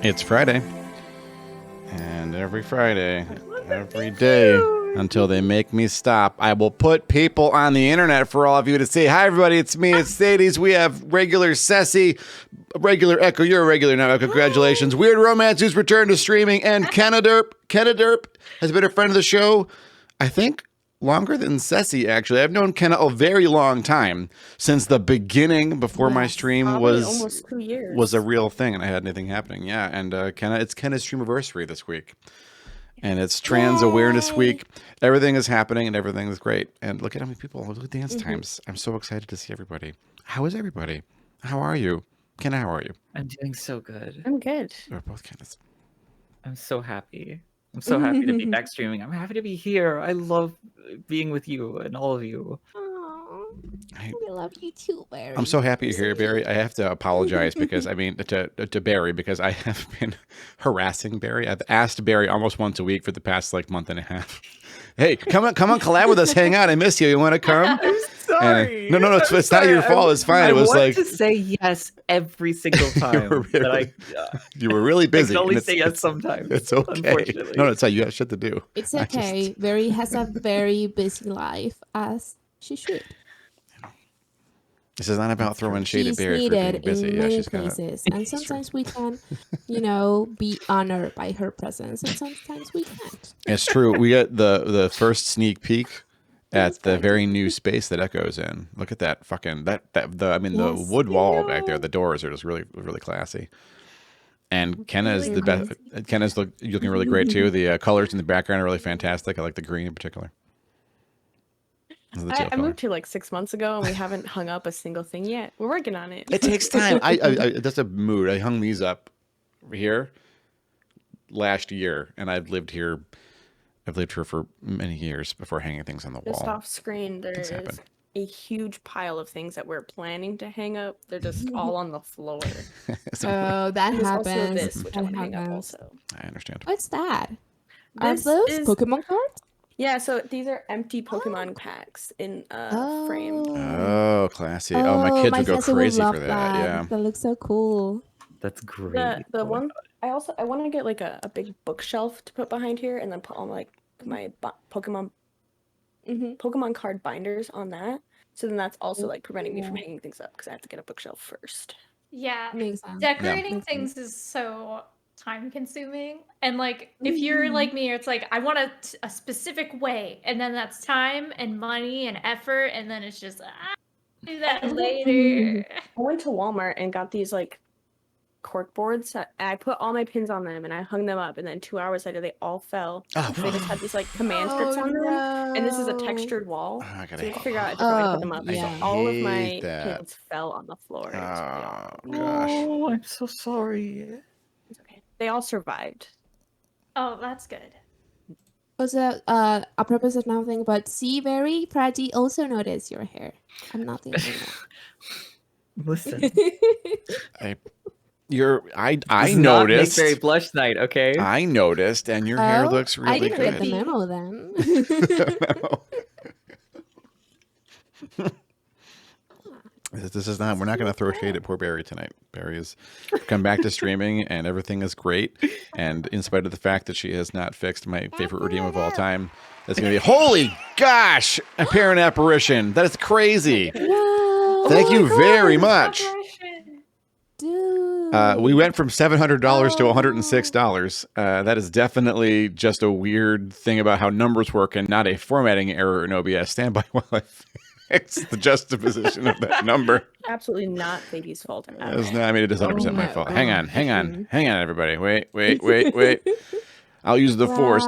It's Friday, and every Friday, every day, until they make me stop, I will put people on the internet for all of you to see. Hi, everybody, it's me, it's Thades. We have regular Cece, regular Echo. You're a regular now, Echo. Congratulations. WeirdRomance, who's returned to streaming, and Kenaderp. Kenaderp has been a friend of the show, I think, longer than Cece, actually. I've known Kenna a very long time, since the beginning, before my stream was almost 2 years. Was a real thing and I had anything happening. Yeah, and it's Kenna's streamiversary this week. And it's Trans Awareness Week. Everything is happening and everything is great. And look at how many people, look at dance times. I'm so excited to see everybody. How is everybody? How are you? Kenna, how are you? I'm doing so good. I'm good. We're both Kennas. I'm so happy. I'm so happy to be back streaming. I'm happy to be here. I love being with you and all of you. We love you too, Barry. I'm so happy you're here, Barry. I have to apologize because, I mean, to Barry, because I have been harassing Barry. I've asked Barry almost once a week for the past, like, month and a half. Hey, come on, collab with us, hang out. I miss you. You want to come? I'm sorry. No, it's not your fault. It's fine. It was like to say yes every single time. You were really busy. I can only say yes sometimes. It's okay. Unfortunately. No, it's like you have shit to do. It's okay. Barry has a very busy life, as she should. This is not about throwing shade at Barry for being busy. In yeah, many she's places, and sometimes we can, be honored by her presence, and sometimes we can't. It's true. We got the first sneak peek at the very new space that Echo's in. Look at that fucking the wood wall back there. The doors are just really classy. And Kenna's the best. Kenna's looking really great too. The colors in the background are really fantastic. I like the green in particular. I moved here like 6 months ago, and we haven't hung up a single thing yet. We're working on it. It takes time. That's a mood. I hung these up here last year, and I've lived here for many years before hanging things on the wall. Just off screen, there is a huge pile of things that we're planning to hang up. They're just all on the floor. Oh, that happens. Also this, which I want to hang up also. I understand. What's that? This those is Pokemon cards? Yeah, so these are empty Pokemon packs in frame. Oh, classy. Oh, my kids would go crazy for that. Yeah. That looks so cool. That's great. The one I want to get like a big bookshelf to put behind here, and then put all my Pokemon card binders on that. So then that's also like preventing me from hanging things up because I have to get a bookshelf first. Yeah, Makes sense. decorating things is so time consuming, and like if you're like me, it's like I want a specific way, and then that's time and money and effort, and then it's just do that later. I went to Walmart and got these like cork boards. I put all my pins on them and I hung them up, and then 2 hours later they all fell. They just had these like command strips on them, and this is a textured wall. Oh, I so you have to figure out a different way to put them up. yeah. So all of my pins fell on the floor. Oh, gosh. Oh, I'm so sorry. It's okay. They all survived. Oh, that's good. Also, a purpose of nothing, but see, very Prati also noticed your hair. I'm not the only Listen, one. I noticed. Very blush night, okay? I noticed, and your hair looks really I didn't good. get the memo then. This is not. We're not going to throw shade at poor Barry tonight. Barry has come back to streaming, and everything is great. And in spite of the fact that she has not fixed my favorite routine of all time, that's going to be holy gosh, apparent apparition. That is crazy. No. Thank you very much. Dude. We went from $700 to $106. That is definitely just a weird thing about how numbers work, and not a formatting error in OBS. Stand by while I fix the juxtaposition of that number. Absolutely not Thades' fault. It's not, I mean, it is 100% my fault. Hang on, everybody. Wait. I'll use the force.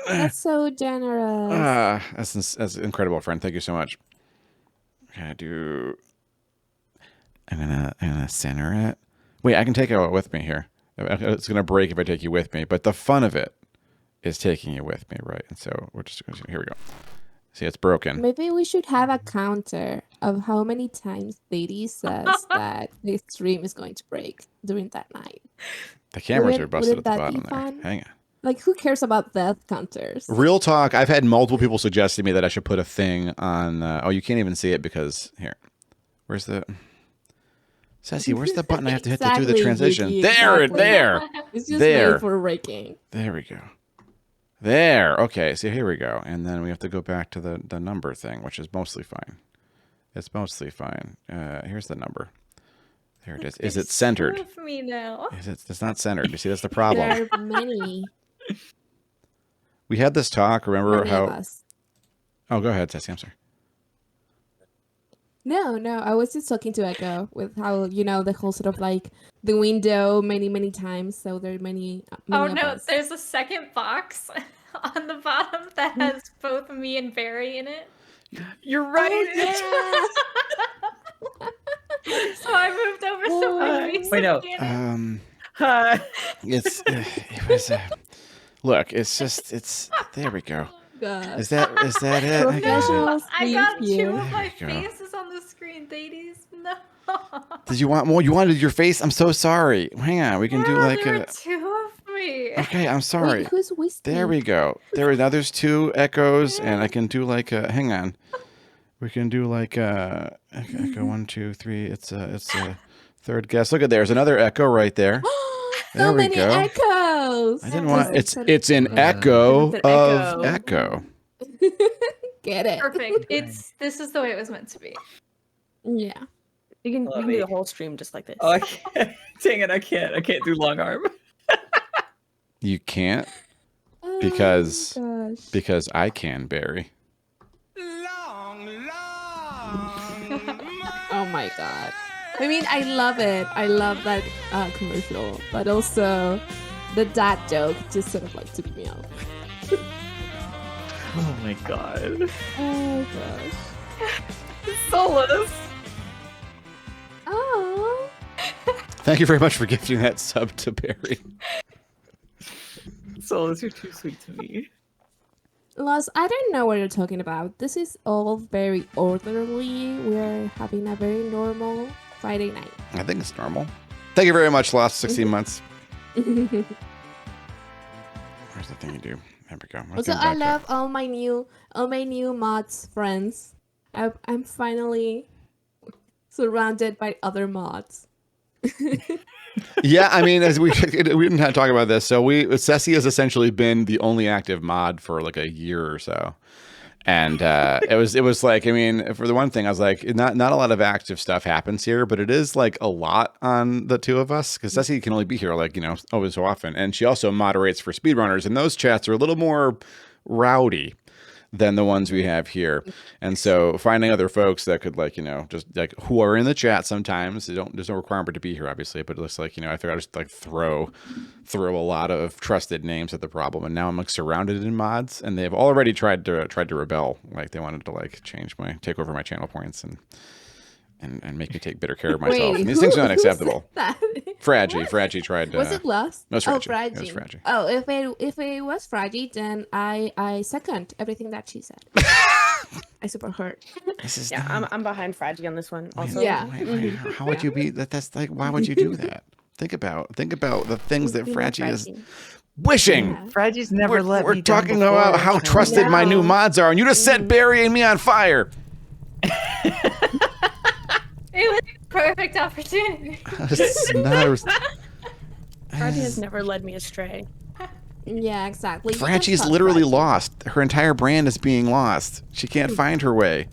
That's so generous. That's incredible, friend. Thank you so much. I'm gonna center it. Wait, I can take it with me here. It's gonna break if I take you with me, but the fun of it is taking you with me, right? And so we're just here we go. See, it's broken. Maybe we should have a counter of how many times Thades says that the stream is going to break during that night. The cameras are busted at the bottom there. Hang on. Like, who cares about death counters? Real talk. I've had multiple people suggest to me that I should put a thing on. Oh, you can't even see it because here. Where's the? Cece, where's the button I have to hit to do the Exactly, transition? Yuki, There, exactly. there. It's just There. made for raking. There we go. There. Okay, so here we go. And then we have to go back to the number thing, which is mostly fine. It's mostly fine. Here's the number. There it is. Is it centered? Two of me now. It's not centered. You see, that's the problem. There are many. We had this talk. Remember Many of how? us. Oh, go ahead, Cece. I'm sorry. No, I was just talking to Echo with how, the whole sort of like the window many times. So there are many Oh of no, us. there's a second box on the bottom that has both me and Barry in it. You're right. So I moved over so my face Wait, no. would be in it. Hi. It was. Look, it's. There we go. God. Is that it? Professional I got sleep two here. of my There you go. faces on the screen, Thades. No. Did you want more? You wanted your face? I'm so sorry. Hang on, we can do like there a. were two of me. Okay, I'm sorry. Wait, who's whispering? There we go. Now there's two echoes, and I can do like a. Hang on. We can do like a echo 1, 2, 3. It's a third guess. Look at there's another echo right there. There So we many go. echoes. I didn't want. It's an echo It's an of echo. echo. Get it? Perfect. This is the way it was meant to be. Yeah. We can Love do it. the whole stream just like this. Oh, I can't. Dang it, I can't do long arm. You can't Oh, Because- gosh. because I can, Barry. Oh my god. I mean, I love it. I love that commercial, but also the dad joke just sort of like took me off. Oh my god. Oh gosh. Solus. Oh. Thank you very much for gifting that sub to Barry. Solus, you're too sweet to me. Lost, I don't know what you're talking about. This is all very orderly. We're having a very normal Friday night. I think it's normal. Thank you very much, Lost 16 months. Where's the thing you do? There we go. Let's Also, go I back love up. all my new mods friends. I'm finally surrounded by other mods. Yeah, I mean, as we didn't have to talk about this. So Cece has essentially been the only active mod for like a year or so. And it was like, I mean, for the one thing, I was like, not a lot of active stuff happens here, but it is like a lot on the two of us because Cece can only be here like, always so often. And she also moderates for speedrunners, and those chats are a little more rowdy than the ones we have here. And so finding other folks that could like, just like who are in the chat sometimes, there's no requirement to be here, obviously, but it looks like, I figured I'd just like throw a lot of trusted names at the problem. And now I'm like surrounded in mods, and they've already tried to rebel. Like they wanted to like take over my channel points and make me take better care of myself. Wait, And these things are who unacceptable. said that? Fraggy tried to. Was it Lost? No, it's Oh, Fraggy. It was Fraggy. Fraggy. Oh, if it was Fraggy, then I second everything that she said. I support her. This is Yeah, I'm behind Fraggy on this one. Also, Yeah. Wait, how would you be? That's like, why would you do that? Think about the things that Be more Fraggy is Fraggy. wishing. Yeah. Fraggy's never let We're me down talking before, about how so- trusted my new No. mods are, and you just set Barry and me on fire. It was a perfect opportunity. It's not- Fraggy has never led me astray. Yeah, exactly. You can Fraggy's trust literally Fraggy. lost. Her entire brand is being lost. She can't find her way.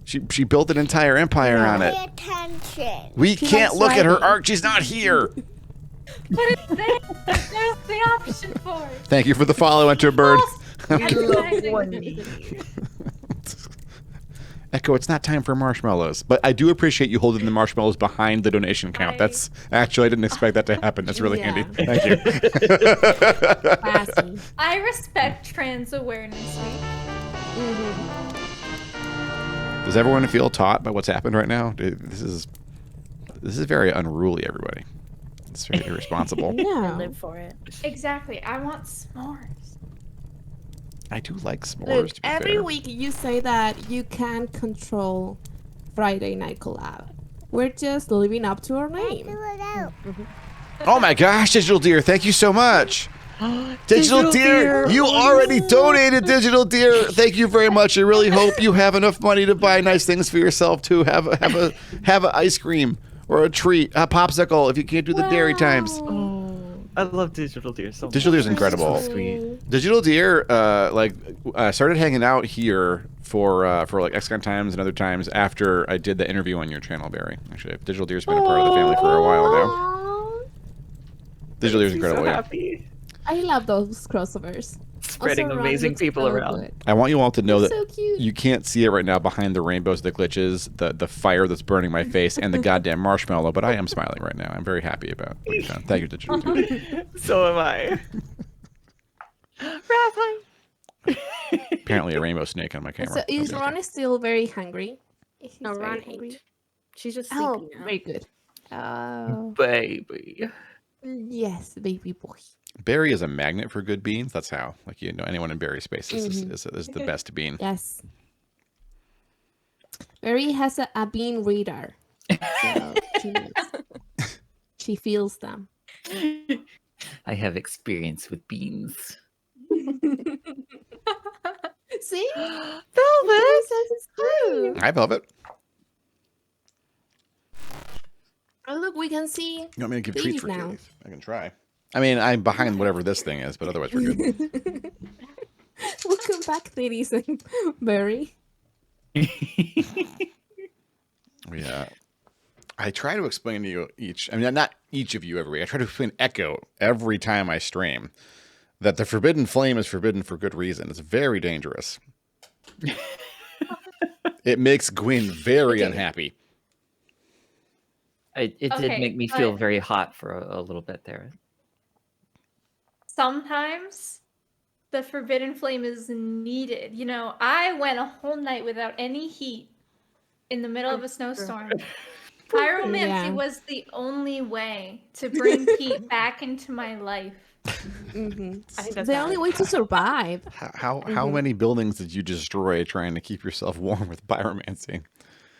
She built an entire empire on it. Pay attention. We She can't likes look at her Fraggy. art. She's not here. But it's there. There's the option for it. Thank you for the follow, Enterbird. Advertising. Echo, it's not time for marshmallows, but I do appreciate you holding the marshmallows behind the donation count. That's actually, I didn't expect that to happen. That's really Yeah. handy. Thank you. Classy. I respect trans awareness week. Does everyone feel taught by what's happened right now? This is very unruly, everybody. It's very irresponsible. I No. live for it. Exactly. I want s'mores. I do like s'mores. Look, to be every fair. week you say that you can't control Friday Night Collab. We're just living up to our name. Do it out. Oh my gosh, Digital Deer, thank you so much. Digital Deer, you already donated, Digital Deer. Thank you very much. I really hope you have enough money to buy nice things for yourself too. Have a ice cream or a treat, a popsicle if you can't do the dairy times. Oh, I love Digital Deer so much. Digital Deer's incredible. So sweet. Digital Deer, started hanging out here for like XCon times and other times after I did the interview on your channel, Barry. Actually, Digital Deer's been a part of the family for a while now. Aw. Digital Deer's So incredible. Yeah. happy. I love those crossovers. Spreading Also, Ron amazing looks people so around. good. I want you all to know that So cute. you can't see it right now behind the rainbows, the glitches, the fire that's burning my face, and the goddamn marshmallow. But I am smiling right now. I'm very happy about what you've done. Thank you, Digital Deer. So am I. Apparently, a rainbow snake on my camera. So is Okay. Ron still very hungry? He's No, very Ron hungry. ate. She's just Oh, sleeping now. very good. Oh, Baby. yes, baby boy. Barry is a magnet for good beans. That's how. Like, you know, anyone in Barry space is the best bean. Yes. Barry has a bean radar. So she knows. She feels them. I have experience with beans. See? Velvet! Says it's true. Hi, Velvet. Oh, look, we can see. You want me to give Please treats for now. kitties? I can try. I mean, I'm behind whatever this thing is, but otherwise we're good. Welcome back, Thades and Barry. Yeah. I try to explain to you each, I mean, not each of you every week. I try to explain Echo every time I stream that the forbidden flame is forbidden for good reason. It's very dangerous. It makes Gwyn very unhappy. It did Okay, make me feel but- very hot for a little bit there. Sometimes the forbidden flame is needed. You know, I went a whole night without any heat in the middle of a snowstorm. Pyromancy Yeah. was the only way to bring heat back into my life. I think that's The only way to survive. How many buildings did you destroy trying to keep yourself warm with pyromancy?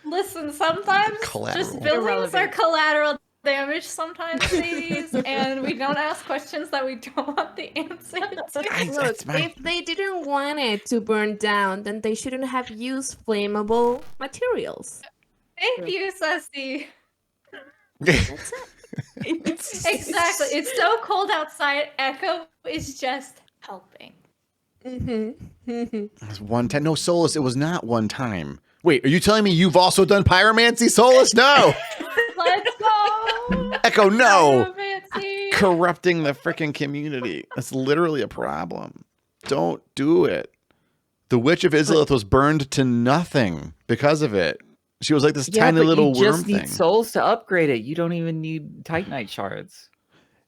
Listen, sometimes Collateral. just buildings are Irrelevant. collateral damage sometimes, ladies, and we don't ask questions that we don't want the answer to. Look, if they didn't want it to burn down, then they shouldn't have used flammable materials. Thank you, Cece. That's it. Exactly. It's so cold outside. Echo is just helping. It was one time. No, Solus, it was not one time. Wait, are you telling me you've also done pyromancy, Solus? No! Let's go. Echo, no! Pyromancy. Corrupting the freaking community. That's literally a problem. Don't do it. The Witch of Izalith was burned to nothing because of it. She was like this tiny but little you worm just thing. need souls to upgrade it. You don't even need Titanite shards.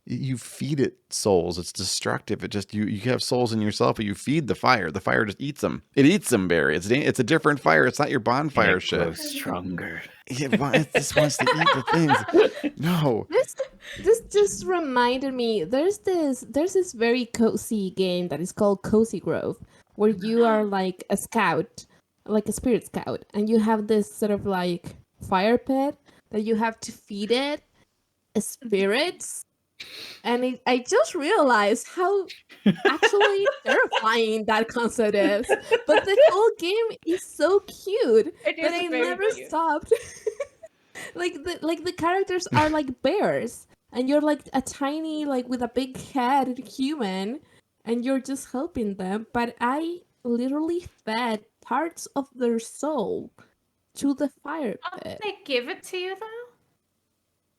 You feed it souls. It's destructive. It just you have souls in yourself, but you feed the fire. The fire just eats them. It eats them, Barry. It's a different fire. It's not your bonfire It shit. grows stronger. It just wants to eat the things. No. This just reminded me. There's this very cozy game that is called Cozy Grove, where you are like a scout, like a spirit scout, and you have this sort of like fire pit that you have to feed it spirits. And I just realized how actually terrifying that concept is. But the whole game is so cute It that is I very never cute. stopped. like the characters are like bears, and you're like a tiny, like with a big head human, and you're just helping them. But I literally fed parts of their soul to the fire Oh, pit. they give it to you though?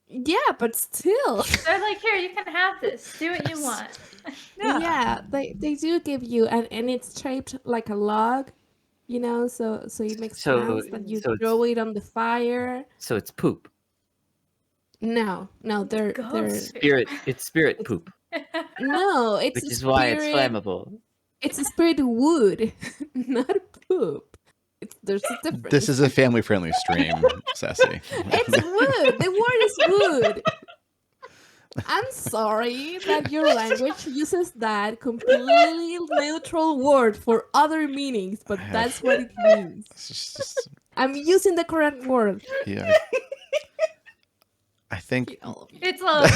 Yeah, but still. They're like, here, you can have this. Do what you want. Yeah, they do give you, and it's shaped like a log, you know, so it makes So- sense that you so it's- throw it on the fire. So it's poop. No, they're Ghost. It's spirit poop, no, it's which a is why it's spirit- flammable. It's a spirit wood, not poop. There's a difference. This is a family-friendly stream, Sassy. It's wood. The word is wood. I'm sorry that your language uses that completely neutral word for other meanings, but that's what it means. It's just- I'm using the correct word. yeah. I think It's a lot.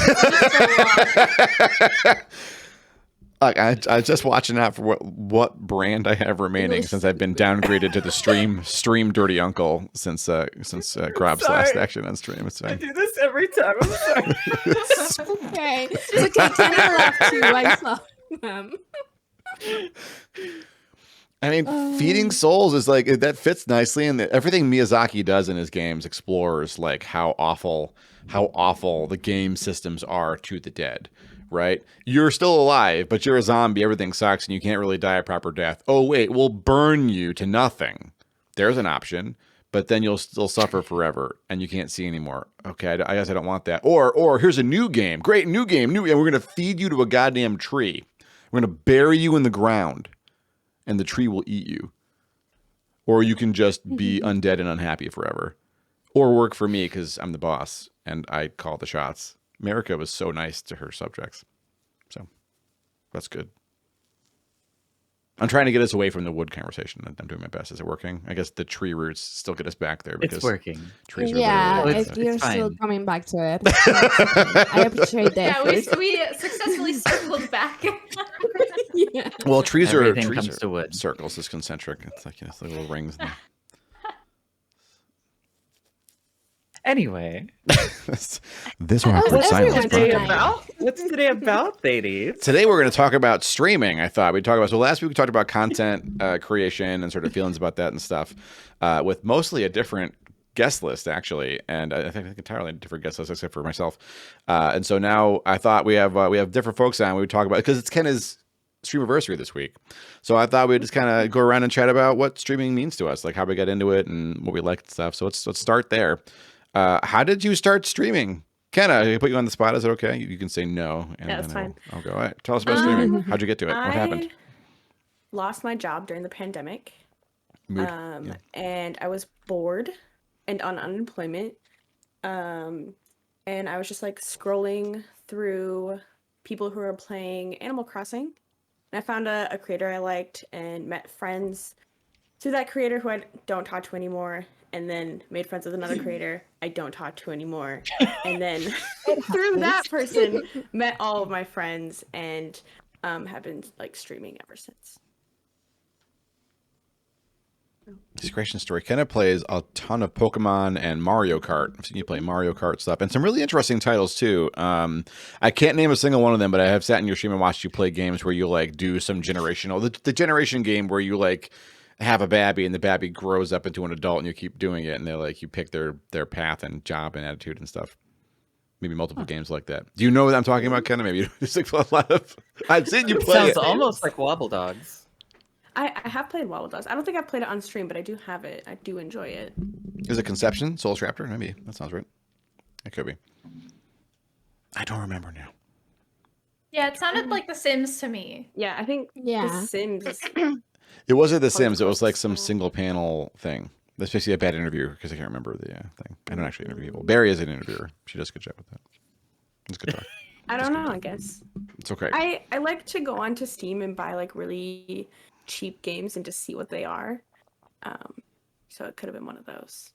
I was just watching out for what brand I have remaining since I've been downgraded to the stream dirty uncle since Grawb's last action on stream. It's I fine. do this every time. I'm sorry. Okay. It's okay. Kenna left too. I saw them. I mean, feeding souls is like that fits nicely, and everything Miyazaki does in his games explores like how awful the game systems are to the dead. Right? You're still alive, but you're a zombie. Everything sucks, and you can't really die a proper death. Oh wait, we'll burn you to nothing. There's an option, but then you'll still suffer forever, and you can't see anymore. Okay, I guess I don't want that. Or here's a new game, great new game, and we're gonna feed you to a goddamn tree. We're gonna bury you in the ground, and the tree will eat you. Or you can just be undead and unhappy forever, or work for me because I'm the boss and I call the shots. America was so nice to her subjects. So that's good. I'm trying to get us away from the wood conversation. I'm doing my best. Is it working? I guess the tree roots still get us back there because It's working. trees are Yeah, literally you're it's still fine. coming back to it. I appreciate that. Yeah, we successfully circled back. Yeah. well, trees Everything are comes to wood. circles. It's concentric. It's like, it's like little rings. Anyway, this awkward everyone silence. today brought to you. what's today about, Thades? Today we're going to talk about streaming. I thought we'd talk about. So last week we talked about content creation and sort of feelings about that and stuff, with mostly a different guest list actually, and I think entirely different guest list except for myself. And so now I thought we have different folks on. We would talk about because it's Kenna's streamiversary this week. So I thought we'd just kind of go around and chat about what streaming means to us, like how we got into it and what we like and stuff. So let's start there. How did you start streaming? Kenna, I put you on the spot. Is it okay? You can say no. And Yeah, that's fine. I'll go. All right. Tell us about streaming. How'd you get to it? What happened? Lost my job during the pandemic. Mood. Yeah. And I was bored and on unemployment. And I was just like scrolling through people who were playing Animal Crossing. And I found a creator I liked and met friends through that creator who I don't talk to anymore. And then made friends with another creator I don't talk to anymore. And then through that person, met all of my friends and have been like streaming ever since. Discretion story. Kenna plays a ton of Pokemon and Mario Kart. I've seen you play Mario Kart stuff and some really interesting titles too. I can't name a single one of them, but I have sat in your stream and watched you play games where you like do some generational, the generation game where you like have a babby and the babby grows up into an adult and you keep doing it and they're like you pick their path and job and attitude and stuff. Maybe multiple games like that. Do you know what I'm talking about, Kenna? Maybe it's like a lot of. I've seen you play Sounds it. almost like Wobble Dogs. I have played Wobble Dogs. I don't think I've played it on stream, but I do have it. I do enjoy it. Is it Conception? Soul Raptor? Maybe that sounds right. It could be. I don't remember now. Yeah, it sounded like The Sims to me. Yeah, I think Yeah. The Sims is It wasn't The Sims. It was like some single panel thing. That's basically a bad interviewer because I can't remember the thing. I don't actually interview people. Barry is an interviewer. She does a good job with that. It's good talk. I don't know, I guess. It's okay. I like to go onto Steam and buy like really cheap games and just see what they are. So it could have been one of those.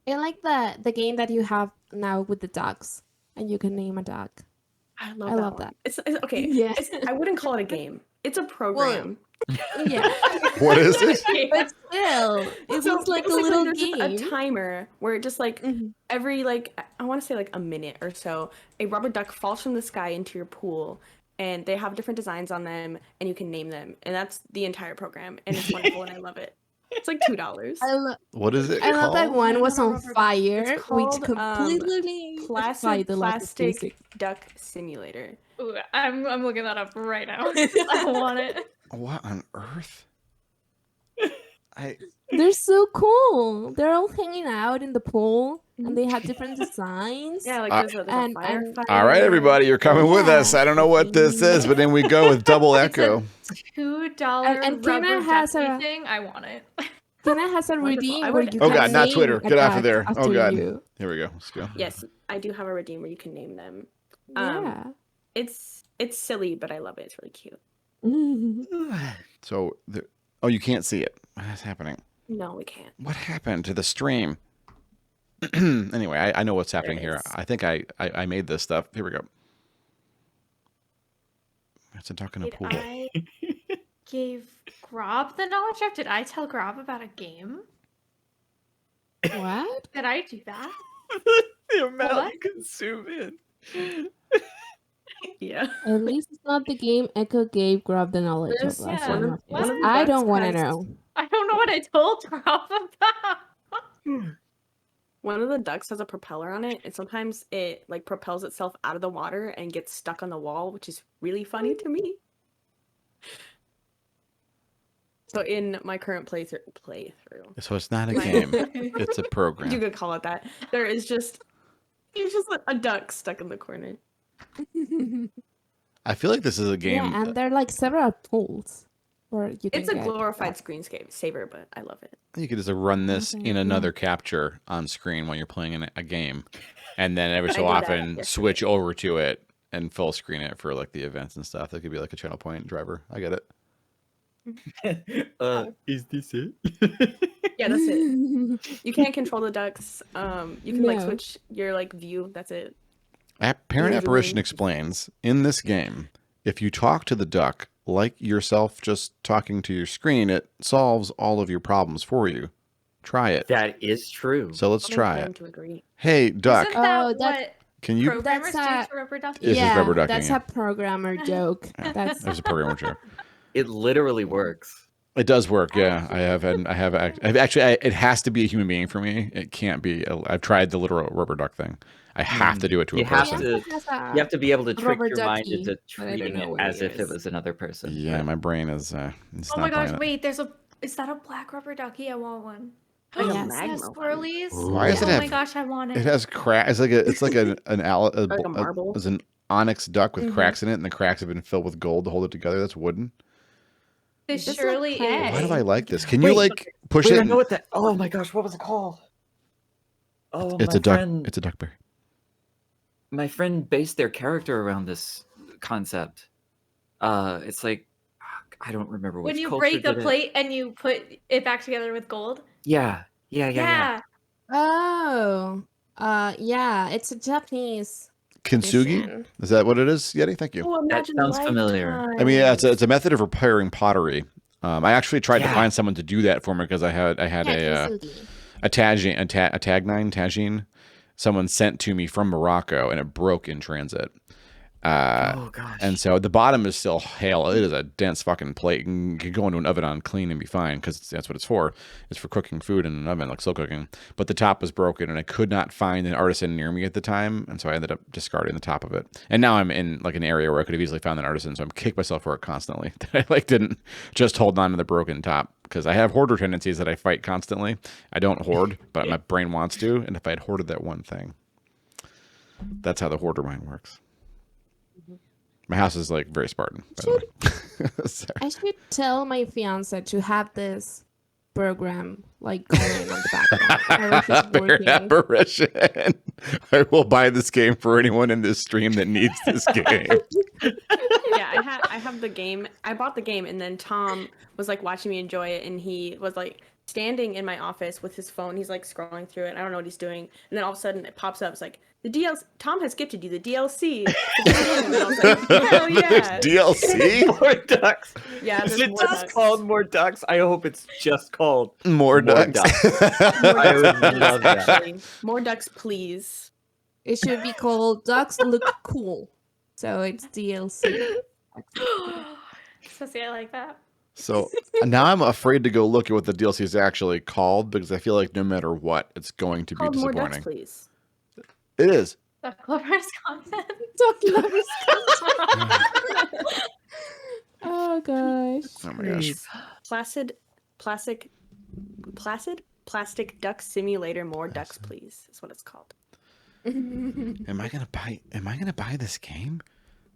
I like the game that you have now with the dogs, and you can name a dog. I I love one. that. It's okay. Yeah. I wouldn't call it a game. It's a program. Yeah, What is it? but still, it So looks like a it's little there's just game. a timer where it just like Mhm. every like I want to say like a minute or so, a rubber duck falls from the sky into your pool, and they have different designs on them, and you can name them, and that's the entire program, and it's wonderful, and I love it. It's like $2. What is it I love that called? one was on It's fire, called, which completely Plastic the lack of music. Duck Simulator. Ooh, I'm looking that up right now. I want it. What on earth? They're so cool. They're all hanging out in the pool, and they have different designs. Yeah, like there's a and- firefighter. All right, everybody, you're coming with us. I don't know what this is, but then we go with double echo. $2 And rubber Kena has ducky a- thing. I want it. Kenna has a Wonderful. redeem I where would- you Oh can God, not name Twitter. a Get off of cat there. Oh after God. you. Here we go. Let's go. Yes, I do have a redeem where you can name them. Yeah. It's silly, but I love it. It's really cute. So, oh, you can't see it. What's happening? No, we can't. What happened to the stream? Anyway, I know what's happening it here. is. I think I made this stuff. Here we go. It's a duck in a Did pool. I give Grawb the knowledge of? Did I tell Grawb about a game? What? Did I do that? The amount What? you consume in. Yeah. At least it's not the game Echo gave Grab the knowledge of There's last yeah, time. one of the I ducks don't want to has- know. I don't know what I told Grawb about. One of the ducks has a propeller on it, and sometimes it like propels itself out of the water and gets stuck on the wall, which is really funny to me. So in my current playthrough, So it's not a My- game. It's a program. you could call it that. There's just a duck stuck in the corner. I feel like this is a game. Yeah, and there are like several tools where you can It's a get glorified that. screen saver, but I love it. You could just run this Okay, in yeah. another capture on screen while you're playing a game, and then every I so did that often yesterday. switch over to it and full screen it for like the events and stuff. That could be like a channel point driver. I get it. Is this it? Yeah, that's it. You can't control the ducks. You can like No. switch your like view. That's it. Parent Usually- Apparition explains in this game, if you talk to the duck like yourself just talking to your screen, it solves all of your problems for you. Try it. That is true. So let's I'm try inclined it. to agree. Hey, duck, Isn't that Oh, that- what can you? programmers That's do to rubber duckies? This is yeah, rubber ducking, that's yeah. a programmer joke. That's There's a program which It literally works. it does work. Yeah, I have actually. It has to be a human being for me. It can't be. I've tried the literal rubber duck thing. I have to do it to You a have person. to- You have to be able to trick Rubber your mind ducky, into but I don't treating know it what as it if it is. was another person. Yeah, But my brain is. It's Oh not my gosh, playing it. wait, is that a black rubber ducky? I want one. Like a Yes. magma Yes, one. swirlies. Why does it Oh have- my gosh, I want it. It has crack. It's like Like a marble? It's an onyx duck with Mhm. cracks in it, and the cracks have been filled with gold to hold it together. That's wooden. This That's surely like clay. is. Why do I like this? Can you Wait, like push Wait, it? I and- know what that. Oh my gosh, what was it called? Oh, It's my a duck. friend, It's a duckberry. my friend based their character around this concept. It's like I don't remember what When you break a plate and you put it back together with gold. Yeah. Oh, yeah, it's a Japanese Kintsugi. edition. Is that what it is, Yeti? Thank you. Oh, imagine sounds familiar. I mean, yeah, it's a method of repairing pottery. I actually tried to Yeah. find someone to do that for me because I had Yeah, a Kintsugi. tagine someone sent to me from Morocco, and it broke in transit. Oh gosh. And so the bottom is still hail. It is a dense fucking plate. You can go into an oven on clean and be fine because that's what it's for. It's for cooking food in an oven, like slow cooking. But the top was broken, and I could not find an artisan near me at the time, and so I ended up discarding the top of it. And now I'm in like an area where I could have easily found an artisan, so I'm kicking myself for it constantly. That I like didn't just hold on to the broken top because I have hoarder tendencies that I fight constantly. I don't hoard, but my brain wants to. And if I had hoarded that one thing, that's how the hoarder mind works. My house is like very Spartan, by the way. Sorry. I should tell my fiance to have this program like going on the background. I wish it's Fair working. apparition. I will buy this game for anyone in this stream that needs this game. Yeah, I have the game. I bought the game, and then Tom was like watching me enjoy it, and he was like standing in my office with his phone. He's like scrolling through it. I don't know what he's doing, and then all of a sudden it pops up. It's like the DLC. Tom has gifted you the DLC. And I was like, hell yeah! DLC? More ducks. Yeah, Is there's it more just ducks. called More Ducks? I hope it's just called More ducks. I would love that. Actually, more ducks, please. It should be called Ducks Look Cool. So it's DLC. So see, I like that. So now I'm afraid to go look at what the DLC is actually called because I feel like no matter what, it's going to be Called more ducks, disappointing. please. It is. Duck lovers content. Duck lovers. Oh gosh. Oh my gosh. Plastic duck simulator. More ducks, please. Is what it's called. Am I gonna buy this game?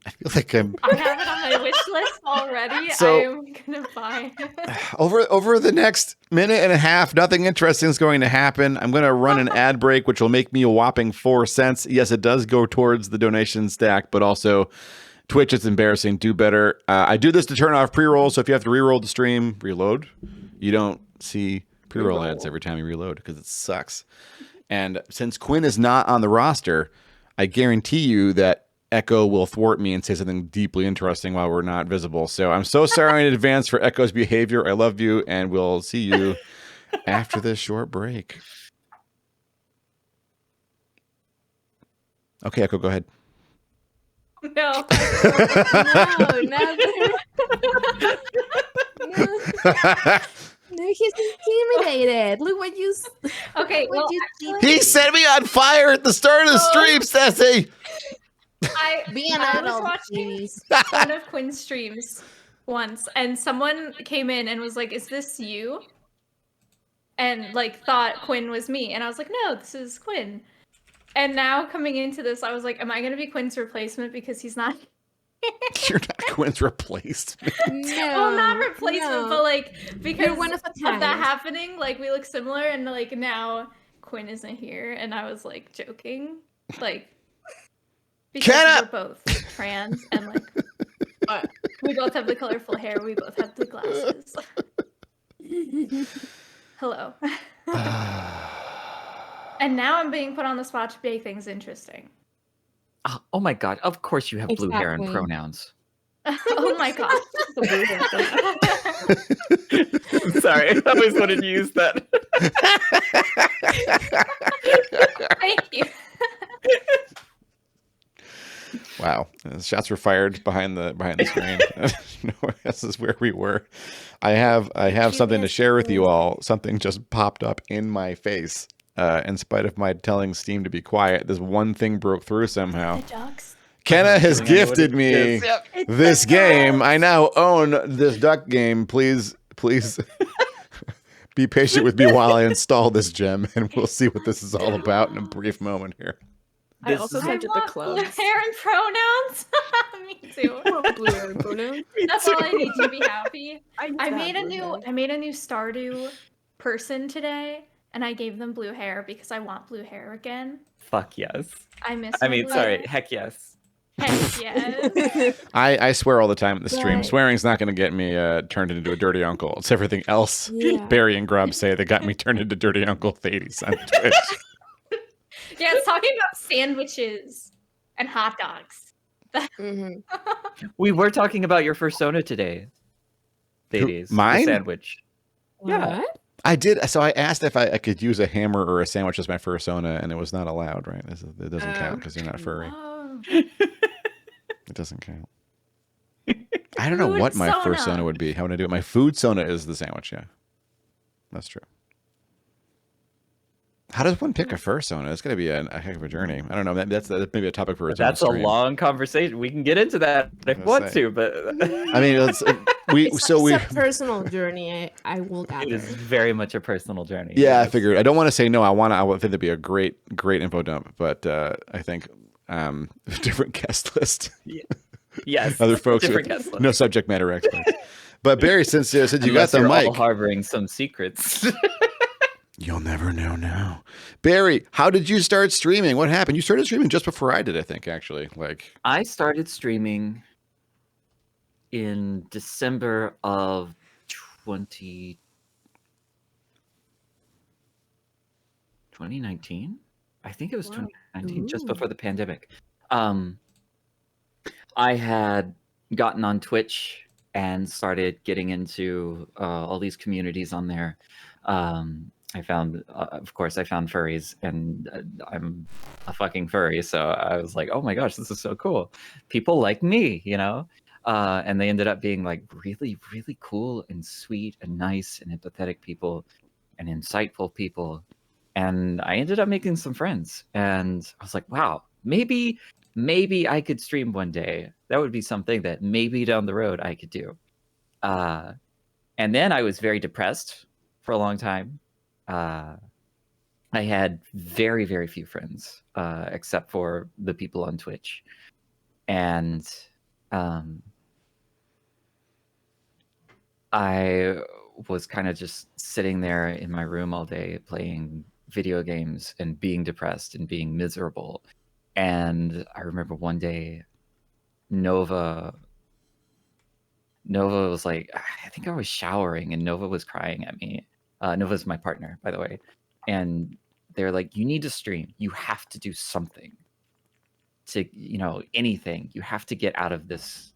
I feel like I'm I have it on my wish list already. So- I'm gonna buy it. over the next minute and a half, nothing interesting is going to happen. I'm going to run an ad break, which will make me a whopping 4 cents. Yes, it does go towards the donation stack, but also Twitch, it's embarrassing. Do better. I do this to turn off pre-roll, so if you have to re-roll the stream, reload. You don't see pre-roll ads every time you reload because it sucks. And since Quinn is not on the roster, I guarantee you that Echo will thwart me and say something deeply interesting while we're not visible. So I'm so sorry in advance for Echo's behavior. I love you, and we'll see you after this short break. Okay, Echo, go ahead. No. No, he's intimidated. Look what you. Okay, well, He set me on fire at the start of the stream, Cece. Be an I was adult, watching please. one of Quinn's streams once, and someone came in and was like, "Is this you?" And like thought Quinn was me, and I was like, "No, this is Quinn." And now coming into this, I was like, "Am I going to be Quinn's replacement because he's not?" You're not Quinn's replacement. No, Well, not replacement, but like because one of a of kind. that happening, like we look similar, and like now Quinn isn't here, and I was like joking, like because we're both trans, and like we both have the colorful hair, we both have the glasses. Hello. And now I'm being put on the spot to make things interesting. Oh my god, of course you have blue hair and Exactly. pronouns. Oh my god. Sorry, I always wanted to use that. Thank you. Wow, shots were fired behind the screen. No, this is where we were. I have something to share with you all. Something just popped up in my face. In spite of my telling Steam to be quiet, this one thing broke through somehow. The ducks. Kenna has gifted me this game. I now own this duck game. Please be patient with me while I install this gem, and we'll see what this is all about in a brief moment here. I also I sent it the want clubs. blue hair and pronouns. Me too. Blue hair and pronouns. That's all I need to be happy. I have made a blue new hair. Stardew person today, and I gave them blue hair because I want blue hair again. Fuck yes. I miss. I my mean, blue sorry, hair. heck yes. Heck yes. I swear all the time at the stream. Right. Swearing's not going to get me turned into a dirty uncle. It's everything else Yeah. Barry and Grawb say that got me turned into dirty uncle Thades on Twitch. Yeah, it's talking about sandwiches and hot dogs. We were talking about your fursona today. Thades. the mine? sandwich. Yeah. What? I did. So I asked if I could use a hammer or a sandwich as my fursona, and it was not allowed, right? It doesn't count because you're not furry. Oh. It doesn't count. I don't know what my Food fursona sona. would be. How would I do it? My food sona is the sandwich, yeah. That's true. How does one pick a fursona? It's going to be a heck of a journey. I don't know. That's maybe a topic for its own That's a stream. long conversation. We can get into that if you want to, but I mean, It's a personal journey. I will it gather. is very much a personal journey. Yeah, I yes. figured. I don't want to say no. I think that'd be a great info dump, but I think different guest list. Yes. Other folks, different guest list. no subject matter experts. But Barry, since you got Unless the you're all mic, harboring some secrets. you'll never know now. Barry, how did you start streaming? What happened? You started streaming just before I did, I think, actually. Like, I started streaming in December of 2019. I think it was 2019, just before the pandemic. I had gotten on Twitch and started getting into all these communities on there. I found, of course, I found furries, and I'm a fucking furry, so I was like, oh my gosh, this is so cool. People like me, you know? And they ended up being like really, really cool and sweet and nice and empathetic people and insightful people. And I ended up making some friends, and I was like, wow, maybe I could stream one day. That would be something that maybe down the road I could do. And then I was very depressed for a long time. I had very, very few friends, except for the people on Twitch. And I was kind of just sitting there in my room all day playing video games and being depressed and being miserable. And I remember one day Nova was like, I think I was showering, and Nova was crying at me. Nova's my partner, by the way. And they're like, you need to stream. You have to do something. to, anything. You have to get out of this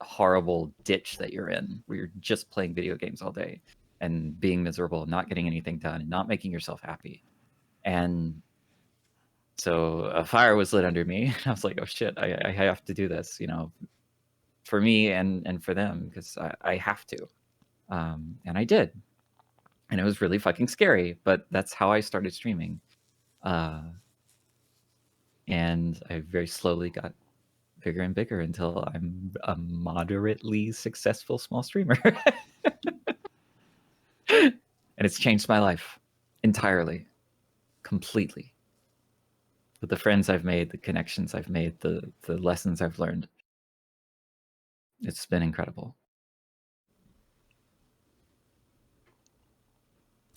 horrible ditch that you're in, where you're just playing video games all day and being miserable and not getting anything done and not making yourself happy. And so a fire was lit under me. I was like, oh shit, I have to do this, for me and for them, because I have to. And I did. And it was really fucking scary, but that's how I started streaming. And I very slowly got bigger and bigger until I'm a moderately successful small streamer. And it's changed my life entirely, completely. With the friends I've made, the connections I've made, the lessons I've learned. It's been incredible.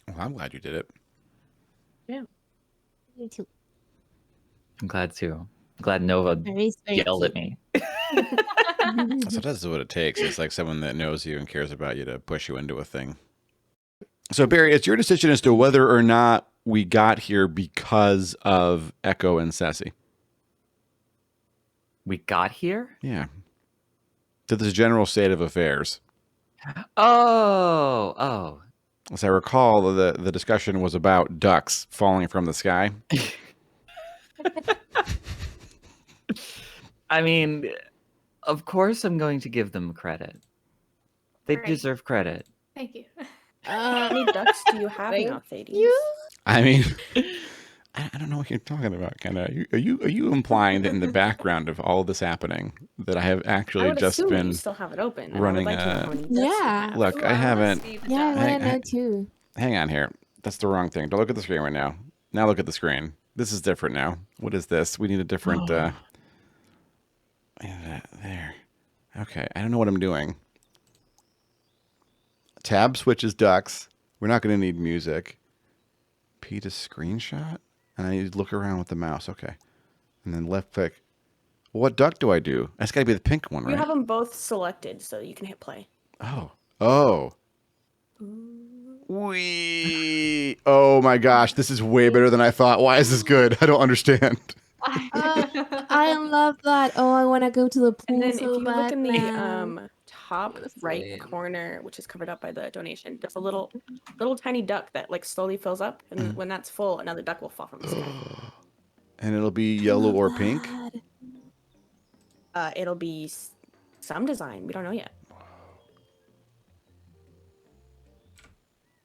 Well, I'm glad you did it. Me too. I'm glad too. I'm glad Nova Very yelled at cute. me. So that's what it takes. It's like someone that knows you and cares about you to push you into a thing. So Barry, it's your decision as to whether or not we got here because of Echo and Cece. We got here? Yeah. To this general state of affairs. Oh. As I recall, the discussion was about ducks falling from the sky. I mean, of course I'm going to give them credit. They Right. deserve credit. Thank you. How many ducks do you have now, Thades? I mean, I don't know what you're talking about, Kenna. Are you implying that in the background of all of this happening, that I have I actually would just assume that been you still have it open. and running I would like to know a- how many ducks you Yeah. have. Look, Ooh, I wanna haven't. see the Yeah, I duck. want Hang- to know too. Hang on here. That's the wrong thing. Don't look at the screen right now. Now look at the screen. This is different now. What is this? We need a different. There. Okay. I don't know what I'm doing. Tab switches ducks. We're not going to need music. P to screenshot. And I need to look around with the mouse. Okay. And then left click. Well, what duck do I do? That's got to be the pink one, You right? have them both selected, so you can hit play. Oh. Wee. Oh my gosh. This is way better than I thought. Why is this good? I don't understand. I love that. Oh, I want to go to the pool And then so if you look bad in the now. top That's right sweet. corner, which is covered up by the donation, there's a little tiny duck that like slowly fills up, and when that's full, another duck will fall from the sky. And it'll be yellow or pink. It'll be some design. We don't know yet.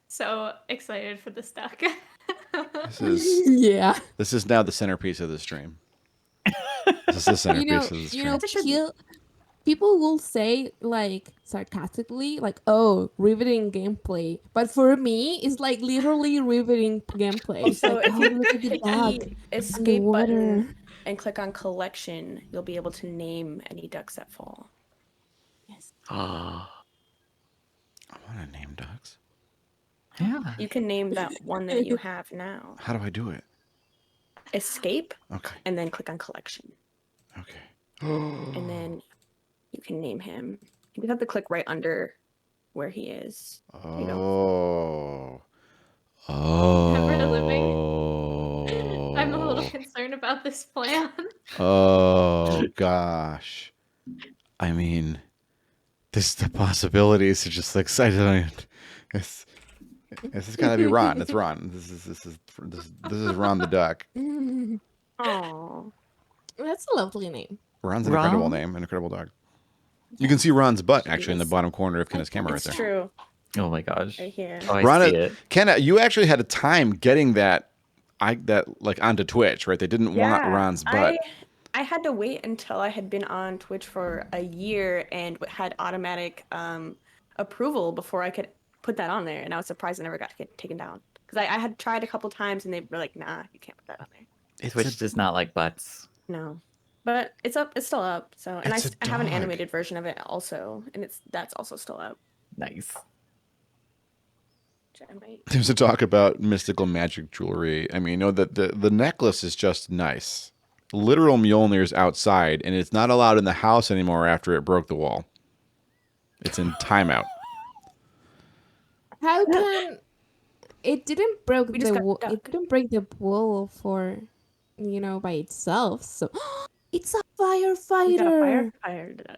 So excited for this duck. Yeah. This is now the centerpiece of the stream. This is the centerpiece of the stream. People will say like sarcastically, like, "Oh, riveting gameplay," but for me, it's like literally riveting gameplay. It's So like, if oh, you look at the hit dog the in escape the water. button and click on collection, you'll be able to name any ducks that fall. Yes. I want to name ducks. Yeah. You can name that one that you have now. How do I do it? Escape, Okay. and then click on collection. Okay. And then you can name him. You just have to click right under where he is. You know. Never living. Oh. I'm a little concerned about this plan. Oh gosh. I mean, the possibilities are just like I don't. It's gotta be Ron. It's Ron. This is Ron the duck. Oh, That's a lovely name. Ron's an incredible Ron? name, an incredible dog. You can see Ron's butt actually in the bottom corner of Kenna's camera right it's there. true. Oh my gosh. Right here. Oh, I Ron, see it. Kenna, you actually had a time getting that like onto Twitch, right? They didn't want Ron's butt. I had to wait until I had been on Twitch for a year and had automatic approval before I could put that on there. And I was surprised I never got to get taken down. Because I had tried a couple times and they were like, nah, you can't put that on there. Twitch does not like butts. No. But it's up. It's still up. So, and It's a I have an dog. animated version of it also, and that's also still up. Nice. Which I might. There's a talk about mystical magic jewelry. I mean, you know that the necklace is just nice. Literal Mjolnir's outside, and it's not allowed in the house anymore after it broke the wall. It's in timeout. How can it didn't broke We just the got wall? duck. It didn't break the wall for by itself. So it's a We got a firefighter. firefighter.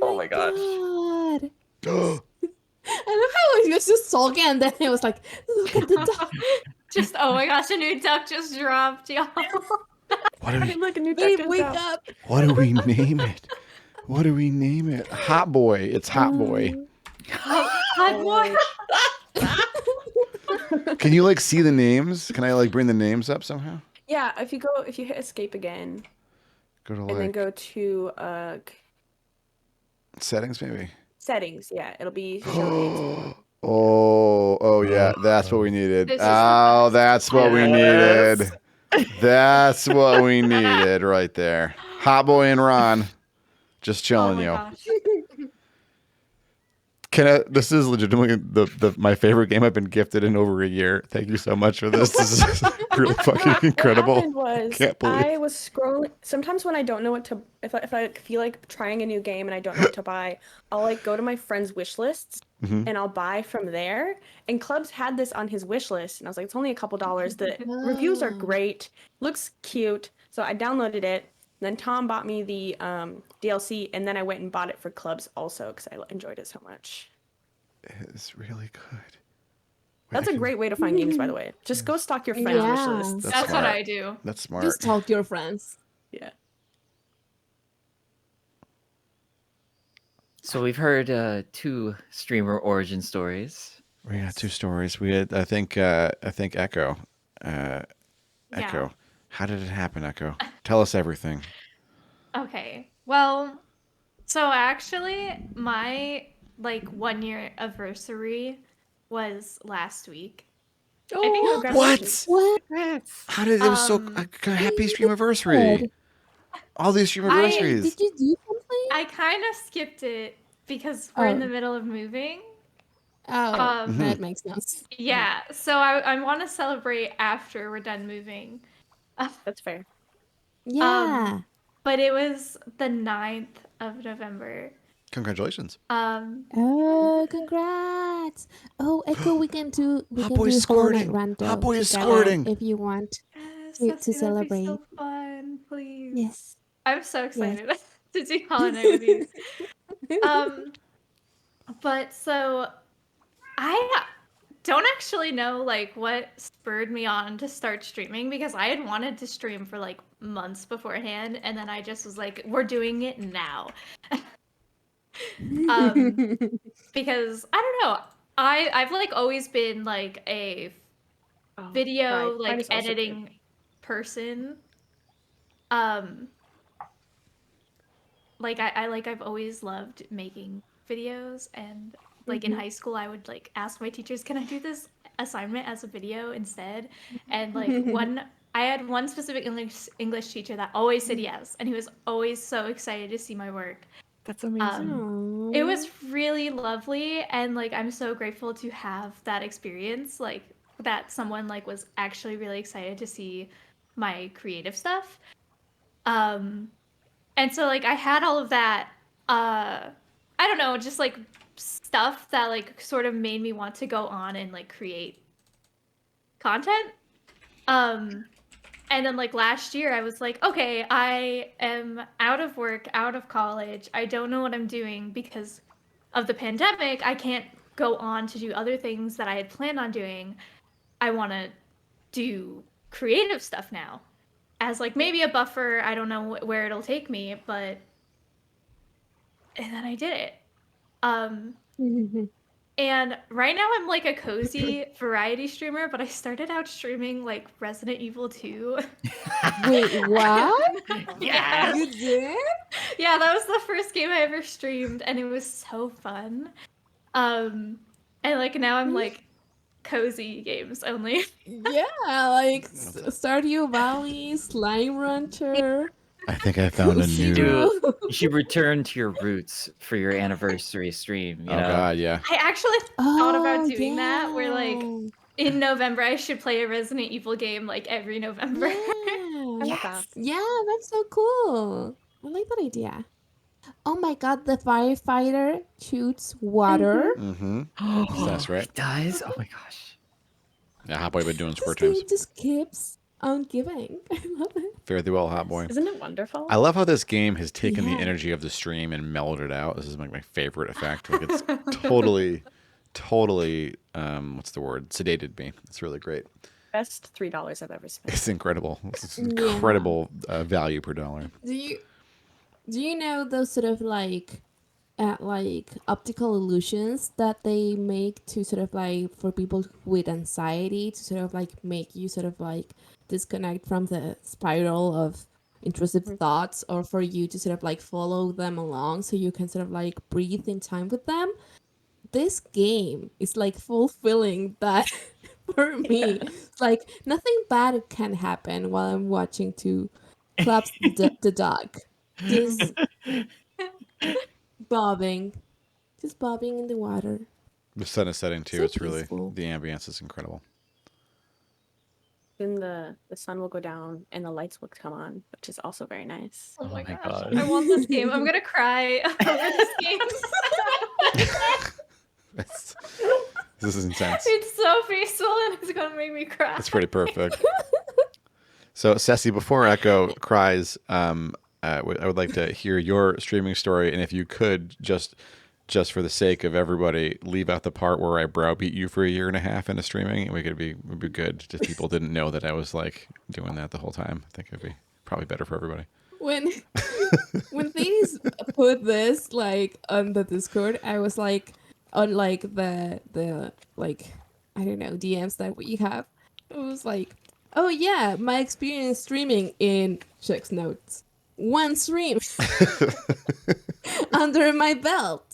Oh my god. I love how he was just talking and then it was like, look at the duck. Just oh my gosh, a new duck just dropped, y'all. What do we? Look, a new duck Babe, just wake dropped. up. What do we name it? What do we name it? Hot Boy. It's Hot Boy. Hot boy. Can you like see the names? Can I like bring the names up somehow? Yeah, if you hit escape again, Go to and then like go to settings, maybe. settings, yeah, it'll be showing. Oh yeah, that's what we needed. This is the Oh, best. that's what we needed. That's what we needed right there. Hot Boy and Ron, just Oh chilling my you. gosh. This is legitimately my favorite game I've been gifted in over a year. Thank you so much for this. This is really fucking What incredible. happened was Can't believe. I was scrolling. Sometimes when I don't know what to, if I feel like trying a new game and I don't know what to buy, I'll like go to my friends' wish lists Mhm. and I'll buy from there. And Clubs had this on his wish list, and I was like, it's only a couple dollars. The reviews are Oh. great, looks cute, so I downloaded it. Then Tom bought me the DLC, and then I went and bought it for Clubs also because I enjoyed it so much. It's really good. That's a great way to find games, by the way. Just go stalk your friends' wish Yeah. lists. That's That's what smart. I do. That's smart. Just talk to your friends. Yeah. So we've heard 2 streamer origin stories. We got 2 stories. We had, I think Echo. Echo. How did it happen, Echo? Tell us everything. Okay. Well, so actually my like 1-year anniversary was last week. Oh, think congratulations. What? How did it was so happy streamiversary? All these Did streamiversaries. you do something? I kind of skipped it because we're in Oh. the middle of moving. Oh, Um, that makes sense. Yeah, so I want to celebrate after we're done moving. That's fair. Yeah. But it was the 9th of November. Congratulations. Oh, congrats! Oh, Echo, we can do Hot Boy is Hollow Knight squirting. Rando Hot Boy is together squirting. if you want. Yes, To that'd be celebrate. so fun, please. Yes. I'm so excited to do Hollow Knight with you. But so I don't actually know like what spurred me on to start streaming because I had wanted to stream for like months beforehand, and then I just was like, we're doing it now. Because I don't know, I've like always been like a video Pride. like Pride is also editing good. person. Like I've always loved making videos, and like in high school I would like ask my teachers, can I do this assignment as a video instead? And like I had one specific English teacher that always said yes, and he was always so excited to see my work. That's amazing. It was really lovely, and like I'm so grateful to have that experience, like that someone like was actually really excited to see my creative stuff. And so like I had all of that I don't know, just like stuff that like sort of made me want to go on and like create content. And then like last year I was like, okay, I am out of work, out of college. I don't know what I'm doing because of the pandemic. I can't go on to do other things that I had planned on doing. I want to do creative stuff now as like maybe a buffer. I don't know where it'll take me, but and then I did it. And right now I'm like a cozy variety streamer, but I started out streaming like Resident Evil 2. Wait, what? Yeah. You did? Yeah, that was the first game I ever streamed, and it was so fun. And like now I'm like cozy games only. Yeah, like Stardew Valley, Slime Rancher. I think I found a new. You should return to your roots for your anniversary stream. You Oh know? God, yeah. I actually thought about Oh, doing that, where like yeah. in November I should play a Resident Evil game like every November. Yeah. Yes. Yeah, that's so cool. I like that idea. Oh my god, the firefighter shoots water. Mm-hmm. That's right. It does? Oh my gosh. Yeah, Hot Boy been doing This squirt game times. just keeps on giving. I love it. Fare thee well, hot boy. Isn't it wonderful? I love how this game has taken the Yeah. energy of the stream and mellowed it out. This is like my favorite effect. Like it's totally, what's the word? Sedated me. It's really great. Best $3 I've ever spent. It's incredible. It's Yeah. incredible value per dollar. Do you know those sort of like optical illusions that they make to sort of like for people with anxiety to sort of like make you sort of like disconnect from the spiral of intrusive thoughts, or for you to sort of like follow them along so you can sort of like breathe in time with them? This game is like fulfilling that for me. Like nothing bad can happen while I'm watching two claps the dog. Just bobbing. Just bobbing in the water. The sun is setting too. So It's really, peaceful. the ambience is incredible. Then the sun will go down and the lights will come on, which is also very nice. Oh my my gosh. God. I want this game. I'm gonna cry over this game. This is intense. It's so peaceful and it's gonna make me cry. It's pretty perfect. So, Ceci, before Echo cries, I would like to hear your streaming story, and if you could, just for the sake of everybody, leave out the part where I browbeat you for 1.5 years into streaming. We'd be good. Just people didn't know that I was like doing that the whole time. I think it'd be probably better for everybody. When Thades put this like on the Discord, I was like on like the like I don't know DMs that we have. It was like, oh yeah, my experience streaming in checks notes. 1 stream under my belt.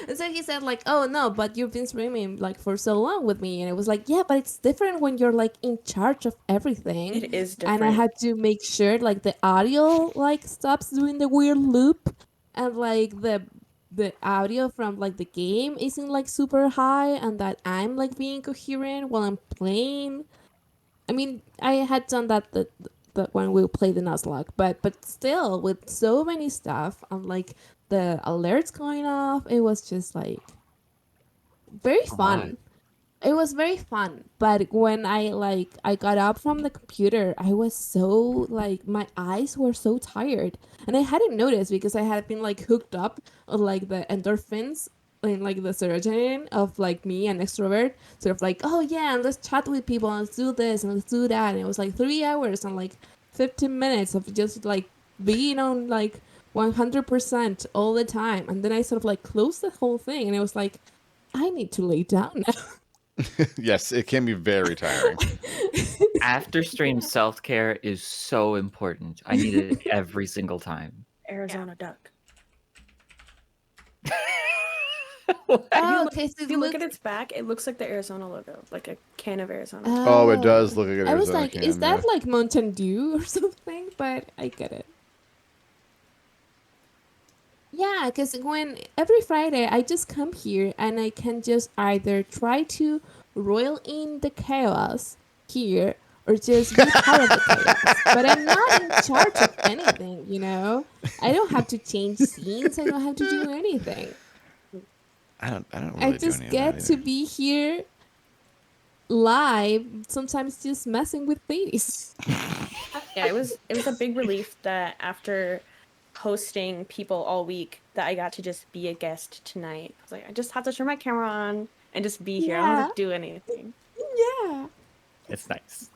And so he said like, oh no, but you've been streaming like for so long with me. And it was like, yeah, but it's different when you're like in charge of everything. It is different. And I had to make sure like the audio like stops doing the weird loop, and like the audio from like the game isn't like super high, and that I'm like being coherent while I'm playing. I mean, I had done that the when we played the Nuzlocke, but still with so many stuff and like the alerts going off, it was just like very fun. It was very fun. But when I got up from the computer, I was so like my eyes were so tired, and I hadn't noticed because I had been like hooked up on like the endorphins and like the serotonin of like me an extrovert, sort of like, oh yeah, and let's chat with people and let's do this and let's do that. And it was like 3 hours and like 15 minutes of just like being on like 100% all the time. And then I sort of like closed the whole thing, and it was like, I need to lay down now. Yes, it can be very tiring. After stream self-care is so important. I need it every single time. Arizona duck. Oh, okay. So If you look at its back, it looks like the Arizona logo, like a can of Arizona. Oh, it does look like an I was Arizona like, can, is that yeah. like Mountain Dew or something? But I get it. Yeah, because when every Friday I just come here and I can just either try to roil in the chaos here or just be part of the chaos. But I'm not in charge of anything, you know? I don't have to change scenes. I don't have to do anything. I don't really I do just any of get that to either. be here live, sometimes just messing with Thades. Yeah, it was a big relief that after hosting people all week that I got to just be a guest tonight. I was like, I just have to turn my camera on and just be here. I don't have to do anything. Yeah. It's nice.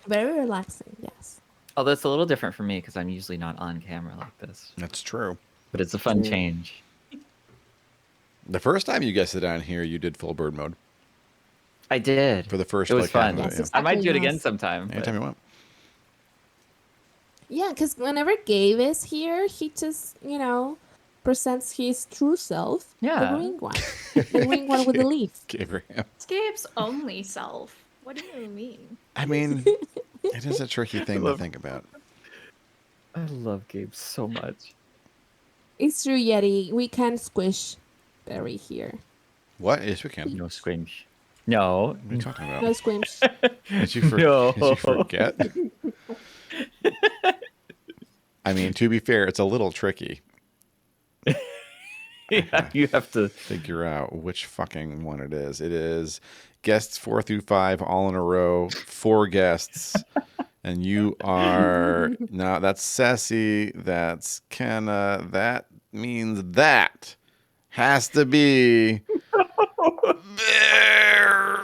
Very relaxing, yes. Although it's a little different for me because I'm usually not on camera like this. That's true. But it's a fun change. The first time you guessed it on here, you did full bird mode I did. for the first It was like half fun. of it, Yes, yeah. I might do it again Yes. sometime. but- Anytime you want. Yeah, because whenever Gabe is here, he just, you know, presents his true self. Yeah. The green one. The green one with the leaf. Abraham. Escape's only self. What do you mean? I mean, it is a tricky thing to think about. I love Gabe so much. It's true, Yeti. We can squish Barry here. What? Yes, we can. No squinch. No. What are you talking about? No squish. Did you, No. did you forget? I mean, to be fair, it's a little tricky. Yeah, you have to. Figure out which fucking one it is. It is guests 4 through 5 all in a row, 4 guests, And you are no, that's Cece. That's Kenna. That means that has to be Barry.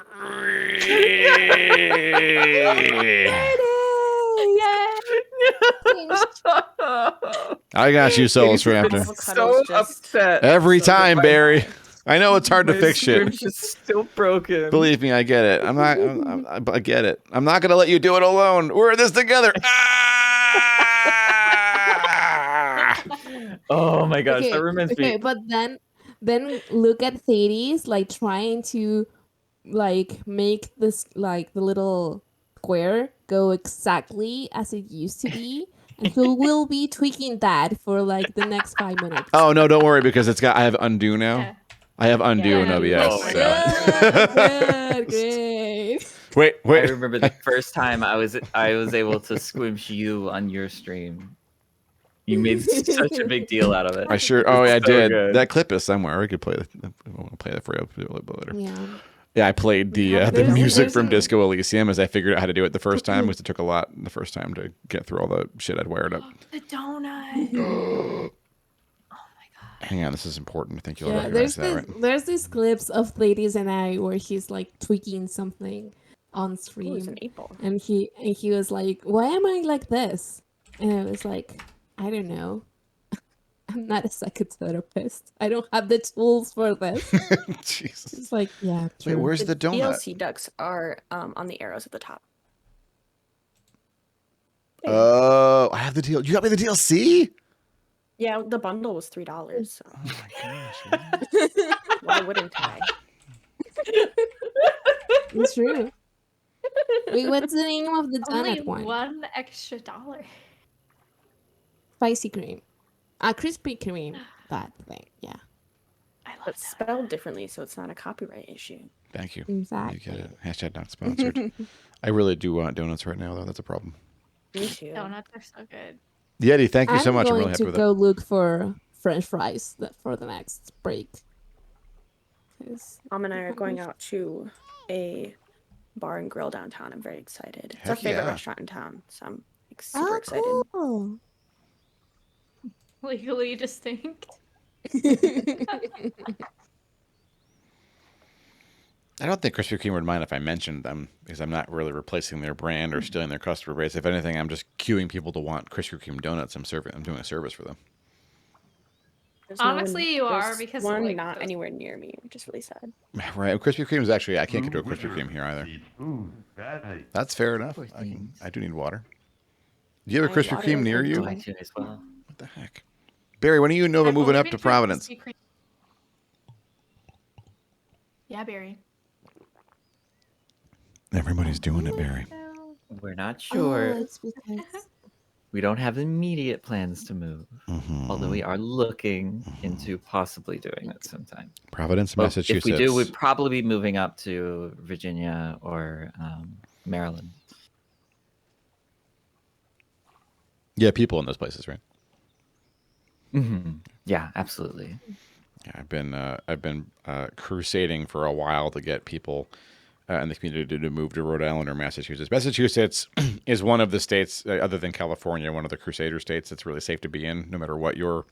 I got you, Soul Raptor. So upset. Every So time, my- Barry. I know it's hard to my fix shit. Scrim's is still broken. Believe me, I get it. I get it. I'm not gonna let you do it alone. We're in this together. Oh my gosh, Okay, that reminds okay, me. but then look at Thades like trying to like make this like the little square go exactly as it used to be. And so we'll be tweaking that for like the next 5 minutes. Oh no, don't worry because I have undo now. Yeah. I have undo Yeah. in OBS. Oh my so. Good, great. I Wait. remember the first time I was able to squimsh you on your stream. You made such a big deal out of it. I sure. Oh yeah, I So did. good. That clip is somewhere. We could play that. I want to play that for you a little bit later. Yeah. Yeah, I played the There's- music there's from an- Disco Elysium as I figured out how to do it the first time, because it took a lot the first time to get through all the shit I'd wired up. The donut. Hang on, this is important. I think you'll Yeah, recognize that, right? there's these clips of Thades and I where he's like tweaking something on Ooh, it's stream, an 8-ball. and he was like, "Why am I like this?" And I was like, "I don't know. I'm not a psychotherapist. I don't have the tools for this." Jesus. It's like, yeah, Wait, true. where's the donut? DLC ducks are on the arrows at the top. Oh, I have the deal. You got me the DLC? Yeah, the bundle was $3. So Oh my gosh. why wouldn't I? It's true. Wait, what's the name of the Only donut one? $1 extra. Spicy cream. Krispy Kreme. That thing. Yeah, I love But that. spelled differently, so it's not a copyright issue. Thank you. You exactly. get it. Hashtag not sponsored. I really do want donuts right now, though. That's a problem. Me too. Donuts are so good. Yeti, thank you so much. I'm going really happy to with go look for French fries for the next break. 'Cause- Mom and I are going out to a bar and grill downtown. I'm very excited. It's our Heck favorite yeah. restaurant in town, so I'm super excited. Cool. Legally distinct. I don't think Krispy Kreme would mind if I mentioned them, because I'm not really replacing their brand or stealing their customer base. If anything, I'm just cueing people to want Krispy Kreme donuts. I'm doing a service for them. There's Honestly, you are, there's because, one like, not those- anywhere near me, which is really sad. Right. Krispy Kreme is actually, I can't get to a Krispy Kreme here either. That's fair enough. Poor I do need water. Do you have a I have Krispy water Kreme in near the you? fridge. I do as well. What the heck? Barry, when are you and Nova I moving believe up in to Krispy Providence? Kreme. Yeah, Barry. Everybody's doing it, Barry. We're not Oh, sure. it's because We don't have immediate plans to move, although we are looking into possibly doing that sometime. Providence, But Massachusetts. if we do, we'd probably be moving up to Virginia or Maryland. Yeah, people in those places, right? Yeah, absolutely. Yeah, I've been crusading for a while to get people in the community to move to Rhode Island or Massachusetts. Massachusetts is one of the states, other than California, one of the Crusader states that's really safe to be in, no matter what your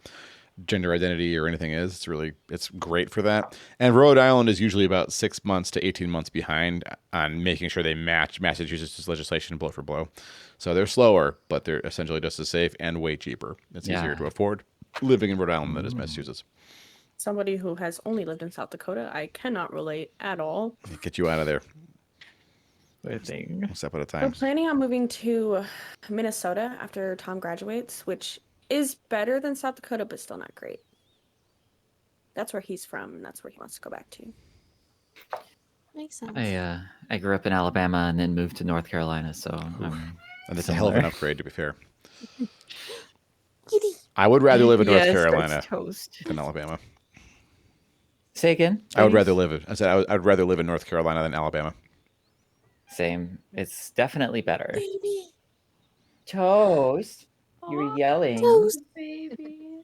gender identity or anything is. It's great for that. And Rhode Island is usually about 6 months to 18 months behind on making sure they match Massachusetts' legislation blow for blow. So they're slower, but they're essentially just as safe and way cheaper. It's easier Yeah. to afford living in Rhode Island than it is Massachusetts. Somebody who has only lived in South Dakota, I cannot relate at all. Get you out of there. I think. One step at a We're time. planning on moving to Minnesota after Tom graduates, which is better than South Dakota, but still not great. That's where he's from, and that's where he wants to go back to. makes sense. I grew up in Alabama and then moved to North Carolina, so And it's a hell of an similar. upgrade, to be fair. Kitty. I would rather live in North Yes, Carolina that's toast. than Alabama. Say again. I would please? rather live. I said I'd rather live in North Carolina than Alabama. Same. It's definitely better. Baby. Toast. Aw, You're yelling. Toast. baby.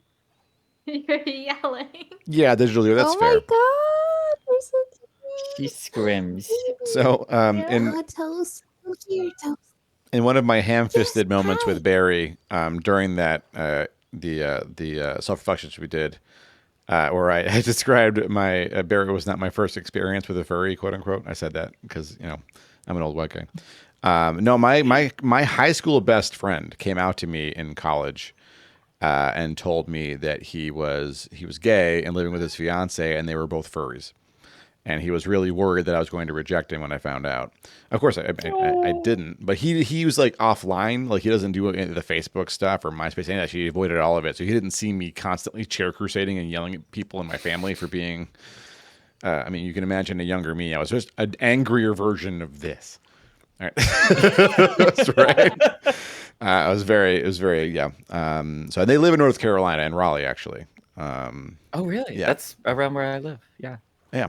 You're yelling. Yeah, digitally, that's Oh fair. my god, we're so cute. She scrims. So, Oh, toast. Look here, toast. in one of my ham-fisted moments with Barry, during that the self-reflections we did, where I described my Barry was not my first experience with a furry, quote unquote. I said that because I'm an old white guy. No, my high school best friend came out to me in college and told me that he was gay and living with his fiance, and they were both furries. And he was really worried that I was going to reject him when I found out. Of course, I didn't. But he was like offline, like he doesn't do any of the Facebook stuff or MySpace. Any of that. He avoided all of it, so he didn't see me constantly chair crusading and yelling at people in my family for being. I mean, you can imagine a younger me. I was just an angrier version of this. All right, that's right. It was very yeah. So they live in North Carolina in Raleigh, actually. Oh, really? Yeah. That's around where I live. Yeah. Yeah.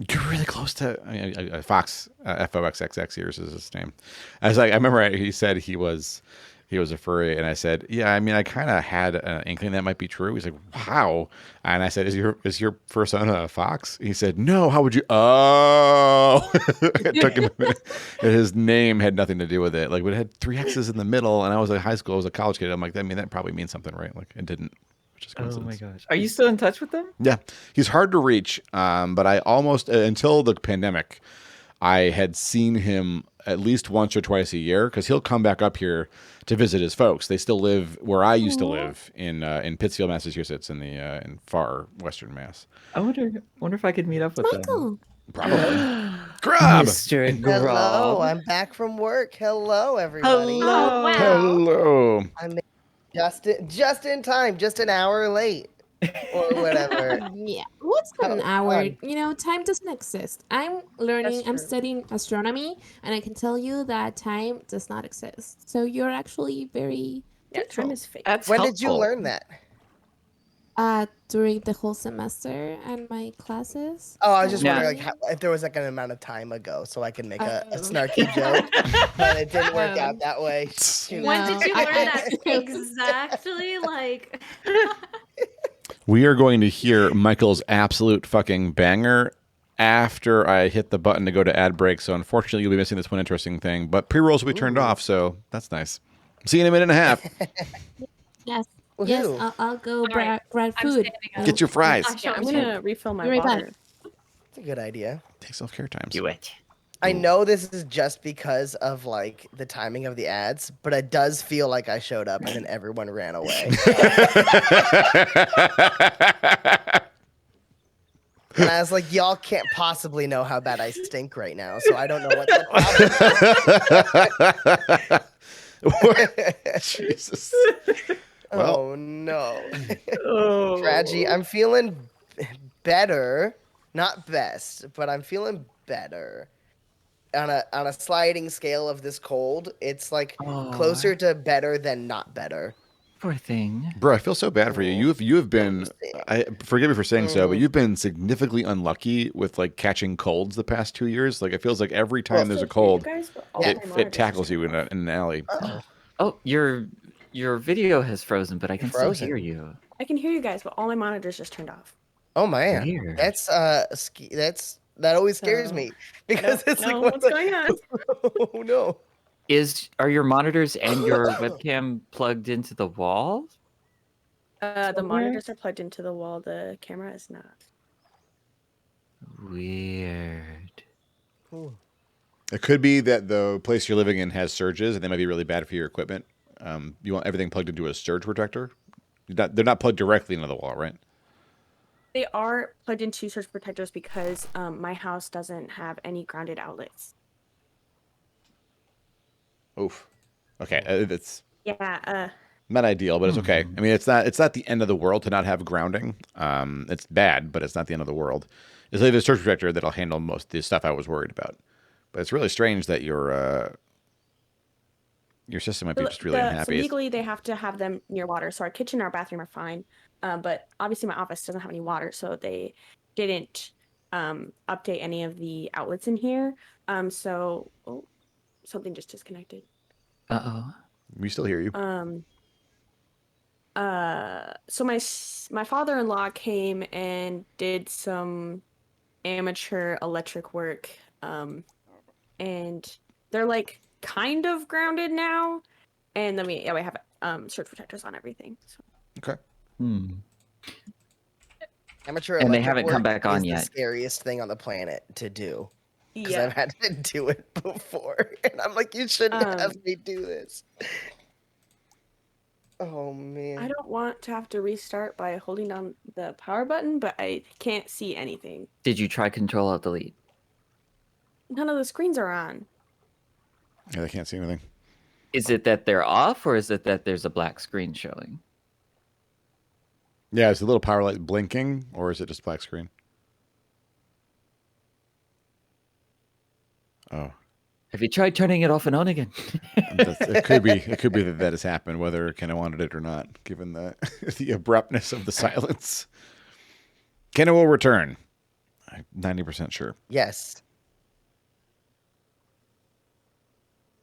You're really close to Fox, FOXXX years is his name. I was like, I remember he said he was a furry, and I said, yeah, I mean, I kind of had an inkling that might be true. He's like, how? And I said, is your first son a fox? He said, no. How would you? Oh, it took him a minute. And his name had nothing to do with it. Like, it had 3 X's in the middle, and I was in high school, I was a college kid. I'm like, I mean, that probably means something, right? Like, it didn't. Oh my gosh. Are you still in touch with them? Yeah, he's hard to reach, but I almost, until the pandemic, I had seen him at least once or twice a year because he'll come back up here to visit his folks. They still live where I used to live in Pittsfield, Massachusetts, in far western Mass. I wonder if I could meet up with them. Probably. Grab! Mr. Hello, Grawb. I'm back from work. Hello, everybody. Oh, wow. Hello. I'm just in time, just an hour late, or whatever. Yeah, what's How an hour? fun. You know, time doesn't exist. I'm learning, I'm true. studying astronomy, and I can tell you that time does not exist. So you're actually very Yeah, time neutral. is fake. That's When did you helpful. learn that? During the whole semester and my classes. Oh, I was just Yeah. wondering if there was like an amount of time ago, so I can make a Oh. snarky joke, but it didn't work out that way. Shoot. When did you No. learn that exactly? Like, We are going to hear Michael's absolute fucking banger after I hit the button to go to ad break. So unfortunately, you'll be missing this one interesting thing. But pre-rolls will be turned off, so that's nice. See you in a minute and a half. Yes. Yes, Woohoo. I'll go All right, grab I'm food. standing up. Get your fries. Yeah, I'm gonna refill my Be right back. water. That's a good idea. Take self-care times. Do it. I know this is just because of like the timing of the ads, but it does feel like I showed up and then everyone ran away. And I was like, y'all can't possibly know how bad I stink right now, so I don't know what the problem is. Jesus. Well. Oh no. Oh. Tragy, I'm feeling better. Not best, but I'm feeling better. On a sliding scale of this cold, it's like closer to better than not better. Poor thing. Bro, I feel so bad for you. You have been. Forgive me for saying so, but you've been significantly unlucky with like catching colds the past 2 years. Like it feels like every time there's a cold, it tackles you in an alley. Uh-oh. Oh, your video has frozen, but I can Frozen. still hear you. I can hear you guys, but all my monitors just turned off. Oh man, Weird. that always scares So, me because it's No, like what's going on? Oh no. Are your monitors and your webcam plugged into the wall? The monitors are plugged into the wall. The camera is not. Weird. It could be that the place you're living in has surges, and they might be really bad for your equipment. You want everything plugged into a surge protector. They're not plugged directly into the wall, right? They are plugged into surge protectors because my house doesn't have any grounded outlets. Oof. Okay, that's Yeah. not ideal, but it's okay. I mean, it's not the end of the world to not have grounding. It's bad, but it's not the end of the world. It's like a surge protector that'll handle most of the stuff I was worried about. But it's really strange that your system might be just really So unhappy. legally, they have to have them near water. So our kitchen and our bathroom are fine. But obviously my office doesn't have any water, so they didn't update any of the outlets in here. So something just disconnected. Uh-oh. We still hear you. So my father-in-law came and did some amateur electric work. And they're like kind of grounded now. And then we have surge protectors on everything. So. Okay. Amateur And they electric haven't come work back on is yet. the scariest thing on the planet to do. Because Yeah. I've had to do it before. And I'm like, you shouldn't have me do this. Oh, man. I don't want to have to restart by holding down the power button, but I can't see anything. Did you try Control Alt Delete? None of the screens are on. Yeah, they can't see anything. Is it that they're off, or is it that there's a black screen showing? Yeah, is the little power light blinking, or is it just black screen? Oh, Have you tried turning it off and on again? it could be. It could be that has happened, whether Kenna wanted it or not, given the the abruptness of the silence. Kenna will return. I'm 90% sure. Yes.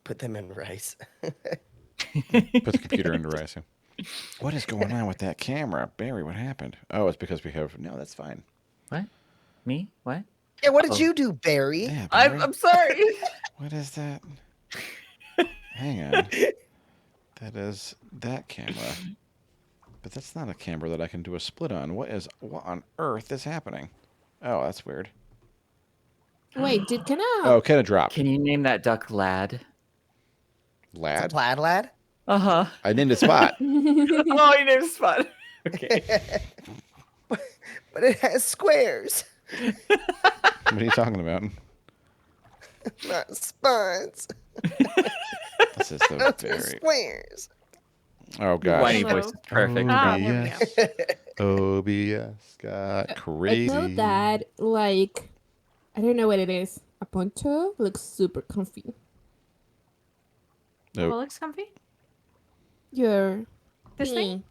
Put them in rice. Put the computer into rice. What is going on with that camera, Barry? What happened? Oh, it's because we have. No, that's fine. What? Me? What? Yeah, what did Uh-oh. you do, Barry? Yeah, Barry. I'm sorry. What is that? Hang on. That is that camera. But that's not a camera that I can do a split on. What on earth is happening? Oh, that's weird. Wait, did Oh, Kenaderp. Can you name that duck Lad? It's a Lad? plaid lad? Uh-huh. I named a spot. Oh, you named Spot. Okay. But it has squares, What are you talking about? not spots. This is the Those are very. squares. Oh, Whiny gosh. Hello. voice is perfect. Ah, there we OBS got I crazy. know that, like, I don't know what it is. A poncho looks super comfy. Nope. What looks comfy? Your This thing?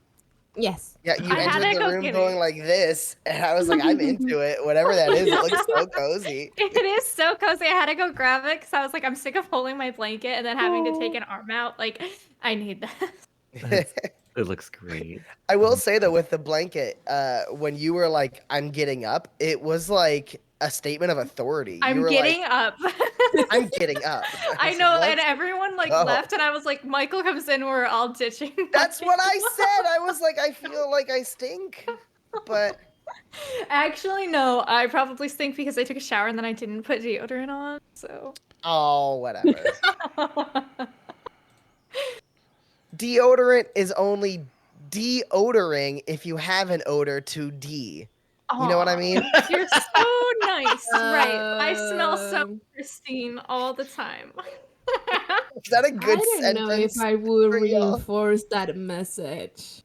Yes. Yeah, you I had entered to the go room get going it. like this, and I was like, I'm into it. Whatever that is, it looks so cozy. It is so cozy. I had to go grab it because I was like, I'm sick of holding my blanket and then having to take an arm out. Like, I need that. It looks great. I will say though, with the blanket, when you were like, "I'm getting up," it was like a statement of authority. You I'm were getting like, up. I'm getting up. I was know, like, and "Let's everyone like go." left, and I was like, Michael comes in, we're all ditching. That's what I said. I was like, I feel like I stink, but Actually, no, I probably stink because I took a shower and then I didn't put deodorant on. So. oh, whatever. Deodorant is only deodoring if you have an odor to D. You know what I Aw, mean? You're so nice, right? I smell so Um, pristine all the time. Is that a good I don't know if sentence? I would for y'all? reinforce that message.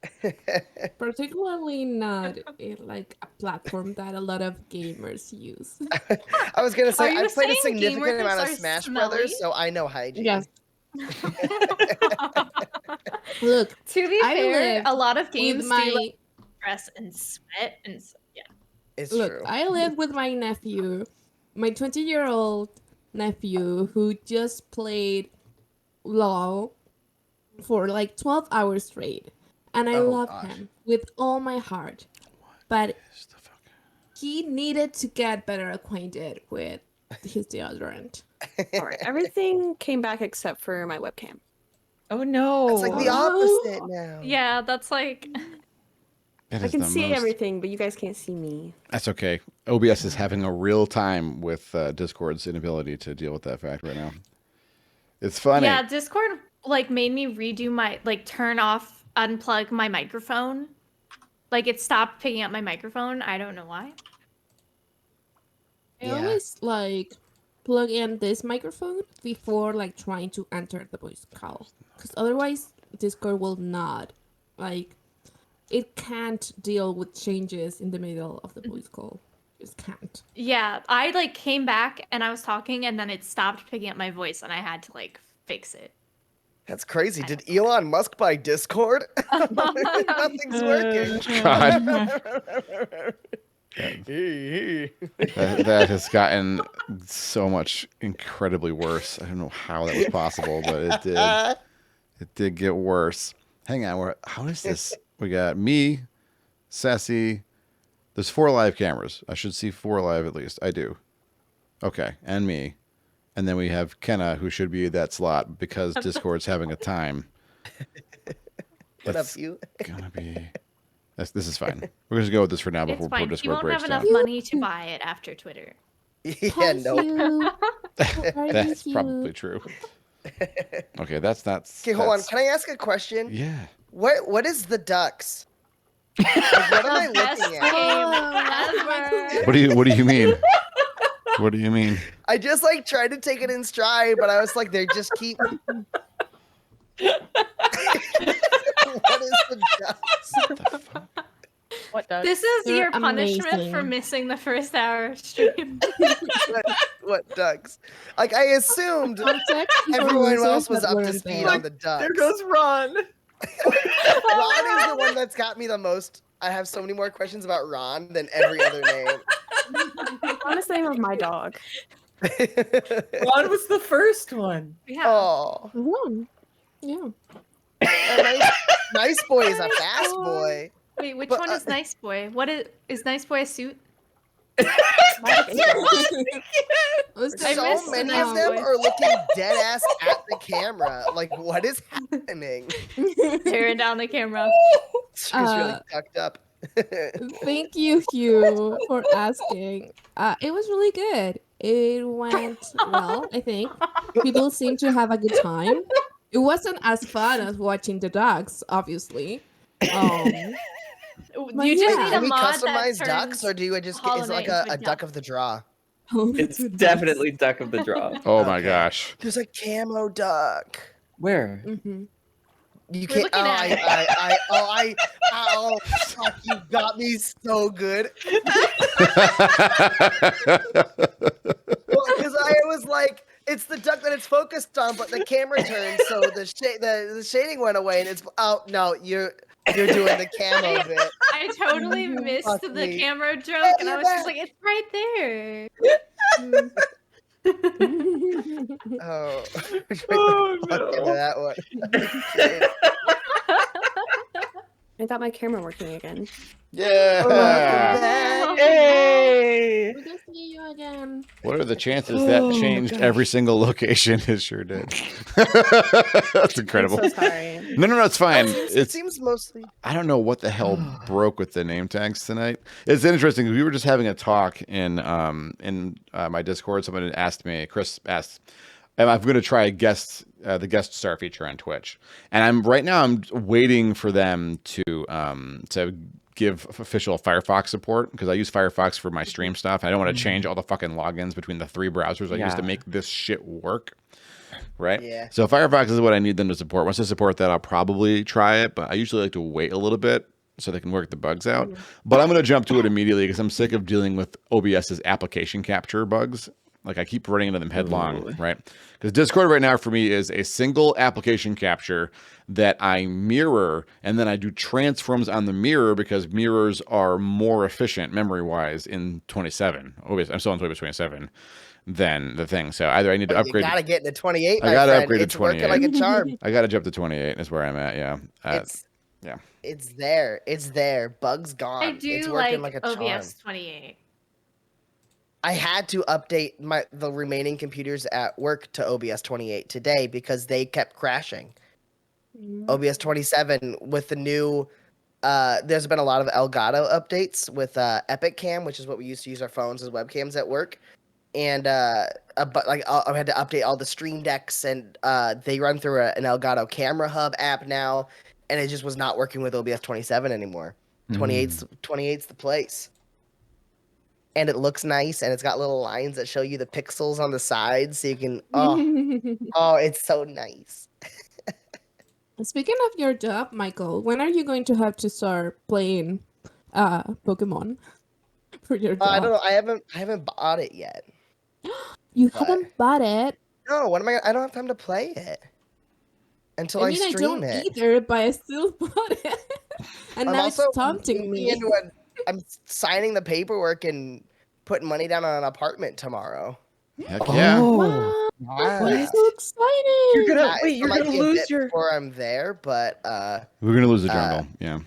Particularly not in like a platform that a lot of gamers use. I was gonna Are say you I've played a saying significant amount of gamers are Smash smelly? Brothers, so I know hygiene. Yes. Look, To be I fair, lived a lot of games with my do like, stress and sweat, and yeah. It's look, true. I live with my nephew, my 20-year-old nephew who just played LOL for like 12 hours straight. And I Oh, love gosh. him with all my heart. But he needed to get better acquainted with his deodorant. Alright, everything came back except for my webcam. Oh no. It's like the Oh. opposite now. Yeah, that's like That I is can the see most- everything, but you guys can't see me. That's okay. OBS is having a real time with Discord's inability to deal with that fact right now. It's funny. yeah, Discord like made me redo my like unplug my microphone. Like it stopped picking up my microphone. I don't know why. I Yeah. always like plug in this microphone before like trying to enter the voice call. Because otherwise Discord will not like it can't deal with changes in the middle of the voice call. Just can't. Yeah, I like came back and I was talking and then it stopped picking up my voice and I had to like fix it. That's crazy. Did Elon Musk buy Discord? Nothing's working. God. That has gotten so much incredibly worse. I don't know how that was possible, but it did. It did get worse. Hang on. How is this? We got me, Cece. There's 4 live cameras. I should see 4 live at least. I do. Okay. And me. and then we have Kenna, who should be that slot because Discord's having a time. What up, It's you? gonna be. This is fine. We're gonna go with this for now It's before fine. You Discord won't breaks have down. enough money to buy it after Twitter. Yeah, no. That's probably true. Okay, that's not. Okay, hold on. Can I ask a question? Yeah. What is the ducks? Like, what am I The best looking at? game ever. What do you mean? What do you mean? I just like tried to take it in stride, but I was like, they just keep. What is the ducks? What does? This is They're your punishment amazing. for missing the first hour of stream. What ducks? Like I assumed Context for everyone losers else was that up to weren't speed there. on the ducks. There goes Ron. Ron is the one that's got me the most. I have so many more questions about Ron than every other name. Honest the name of my dog. Ron was the first one. Yeah. Oh, One. Yeah. nice boy is a fast boy. Wait, which But, one is Nice Boy? What is Nice Boy a suit? Was I So missed many Nice of them Boy. are looking dead ass at the camera. Like, what is happening? Tearing down the camera. She's really tucked up. Thank you, Hugh, for asking. It was really good. It went well, I think. People seem to have a good time. It wasn't as fun as watching the dogs, obviously. You Wait, just yeah. need Can a we mod that customize ducks, turns or do I just Hollow is it like Knight a into a duck duck. of the draw? It's definitely duck of the draw. Oh my Okay. gosh. There's a camo duck. Where? Mm-hmm. You We're can't. looking at Oh, fuck! You got me so good. Well, because I was like, it's the duck that it's focused on, but the camera turned, so the shading went away, and it's oh no, you're doing the camo bit. I totally missed Fuck the me. camera joke, and I was just like, it's right there. Oh, Oh, fuck into no. that one. I got my camera working again. Yeah. Oh. Hey! We're gonna see you again. What are the chances that Oh, changed gosh. every single location? It sure did. That's incredible. I'm so sorry. No, it's fine. It seems mostly. I don't know what the hell broke with the name tags tonight. It's interesting because we were just having a talk in my Discord. Someone had asked me, Chris asked, I'm going to try the guest star feature on Twitch, and I'm waiting for them to give official Firefox support because I use Firefox for my stream stuff. I don't want to change all the fucking logins between the 3 browsers I use to Yeah. make this shit work. Right? Yeah. So Firefox is what I need them to support. Once they support that, I'll probably try it, but I usually like to wait a little bit so they can work the bugs out. But I'm going to jump to it immediately because I'm sick of dealing with OBS's application capture bugs. Like I keep running into them headlong, right? Because Discord right now for me is a single application capture that I mirror, and then I do transforms on the mirror because mirrors are more efficient memory-wise in 27. OBS, I'm still on OBS 27 than the thing. So either I need to upgrade. You gotta get into 28. I gotta my friend. upgrade to It's working 28. like a charm. I got to jump to 28 is where I'm at, yeah. Yeah. It's there. It's there. Bugs gone. I do it's working like a charm. OBS 28. I had to update the remaining computers at work to OBS 28 today because they kept crashing. OBS 27 with the new there's been a lot of Elgato updates with Epic Cam, which is what we used to use our phones as webcams at work. And but like I had to update all the stream decks, and they run through an Elgato Camera Hub app now, and it just was not working with OBS 27 anymore. 28's the place. And it looks nice, and it's got little lines that show you the pixels on the sides, so you can. Oh, it's so nice. Speaking of your job, Michael, when are you going to have to start playing Pokemon for your job? I don't know. I haven't bought it yet. You but- haven't bought it. No, what am I? I don't have time to play it until I I stream don't it. either, but I still bought it. And I'm now it's also taunting me. I'm signing the paperwork and putting money down on an apartment tomorrow. Heck yeah. Wow, I'm so excited. You're gonna It wait. You're might gonna be a lose bit your. before I'm there, but We're going to lose the jungle. Yeah.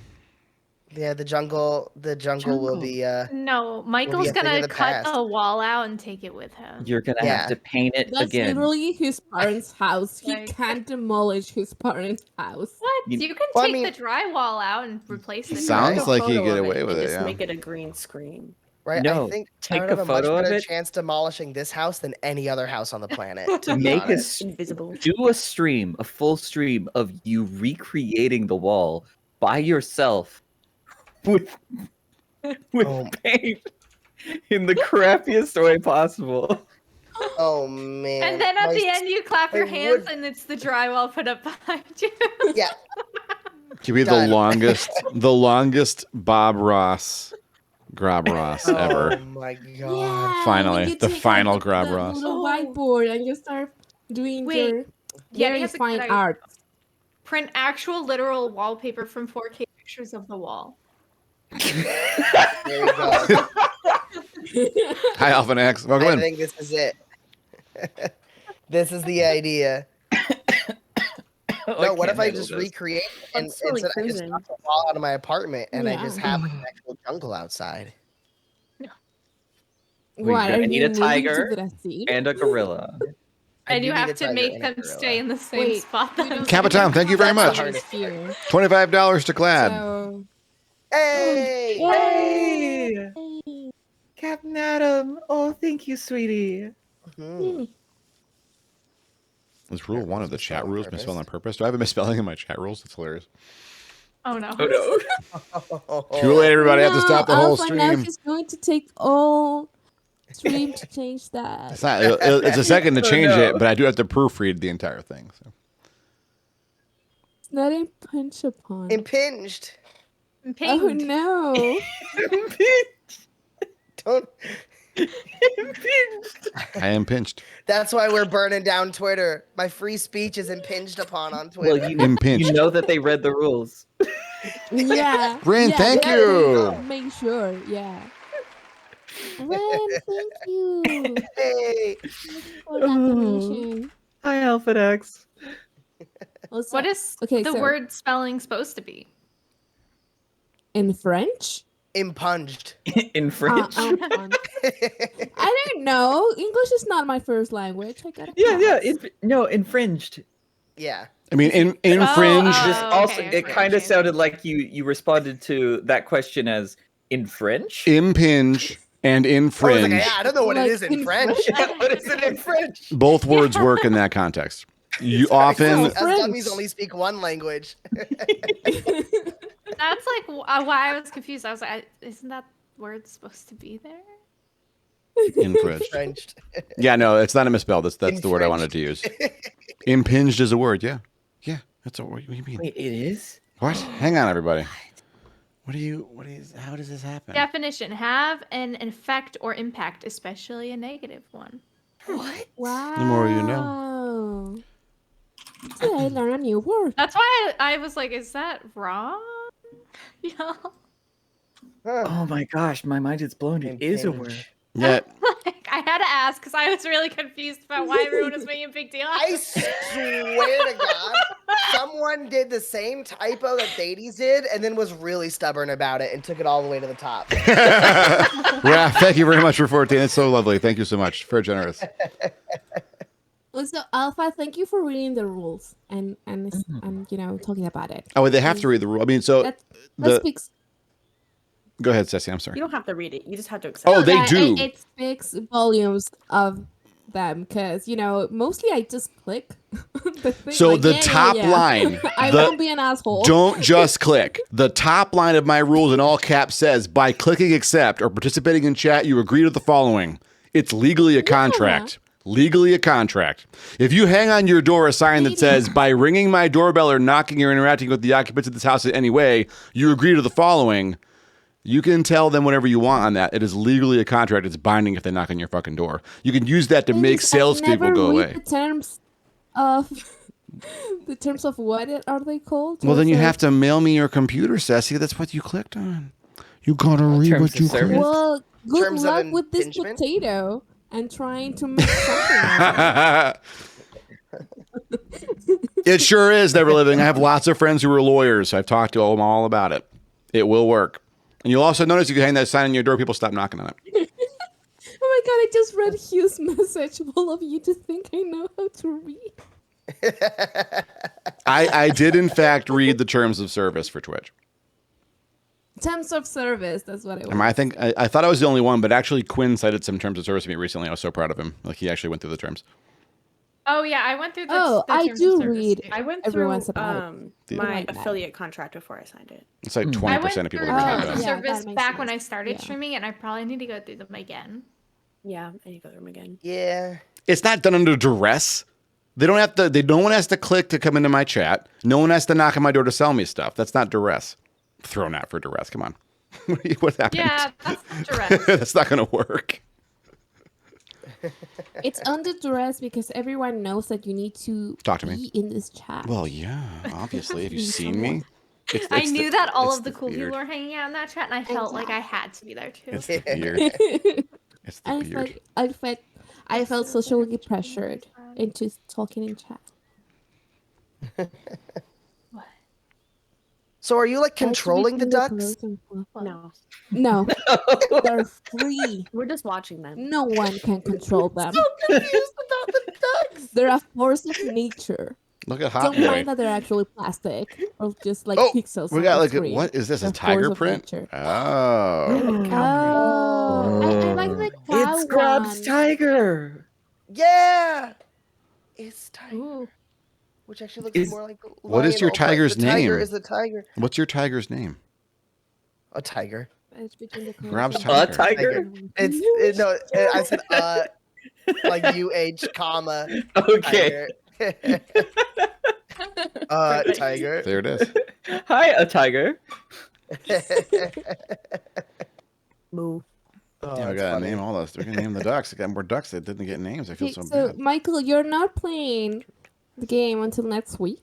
Yeah, the jungle will be No, Michael's a thing of gonna the cut past. the wall out and take it with him. You're gonna Yeah. have to paint it That's again. literally his parents' house. He Like- can't demolish his parents' house. What? You- You can Well, I take mean- the drywall out and replace the Sounds Take a drywall. like he photo get of away and with it, just yeah. make it a green screen. right. No, I think take I would a have a much photo of better it. chance demolishing this house than any other house on the planet. to be Make a honest. Invisible. do a full stream of you recreating the wall by yourself with Oh. paint in the crappiest way possible. Oh man. And then at My the end, you clap your I hands, would- and it's the drywall put up behind you. Yeah. Could be Done. the longest Bob Ross, Grawb Ross Oh ever. my god. Yeah, Finally, when you the take, final like, Grawb the Ross. little Oh. whiteboard and you start doing Wait, your yeah, very here's a fine good idea. art. Print actual literal wallpaper from 4K pictures of the wall. There you go. Hi, Alpha X. Welcome I in. think this is it. This is the idea. No, what if I just recreate and That's really instead I just cruising. knock the wall out of my apartment and I just Yeah. have like an actual jungle outside? What, I are need you a moving to tiger Brazil? and a gorilla. I And do you need a have to tiger make and a them gorilla. stay in the same Wait, spot. we don't- Capitan, thank you very That's much. the hardest Here. $25 to GLAAD. So, Hey! Hey, hey. Captain Adam. Oh, thank you, sweetie. Mhm. Is rule one of the chat Misspelled on rules purpose. misspelled on purpose? Do I have a misspelling in my chat rules? That's hilarious. Oh no. Too late, everybody. I have to No, stop the whole Alpha, now stream. he's going to take all stream to change that. It's not. It's a second to Oh, change no. it, but I do have to proofread the entire thing. So. It's not impinged upon. Impinged. Oh no. Don't. I am pinched. That's why we're burning down Twitter. My free speech is impinged upon on Twitter. Well, Impinged. you know that they read the rules. Yeah. Rin, yeah, thank yeah, you. Make sure, yeah. Ren, thank you Hey. for that donation. Hi, Alpha X. Also, What is Okay, the so- word spelling supposed to be? in French? Impunged. In French. I don't know. English is not my first language. I gotta yeah. pass. Infringed. Yeah. I mean, infringe. Oh, Just also, okay, it kind of okay. sounded like you responded to that question as in French. Impinge and I was infringe. like, yeah, I don't know what Like it is in in French. Yeah, what is it in French? Both words work in that context. You Sorry, often. us dummies only speak one language. That's like why I was confused. I was like, isn't that word supposed to be there? Infringed. Frenched. Yeah, no, it's not a misspell. That's the word I wanted to use. Impinged is a word. Yeah, yeah, that's a word. What do you mean? Wait, it is? What? Hang on, everybody. What is? How does this happen? Definition: have an effect or impact, especially a negative one. What? Wow. The more you know. So I learned a new word. That's why I was like, is that wrong? Yeah. Huh. Oh my gosh, my mind is blown. It is a word. Impinge. Yeah, Like, I had to ask because I was really confused about why everyone was making a big deal. I swear to God, someone did the same typo that Thades did and then was really stubborn about it and took it all the way to the top. yeah. Thank you very much for 14. It's so lovely. Thank you so much. Very generous. Also, Alpha, thank you for reading the rules and talking about it. Oh, they have to read the rule. I mean, so That the. speaks. Go ahead, Cece. I'm sorry. You don't have to read it. You just have to accept Oh, it. they that do. It speaks volumes of them because mostly I just click. The thing, So like, the yeah, top yeah. line, I the- won't be an asshole. Don't just click. The top line of my rules in all caps says, by clicking accept or participating in chat, you agree to the following. It's legally a contract. Legally a contract. If you hang on your door a sign that says, by ringing my doorbell or knocking or interacting with the occupants of this house in any way, you agree to the following. You can tell them whatever you want on that. It is legally a contract. It's binding if they knock on your fucking door. You can use that to make Ladies, I salespeople never go read away. The terms of what are they called? Well, then you Also- have to mail me your computer, Ceci. That's what you clicked on. You gotta read terms what of you service. clicked. Well, good Terms of luck with this impingement? potato and trying to make something out of it. It sure is, Never Living. I have lots of friends who are lawyers. I've talked to them all about it. It will work. And you'll also notice if you hang that sign on your door, people stop knocking on it. Oh my god, I just read Hugh's message. All of you to think I know how to read. I did, in fact, read the terms of service for Twitch. Terms of service, that's what it was. I think I thought I was the only one, but actually Quinn cited some terms of service to me recently. I was so proud of him. Like, he actually went through the terms. Oh yeah, I went through the. Oh, the I terms do of service, read. too. I went Everyone's through about my like that. affiliate contract before I signed it. It's like Hmm. 20% I went of people through read the that. terms of Yeah, that service makes back when I sense. started Yeah. streaming, and I probably need to go through them again. Yeah, I need to go through them again. Yeah. It's not done under duress. They don't have to. No one has to click to come into my chat. No one has to knock on my door to sell me stuff. That's not duress. Thrown out for duress. Come on. What happened? Yeah, that's not direct. That's not going to work. It's under duress because everyone knows that you need to Talk to me. be in this chat. Well, yeah, obviously. Have you Be seen me? I knew that all it's of the cool beard. people were hanging out in that chat, and I felt like I had to be there too. It's the beard. It's the I beard. I felt socially pressured into talking in chat. So are you like controlling the ducks? No, No, they're free. we're just watching them. No one can control them. Confused about the ducks. They're a force of nature. Look at Hot Don't Boy. mind that they're actually plastic or just like Oh, pixels. we on got the like screen. what is this? They're A tiger force of print? nature. Oh. Oh, I like the cow It's Grawb's one. tiger. Yeah. It's tiger. Ooh. Which actually looks more like a What is lion, your but tiger's the tiger name? is the tiger. What's your tiger's name? A tiger. It's between the Grawb's cows and- tiger. It's no. I said like UH comma Okay. tiger. Tiger. There it is. Hi, a tiger. Moo. Oh, Yeah, we that's gotta funny. name all those. We're gonna name the ducks. I got more ducks that didn't get names. I feel Okay, so so bad. Michael, you're not playing the game until next week.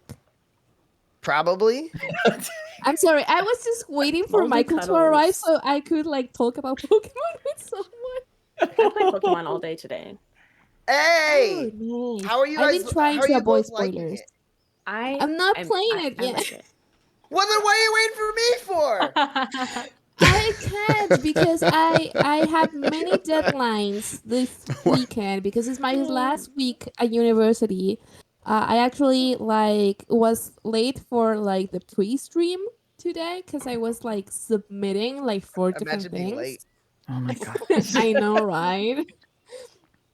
Probably. I'm sorry, I was just waiting for Moldy Michael to cuddles. arrive so I could like talk about Pokemon with someone. I played Pokemon all day today. Hey, Oh, nice. how are you I've guys? been trying how are to you avoid both liking spoilers. it? I'm not playing it yet. like it. Well, then why are you waiting for me for? I can't because I had many deadlines this weekend because it's my last week at university. I actually like was late for like the pre-stream today because I was like submitting like 4 different Imagine being things. late. Oh my god. I know, right?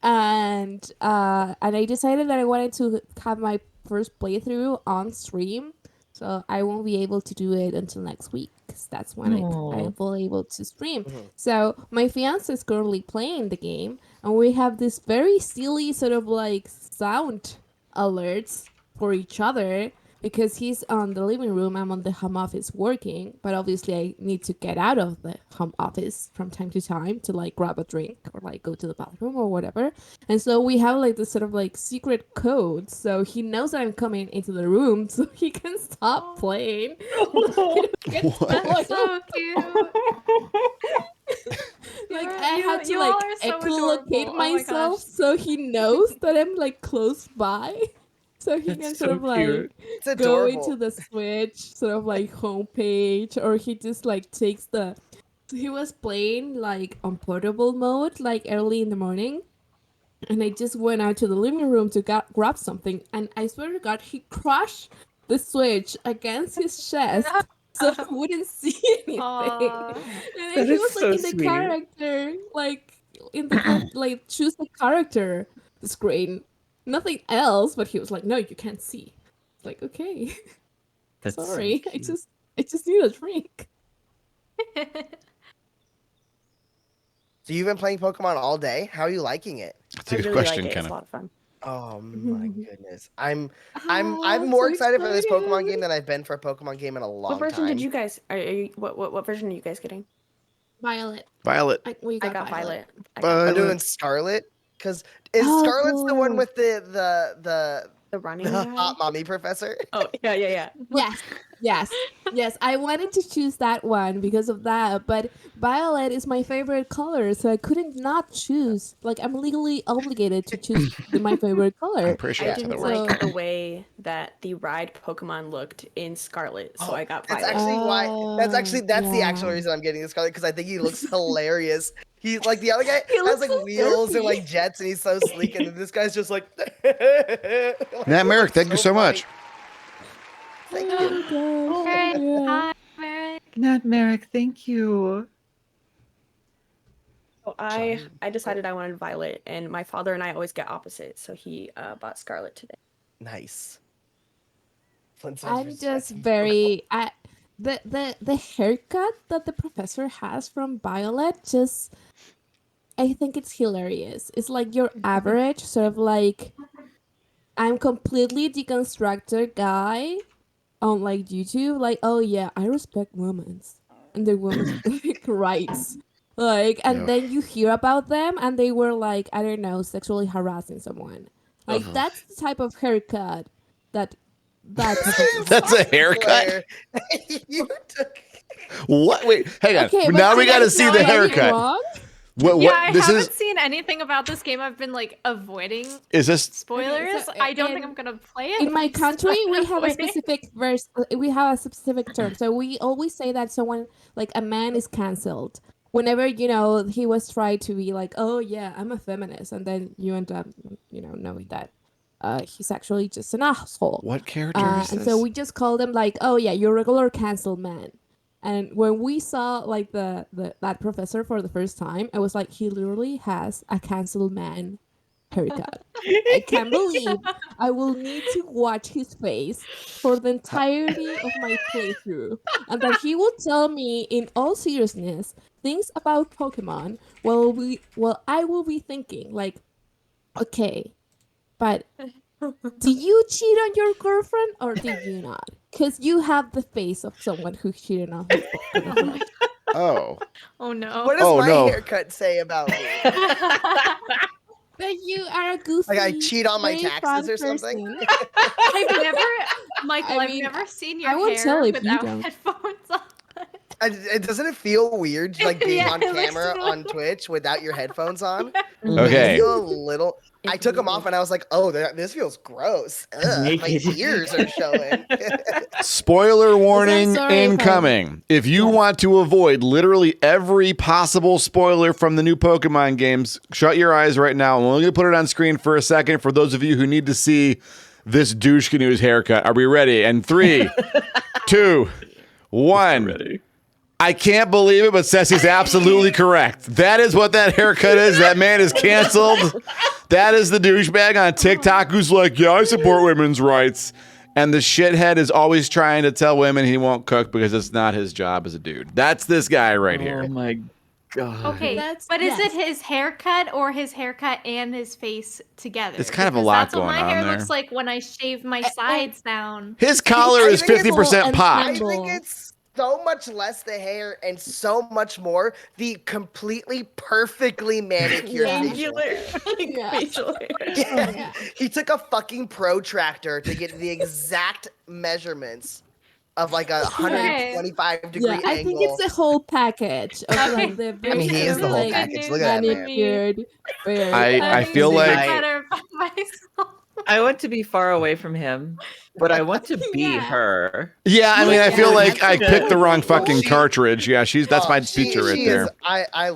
And I decided that I wanted to have my first playthrough on stream, so I won't be able to do it until next week because that's when I Aw. will able to stream. Mhm. So my fiance is currently playing the game, and we have this very silly sort of like sound alerts for each other because he's on the living room, I'm on the home office working, but obviously I need to get out of the home office from time to time to like grab a drink or like go to the bathroom or whatever. And so we have like this sort of like secret code, so he knows that I'm coming into the room so he can stop playing. That's so cute. Like You- I had to you all like are so echolocate adorable. Oh my myself gosh. so he knows that I'm like close by. So he can That's sort so of like cute. It's go adorable. into the Switch sort of like homepage, or he just like takes the. He was playing like on portable mode like early in the morning, and I just went out to the living room to grab something, and I swear to God, he crushed the Switch against his chest. So I wouldn't see anything. Aw. And then That he is was like so in the sweet. character, like in the like choose the character screen. Nothing else, but he was like, "No, you can't see." It's like, okay, That's so sorry, I cute. just need a drink. So you've been playing Pokemon all day? How are you liking it? That's a I good really question, like it. It's Kenneth. a lot of fun. Oh my goodness. I'm I'm more so excited for this Pokemon excited. game than I've been for a Pokemon game in a long What version time. did you guys? Are you what version are you guys getting? Violet. Violet. We I got Violet. I'm doing Scarlet because is Oh, Scarlet's the one cool. with the the running the guy. hot mommy professor? Oh yeah. Yes, Yes, I wanted to choose that one because of that, but violet is my favorite color, so I couldn't not choose. Like, I'm legally obligated to choose my favorite color. I'm pretty sure I that's didn't how it works. like the way that the ride Pokemon looked in Scarlet, so I got That's Violet. actually why. That's the actual Yeah. reason I'm getting this color because I think he looks hilarious. He's like the other guy He has looks like so wheels and derpy. like jets, and he's so sleek, and then this guy's just like. Nat Merrick, thank you so much. Thank Oh you. my gosh, Alright, yeah. hi, Merrick. Nat Merrick, thank you. So I decided I wanted Violet, and my father and I always get opposite, so he bought Scarlet today. Nice. I'm just very the haircut that the professor has from Violet just I think it's hilarious. It's like your average sort of like I'm completely deconstructed guy on like YouTube, like, oh yeah, I respect women's and their women's like, rights. Like, and Ugh. then you hear about them and they were like, I don't know, sexually harassing someone. Like, Ugh. that's the type of haircut that professor That's a haircut? You took. What? Wait, hang on. Okay, but Now we did I got to see spell the anything haircut. wrong? What? Yeah, I This haven't is? seen anything about this game. I've been like avoiding Is this? spoilers. so I don't think in- I'm gonna play it. In my country, we have a Wait. specific verse. We have a specific term. So we always say that someone, like a man, is cancelled whenever he was trying to be like, oh yeah, I'm a feminist, and then you end up, knowing that he's actually just an asshole. What character is And this? so we just call them like, oh yeah, you're a regular cancelled man. And when we saw like that professor for the first time, I was like, he literally has a cancelled man haircut. I can't believe I will need to watch his face for the entirety of my playthrough, and that he will tell me in all seriousness things about Pokemon. Well, I will be thinking like, okay, but do you cheat on your girlfriend or did you not? Because you have the face of someone who cheated on his girlfriend. Oh. Oh no. What does Oh, my no. haircut say about me? That you are a goofy. Like I cheat on my very taxes or fun something? person. I've never, Michael. I mean, I've never seen your I won't hair tell if you without don't. headphones on. Doesn't it feel weird like being Yeah, on it looks camera really- on Twitch without your headphones on? Okay. I feel a little. I took them off and I was like, "Oh, this feels gross. Ugh, my Naked. ears are showing." Spoiler warning sorry if incoming. If you want to avoid literally every possible spoiler from the new Pokemon games, shut your eyes right now. I'm only going to put it on screen for a second for those of you who need to see this douche canoe's haircut. Are we ready? And 3, 2, 1. Ready. I can't believe it, but Ceci's absolutely correct. That is what that haircut is. That man is canceled. That is the douchebag on TikTok who's like, yeah, I support women's rights. And the shithead is always trying to tell women he won't cook because it's not his job as a dude. That's this guy right Oh here. my god. Okay, That's- but is yes. it his haircut or his haircut and his face together? It's kind of a Because lot that's what going my on hair there. looks like when I shave my sides down. His collar I is think it's 50% I pop. Ensemble. think it's so much less the hair and so much more the completely perfectly manicured facial. Yeah. facial hair. Yeah. He took a fucking protractor to get the exact measurements of like a 125 degree Yeah, I angle. think it's the whole package of like the I mean, he is the whole like, package. Look at that man. manicured beard. I feel do like- better by myself. I want to be far away from him, but I want to be Yeah. her. Yeah, I mean, I feel Yeah. like I picked the wrong fucking She- cartridge. Yeah, that's my She- feature right she there. is- I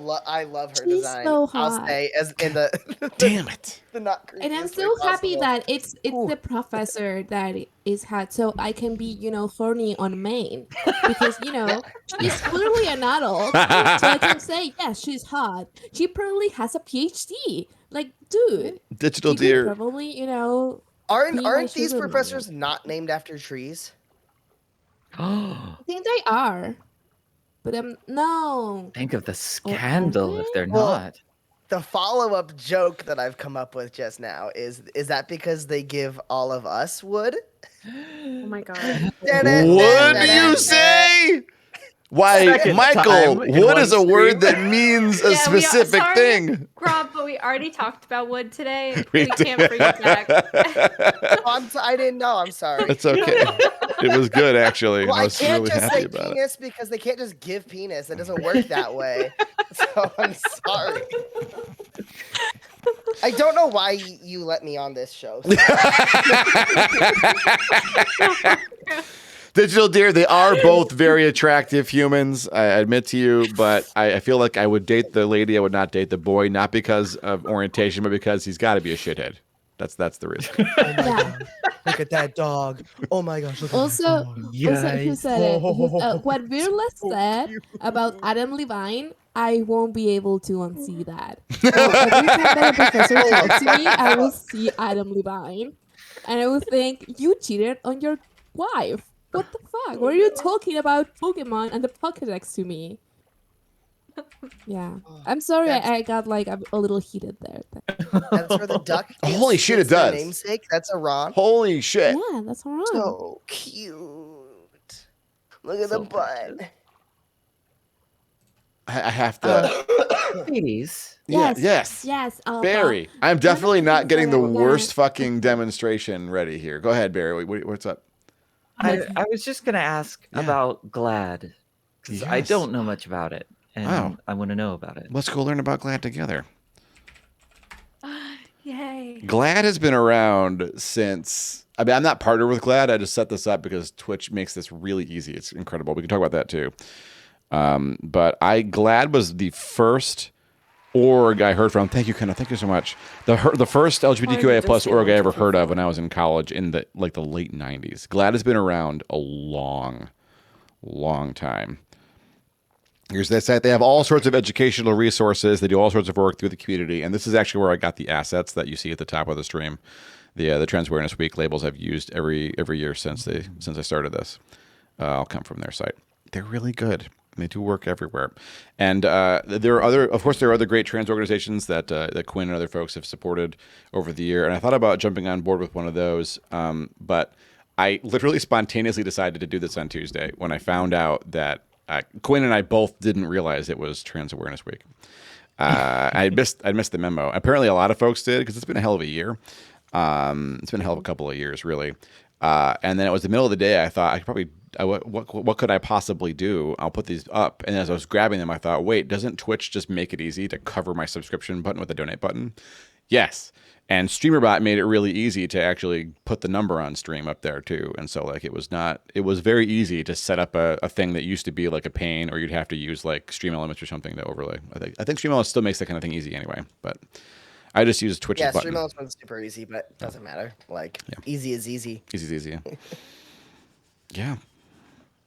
love her She's design. so I'll hot. say as in the Damn it. the not And I'm creepiest so way happy possible. that it's the professor that is hot, so I can be, horny on main. Because, she's clearly an adult. So I can say, yeah, she's hot. She probably has a PhD. Like, dude. Digital You could deer. probably, Aren't be my aren't these sugar professors not named after trees? I think they are. But no. Think of the scandal if they're Well, not. The follow-up joke that I've come up with just now is that because they give all of us wood? Oh my god. What do you say? Why, Second Michael? time in Wood one is a word stream. that means a specific sorry, thing. Grawb, but we already talked about wood today. We We can't bring it back. I didn't know. I'm sorry. It's okay. It was good, actually. Well, I I was can't really just happy say about it. penis because they can't just give penis. It doesn't work that way. So I'm sorry. I don't know why you let me on this show. Digital Deer, they are both very attractive humans, I admit to you, but I feel like I would date the lady, I would not date the boy, not because of orientation, but because he's got to be a shithead. That's the reason. Oh my Yeah. God. Look at that dog. Oh my gosh. Look at Also, that dog. also, who said it? What Virla said about Adam Levine, I won't be able to unsee that. So every time that a professor talks to me, I will see Adam Levine, and I will think, you cheated on your wife. What the fuck? What are you talking about Pokemon and the Pokédex to me? Yeah, I'm sorry, That's- I got like a little heated there. That's where the duck. Holy gets- shit, gets it does. their namesake. That's a Ron. Holy shit. Yeah, that's wrong. So cute. Look at So the butt. I have to. Ladies, Yeah, Yes. yes. Yes, Barry, I'm definitely not getting the Yeah. worst fucking demonstration ready here. Go ahead, Barry. What's up? I was just gonna ask Yeah. about GLAAD because I Yes. don't know much about it, and Wow. I want to know about it. Let's go learn about GLAAD together. Yay. GLAAD has been around since. I mean, I'm not partnered with GLAAD. I just set this up because Twitch makes this really easy. It's incredible. We can talk about that too. But GLAAD was the first org I heard from. Thank you, Kenna. Thank you so much. The first LGBTQIA plus org I ever heard of when I was in college in the late '90s. GLAAD has been around a long time. Here's that site. They have all sorts of educational resources. They do all sorts of work through the community, and this is actually where I got the assets that you see at the top of the stream. The Trans Awareness Week labels I've used every year since I started this. I'll come from their site. They're really good. They do work everywhere, and there are other great trans organizations that Quinn and other folks have supported over the year. And I thought about jumping on board with one of those, but I literally spontaneously decided to do this on Tuesday when I found out that Quinn and I both didn't realize it was Trans Awareness Week. I missed the memo. Apparently, a lot of folks did because it's been a hell of a year. It's been a hell of a couple of years, really. And then it was the middle of the day. I thought I could probably. What could I possibly do? I'll put these up. And as I was grabbing them, I thought, wait, doesn't Twitch just make it easy to cover my subscription button with a donate button? Yes. And StreamerBot made it really easy to actually put the number on stream up there too. And so like it was very easy to set up a thing that used to be like a pain, or you'd have to use like Stream Elements or something to overlay. I think Stream Elements still makes that kind of thing easy anyway, but I just use Twitch's Yeah, button. Stream Elements one's super easy, but it doesn't matter. Like, easy is easy. Easy is easy. Yeah.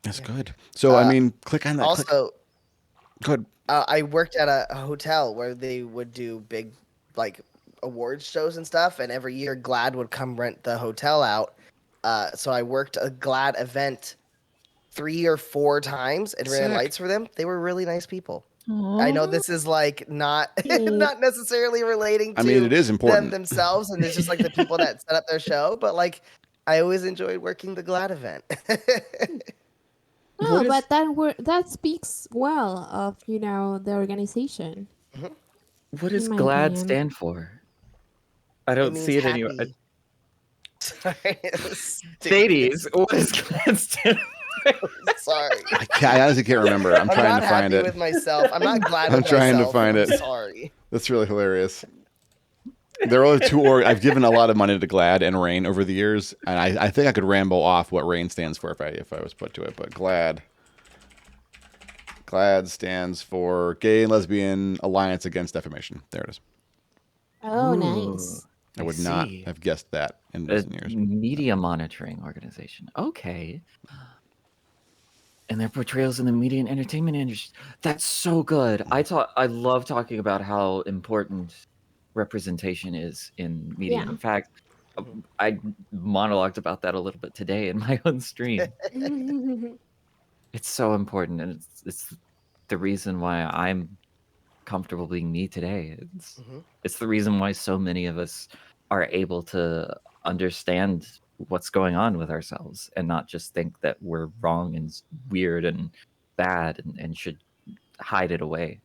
That's good. So, I mean, click on that. Also, Good. I worked at a hotel where they would do big, like, awards shows and stuff, and every year GLAAD would come rent the hotel out. So I worked a GLAAD event 3 or 4 times and ran Sick. lights for them. They were really nice people. I know this is like not not necessarily relating to I mean, it is them important. themselves, and it's just like the people that set up their show. But like, I always enjoyed working the GLAAD event. No, but that speaks well of the organization. What does In my GLAAD opinion. stand for? I don't means see it anywhere. happy. Sorry, stupid. Thades, what does GLAAD stand for? Sorry. I honestly can't remember. I'm trying not to find happy it. with myself. I'm not glad. I'm with trying to myself. find I'm it. Sorry. That's really hilarious. There are only 2 org. I've given a lot of money to GLAAD and RAIN over the years, and I think I could ramble off what RAIN stands for if I was put to it. But GLAAD stands for Gay and Lesbian Alliance Against Defamation. There it is. Oh, Ooh, nice. I would I not see. have guessed that in A recent years. media monitoring organization. Okay. And their portrayals in the media and entertainment industry. That's so good. I love talking about how important representation is in media. Yeah. In fact, I monologued about that a little bit today in my own stream. It's so important, and it's the reason why I'm comfortable being me today. It's the reason why so many of us are able to understand what's going on with ourselves and not just think that we're wrong and weird and bad and should hide it away.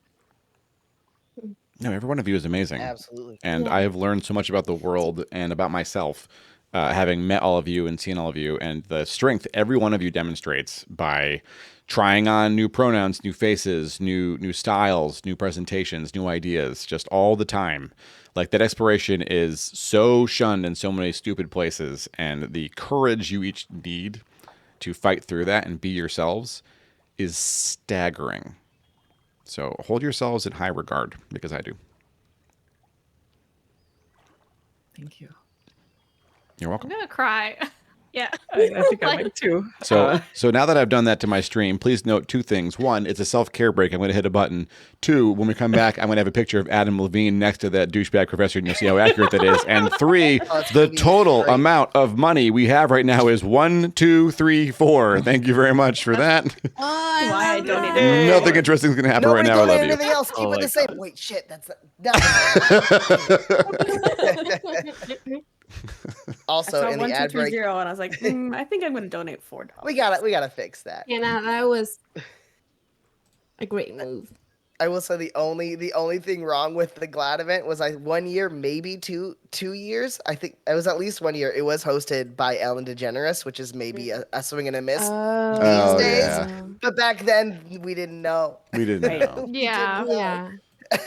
No, every one of you is amazing. Absolutely. And Yeah. I have learned so much about the world and about myself, having met all of you and seen all of you, and the strength every one of you demonstrates by trying on new pronouns, new faces, new styles, new presentations, new ideas, just all the time. Like, that exploration is so shunned in so many stupid places, and the courage you each need to fight through that and be yourselves is staggering. So hold yourselves in high regard, because I do. Thank you. You're welcome. I'm gonna cry. Yeah. I think I Like- might too. So now that I've done that to my stream, please note two things. One, it's a self-care break. I'm going to hit a button. Two, when we come back, I'm going to have a picture of Adam Levine next to that douchebag professor, and you'll see how accurate that is. And three, it's the gonna be total great. amount of money we have right now is 1, 2, 3, 4. Thank you very much for that. Oh, Why I love donated. that. Nothing interesting is going to happen Nobody right now. I donate love you. anything else. Keep Oh it my the same. God. Wait, shit. That's I also saw in the ad break. 1230 and I was like, I think I'm gonna donate $4. We gotta fix that. Yeah, no, that was a great move. I will say the only thing wrong with the GLAAD event was 1 year, maybe two years. I think it was at least 1 year. It was hosted by Ellen DeGeneres, which is maybe a swing and a miss. Oh, days. yeah. But back then we didn't know. We didn't Right. know. We Yeah. didn't know. Yeah,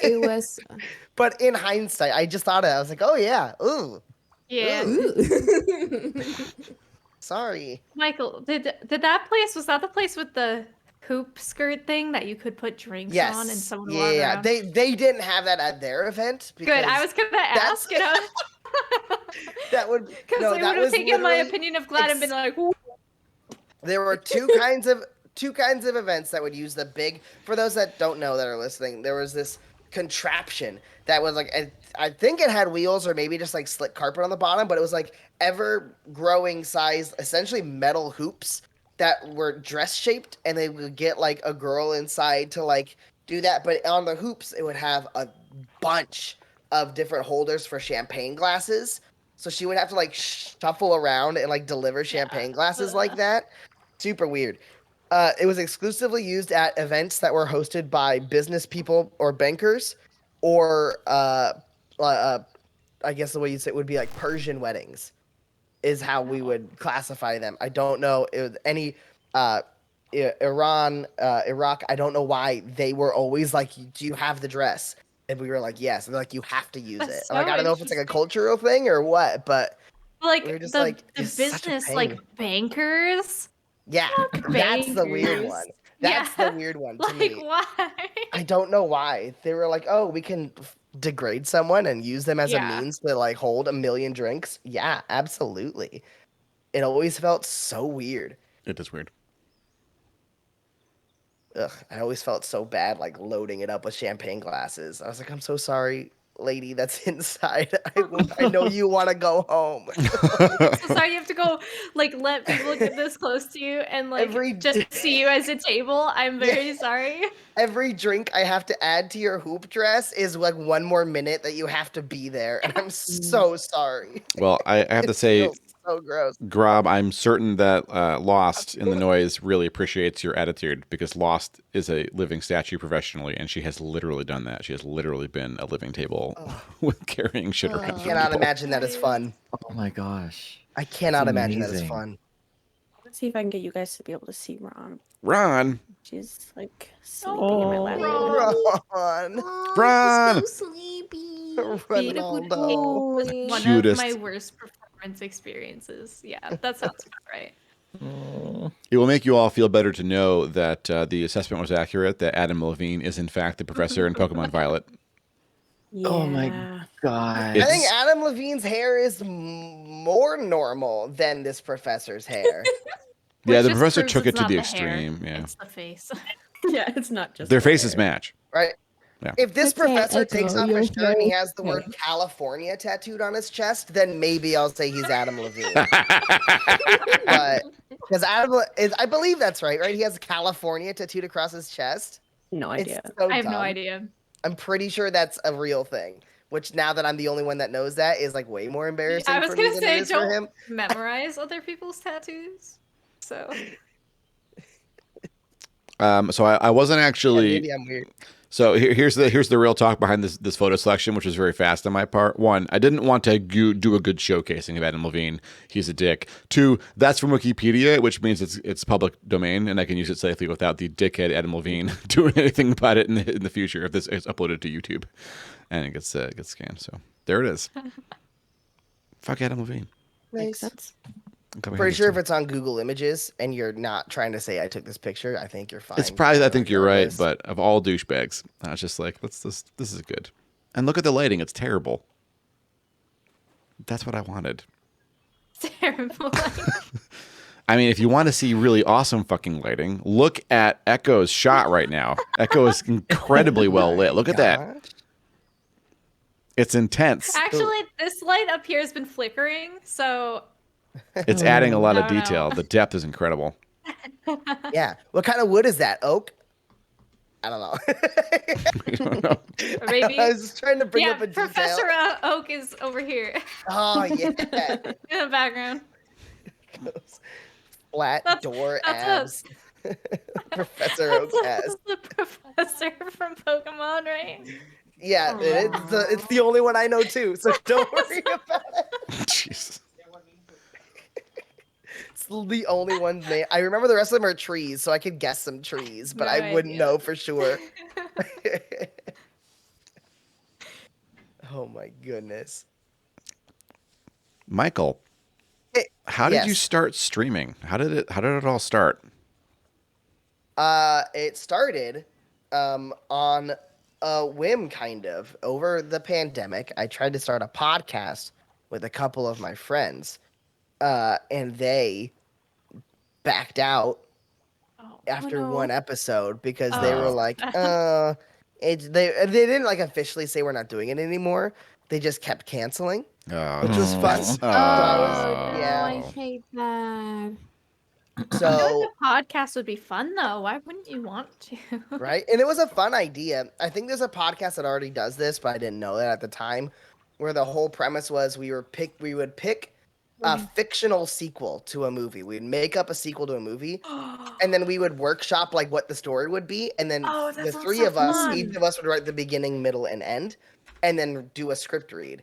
it was. But in hindsight, I just thought of it. I was like, oh yeah, ooh, Yeah. Ooh. sorry. Michael, did that place, was that the place with the hoop skirt thing that you could put drinks Yes. on and someone Yeah, walk yeah. around? They didn't have that at their event. Good. I was gonna that's- ask, you know, that would because no, I that would have was taken my literally- opinion of GLAAD and been like, "Ooh." There were two kinds of events that would use the big. For those that don't know that are listening, there was this contraption that was like I think it had wheels or maybe just like slick carpet on the bottom, but it was like ever growing size, essentially metal hoops that were dress shaped, and they would get like a girl inside to like do that. But on the hoops, it would have a bunch of different holders for champagne glasses. So she would have to like shuffle around and like deliver champagne glasses like that. Super weird. It was exclusively used at events that were hosted by business people or bankers, or I guess the way you'd say it would be like Persian weddings, is how we would classify them. I don't know if any Iran, Iraq. I don't know why they were always like, "Do you have the dress?" And we were like, "Yes." And they're like, "You have to use That's it." I'm like, so I don't know if it's like a interesting. cultural thing or what, but like we were just the, like, the "It's such a business like pain." bankers. yeah, that's the weird bankers. one. That's Yeah. the weird one to Like me. why? I don't know why. They were like, "Oh, we can degrade someone and use them as Yeah. a means to like hold a million drinks." Yeah, absolutely. It always felt so weird. It is weird. Ugh, I always felt so bad like loading it up with champagne glasses. I was like, "I'm so sorry, lady that's inside. I know you want to go home." So sorry you have to go like let people get this close to you and like Every just day. see you as a table. I'm very sorry. Every drink I have to add to your hoop dress is like one more minute that you have to be there, and I'm so sorry. Well, I have to It say, feels so gross. Grawb, I'm certain that Lost in the Noise really appreciates your attitude, because Lost is a living statue professionally, and she has literally done that. She has literally been a living table with carrying shit around. I for cannot people. imagine that is fun. Oh my gosh. I cannot That's imagine that is amazing. fun. Let's see if I can get you guys to be able to see Ron. Ron, She's like sleeping in my lap. Ron. Ron, Oh, Ron. he's so sleepy. Ronaldo. was one Cutest. of my worst performance experiences. Yeah, that sounds about right. it will make you all feel better to know that the assessment was accurate, that Adam Levine is in fact the professor in Pokemon Violet. Oh my Yeah. God. I think It's- Adam Levine's hair is more normal than this professor's hair. Yeah, Which the just professor proves took it it's to not the the hair, extreme. Yeah, It's the face. Yeah, it's not just their the faces hair. match. Right? Yeah. If this Let's say professor takes Echo, off your his shirt and he hair has the word is- California tattooed on his chest, then maybe I'll say he's Adam Levine. But because Adam is, I believe that's right, right? He has California tattooed across his chest. No It's idea. so I have no dumb. idea. I'm pretty sure that's a real thing. Which now that I'm the only one that knows that is like way more embarrassing I was for me gonna than say, it is for don't him. memorize other people's tattoos. So So I wasn't actually. Maybe I'm weird. So here's the real talk behind this photo selection, which was very fast on my part. One, I didn't want to do a good showcasing of Adam Levine. He's a dick. Two, that's from Wikipedia, which means it's public domain, and I can use it safely without the dickhead Adam Levine doing anything about it in the future if this is uploaded to YouTube, and it gets scanned. So there it is. Fuck Adam Levine. Makes sense. Pretty sure if it's on Google Images and you're not trying to say I took this picture, I think you're fine. It's probably. I think you're right, but of all douchebags, I was just like, this is good. And look at the lighting; it's terrible. That's what I wanted. Terrible. I mean, if you want to see really awesome fucking lighting, look at Echo's shot right now. Echo is incredibly well lit. Look at that. It's intense. Actually, this light up here has been flickering, so It's adding a lot of I don't know. detail. The depth is incredible. Yeah. What kind of wood is that? Oak? I don't know. I don't know. Or maybe. I was just trying to bring Yeah, up a Professor detail. Oak is over here Oh, yeah. in the background. Flat That's- door that's abs. Professor Oak That's has. the professor from Pokemon, right? Yeah, it's the only one I know too, so don't worry about it. Jesus. It's the only one. I remember the rest of them are trees, so I could guess some trees, but I Right, wouldn't yeah. know for sure. Oh my goodness. Michael, Hey, how did you yes. start streaming? How did it all start? It started on a whim, kind of. Over the pandemic, I tried to start a podcast with a couple of my friends, and they backed out after no. one episode because they were Oh. like, they didn't like officially say we're not doing it anymore. They just kept canceling, Oh, which was fun. jeez. So I was- Oh, yeah. I hate that. I feel So like a podcast would be fun though. Why wouldn't you want to? right, and it was a fun idea. I think there's a podcast that already does this, but I didn't know that at the time. Where the whole premise was we would pick a fictional sequel to a movie. We'd make up a sequel to a movie, and then we would workshop like what the story would be, and then Oh, that the sounds three so of us, fun. each of us would write the beginning, middle, and end, and then do a script read.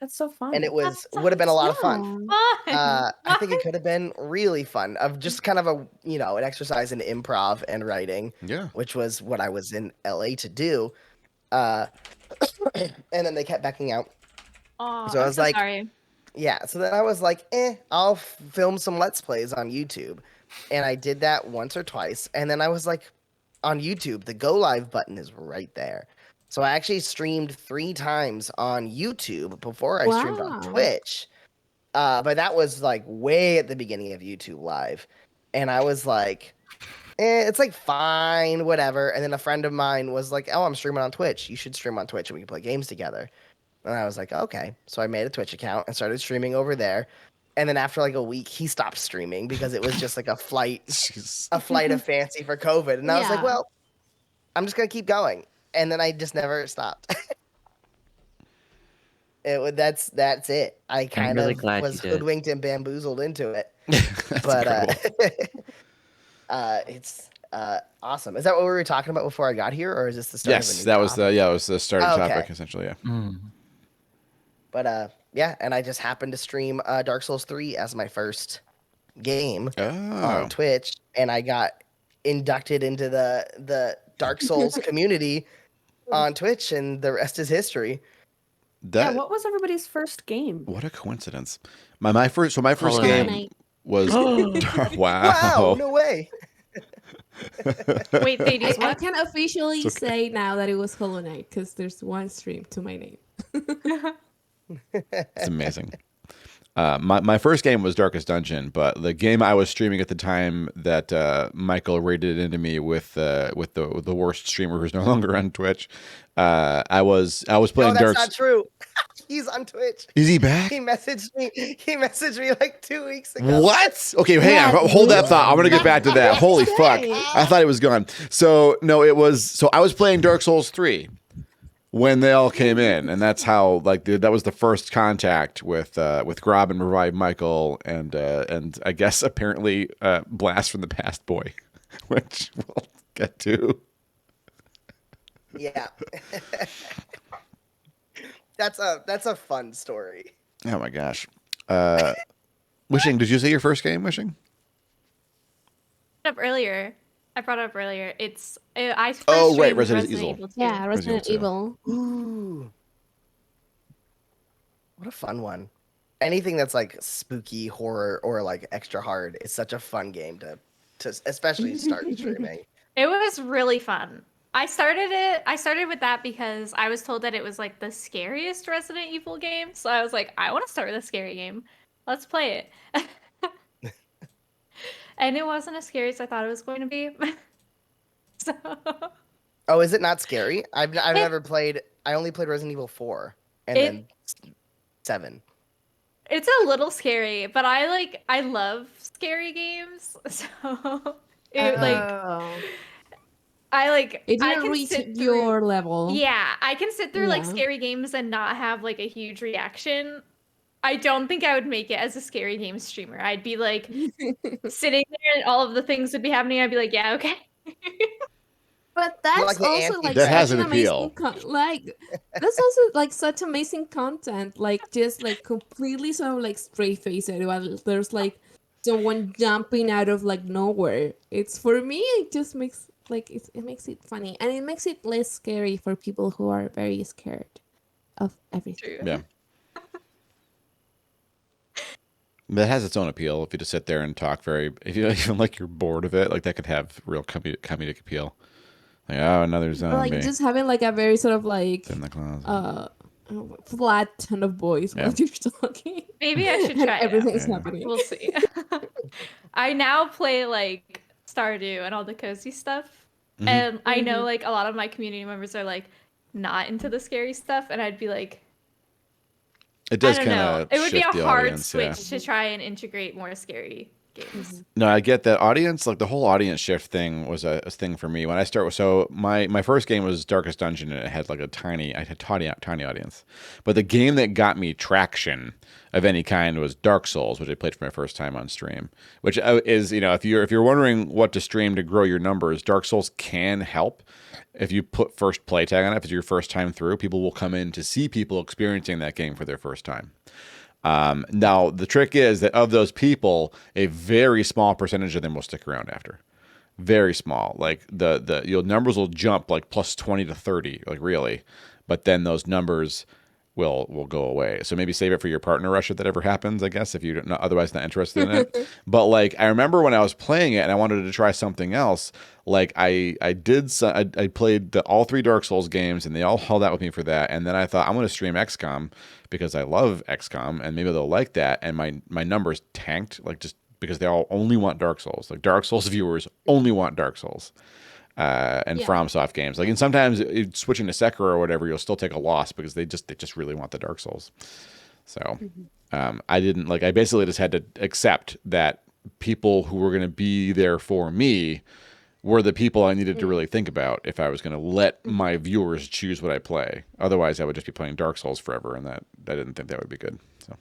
That's so fun. And it That would have been a lot of fun. Fun. I think it could have been really fun of just kind of a an exercise in improv and writing, Yeah. which was what I was in LA to do. And then they kept backing out. Oh, So I I'm was so like- sorry. Yeah, so then I was like, I'll film some Let's Plays on YouTube. And I did that once or twice. And then I was like, on YouTube, the go live button is right there. So I actually streamed 3 times on YouTube before I streamed on Wow. Twitch. But that was like way at the beginning of YouTube Live. And I was like, it's like fine, whatever. And then a friend of mine was like, oh, I'm streaming on Twitch. You should stream on Twitch and we can play games together. And I was like, okay. So I made a Twitch account and started streaming over there. And then after like a week, he stopped streaming because it was just like a flight of fancy for COVID. And I was like, Yeah. well, I'm just gonna keep going. And then I just never stopped. That's it. I kind really of glad was you did. hoodwinked and bamboozled into it. That's But incredible. it's awesome. Is that what we were talking about before I got here, or is this the start of a Yes, new that was topic? it was the starting Oh, okay. topic essentially. Yeah. Mm. But yeah, and I just happened to stream Dark Souls 3 as my first game Oh, on Twitch, and I got inducted into the Dark Souls community on Twitch, and the rest is history. that what was everybody's first game? what a coincidence. My first Hollow game Knight. was Wow, wow. no way. Wait, Thades, I what? can officially It's okay. say now that it was Hollow Knight because there's one stream to my name. It's amazing. My first game was Darkest Dungeon, but the game I was streaming at the time that Michael raided into me with the worst streamer who's no longer on Twitch. I was No, playing that's Dark. not true. He's on Twitch. Is he back? He messaged me like 2 weeks ago. What? Okay, hang on. Hold that thought. I'm gonna get back to that. Holy fuck! I thought it was gone. So no, it was. So I was playing Dark Souls 3 when they all came in, and that's how that was the first contact with Grawb and Revive Michael and I guess apparently Blast from the Past boy. which we'll get to. Yeah. That's a fun story. Oh my gosh. Wishing, did you say your first game, Wishing? Up earlier. I brought it up earlier. It's I first Oh, right, streamed Resident Resident Evil. Evil 2. Yeah, Resident Resident Evil Evil. Ooh. What a fun one. Anything that's like spooky horror or like extra hard is such a fun game to especially start streaming. It was really fun. I started with that because I was told that it was like the scariest Resident Evil game. So I was like, I want to start with a scary game. Let's play it. And it wasn't as scary as I thought it was going to be. So Oh, is it not scary? I've never played. I only played Resident Evil 4 and then 7. it's a little scary, but I love scary games. So it It I didn't can reach sit through, your level. yeah, I can sit through like Yeah. scary games and not have like a huge reaction. I don't think I would make it as a scary game streamer. I'd be like sitting there and all of the things would be happening. I'd be like, yeah, okay. But that's like the also anti- like That such has an an appeal. amazing like that's also like such amazing content. Like just like completely sort of like straight face it while there's like someone jumping out of like nowhere. It's for me it just makes like it makes it funny and it makes it less scary for people who are very scared of everything. True. Yeah. That has its own appeal. If you just sit there and talk if you even like you're bored of it, like that could have real comedic appeal. Like, oh, another Or, zombie like just having like a very sort of like in the closet. flat tone of voice Yeah. while you're talking. Maybe I should And try it out. everything's Yeah. happening. We'll see. I now play like Stardew and all the cozy stuff. Mhm. And I know like a lot of my community members are like not into the scary stuff, and I'd be like, It does I don't kind know. of It would be a the hard audience, switch yeah. to try and integrate more scary games. No, I get that audience. Like the whole audience shift thing was a thing for me when I started. So my first game was Darkest Dungeon, and it had like tiny audience. But the game that got me traction of any kind was Dark Souls, which I played for my first time on stream. Which is, if you're wondering what to stream to grow your numbers, Dark Souls can help. If you put first play tag on it, if it's your first time through, people will come in to see people experiencing that game for their first time. Now, the trick is that of those people, a very small percentage of them will stick around after. Very small. Like your numbers will jump like plus 20 to 30, like really. But then those numbers will go away. So maybe save it for your partner rush if that ever happens, I guess, if you're otherwise not interested in it. But like I remember when I was playing it and I wanted to try something else, like I played all 3 Dark Souls games and they all held out with me for that. And then I thought I'm going to stream XCOM because I love XCOM and maybe they'll like that. And my numbers tanked, like just because they all only want Dark Souls. Like Dark Souls viewers only want Dark Souls. And Yeah. FromSoft games. Like, and sometimes switching to Sekiro or whatever, you'll still take a loss because they just really want the Dark Souls. So, I basically just had to accept that people who were going to be there for me were the people I needed to really think about if I was going to let my viewers choose what I play. Otherwise, I would just be playing Dark Souls forever, and that I didn't think that would be good. So,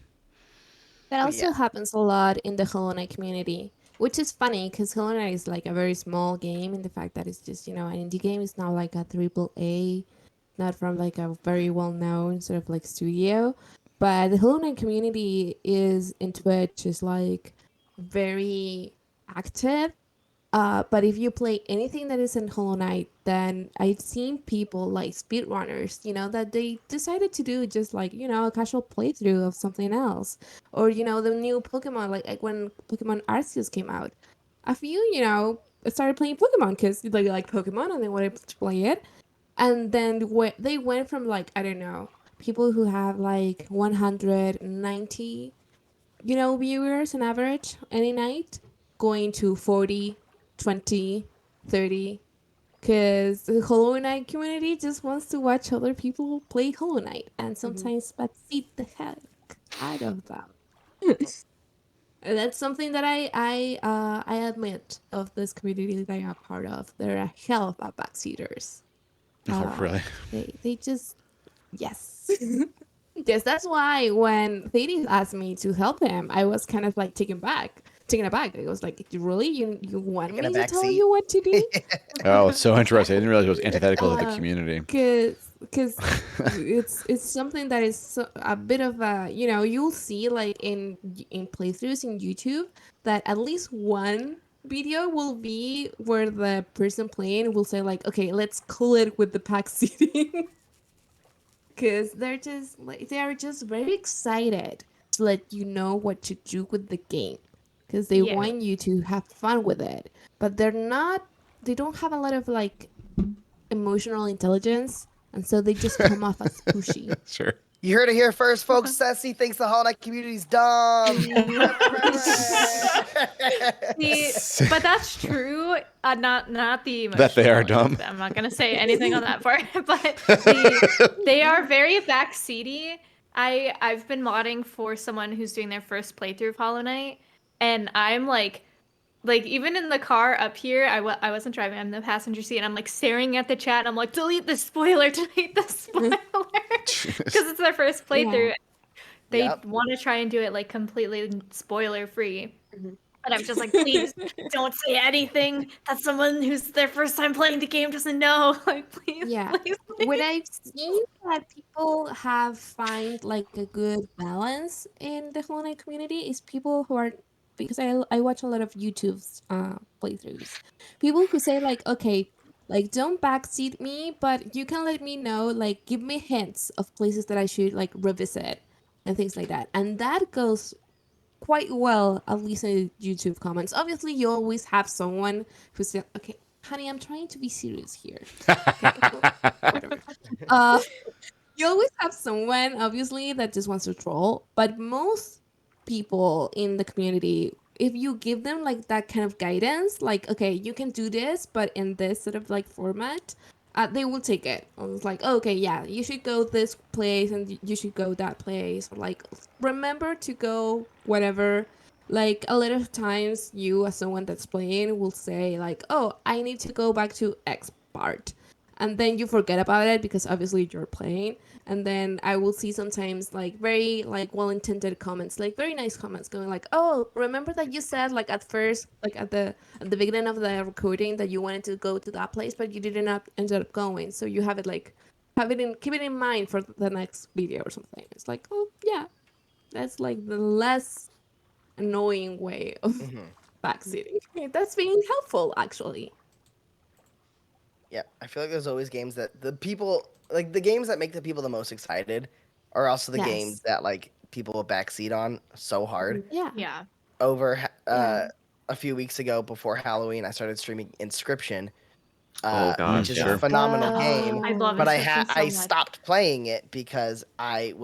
That also Yeah. happens a lot in the Hollow Knight community, which is funny because Hollow Knight is like a very small game in the fact that it's just, an indie game. It's not like a AAA, not from like a very well-known sort of like studio. But the Hollow Knight community is in Twitch is like very active. But if you play anything that is in Hollow Knight, then I've seen people like speedrunners, that they decided to do just like, a casual playthrough of something else. Or, the new Pokemon, like when Pokemon Arceus came out. A few, started playing Pokemon because they like Pokemon and they wanted to play it. And then they went from like, I don't know, people who have like 190, viewers on average any night, going to 40, 20, 30, because the Hollow Knight community just wants to watch other people play Hollow Knight and sometimes backseat the heck out of them. And that's something that I admit of this community that I'm a part of. There are a hell of backseaters. really. They just, yes. Yes, that's why when Thades asked me to help him, I was kind of like taken back taken aback. I was like, really? You want Taken me a to back tell seat? you what to do? Oh, it's so interesting. I didn't realize it was antithetical to the Uh, community. Because it's something that is a bit of a, you'll see like in playthroughs in YouTube that at least one video will be where the person playing will say like, okay, let's cool it with the pack seating. Because they are just very excited to let you know what to do with the game, because they Yeah. want you to have fun with it, but they don't have a lot of like emotional intelligence, and so they just come off as pushy. Sure. You heard it here first, folks. Cece thinks the Hollow Knight community's dumb. See, but that's true. Not the That they are emotional. dumb. I'm not gonna say anything on that part, but they are very backseaty. I've been modding for someone who's doing their first playthrough of Hollow Knight, and I'm like even in the car up here, I wasn't driving. I'm in the passenger seat, and I'm like staring at the chat. And I'm like, delete the spoiler, delete the spoiler, because it's their first playthrough. Yeah. They Yep. want to try and do it like completely spoiler free. But I'm just like, please don't say anything that someone who's their first time playing the game doesn't know. Like, please, Yeah. please. What I've seen that people have find like a good balance in the Hollow Knight community is people who are, because I watch a lot of YouTube's playthroughs. People who say like, okay, like don't backseat me, but you can let me know, like give me hints of places that I should like revisit and things like that. And that goes quite well, at least in YouTube comments. Obviously, you always have someone who says, okay, honey, I'm trying to be serious here. Okay, whatever. You always have someone, obviously, that just wants to troll, but most people in the community, if you give them like that kind of guidance, like, okay, you can do this, but in this sort of like format, they will take it. It's like, oh, okay, yeah, you should go this place and you should go that place. Or like, remember to go whatever. Like a lot of times, you as someone that's playing will say like, oh, I need to go back to X part, and then you forget about it because obviously you're playing. And then I will see sometimes like very like well-intended comments, like very nice comments going like, oh, remember that you said like at first, like at the beginning of the recording that you wanted to go to that place, but you didn't end up going. So you have it like, keep it in mind for the next video or something. It's like, oh yeah, that's like the less annoying way of backseating. That's being helpful actually. Yeah, I feel like there's always games that the people like the games that make the people the most excited are also the Yes. games that like people will backseat on so hard. Yeah. Yeah. Over Yeah. a few weeks ago before Halloween, I started streaming Inscription, Oh, gosh, which is yeah. a phenomenal game. I love But Inscription so I much. stopped playing it because I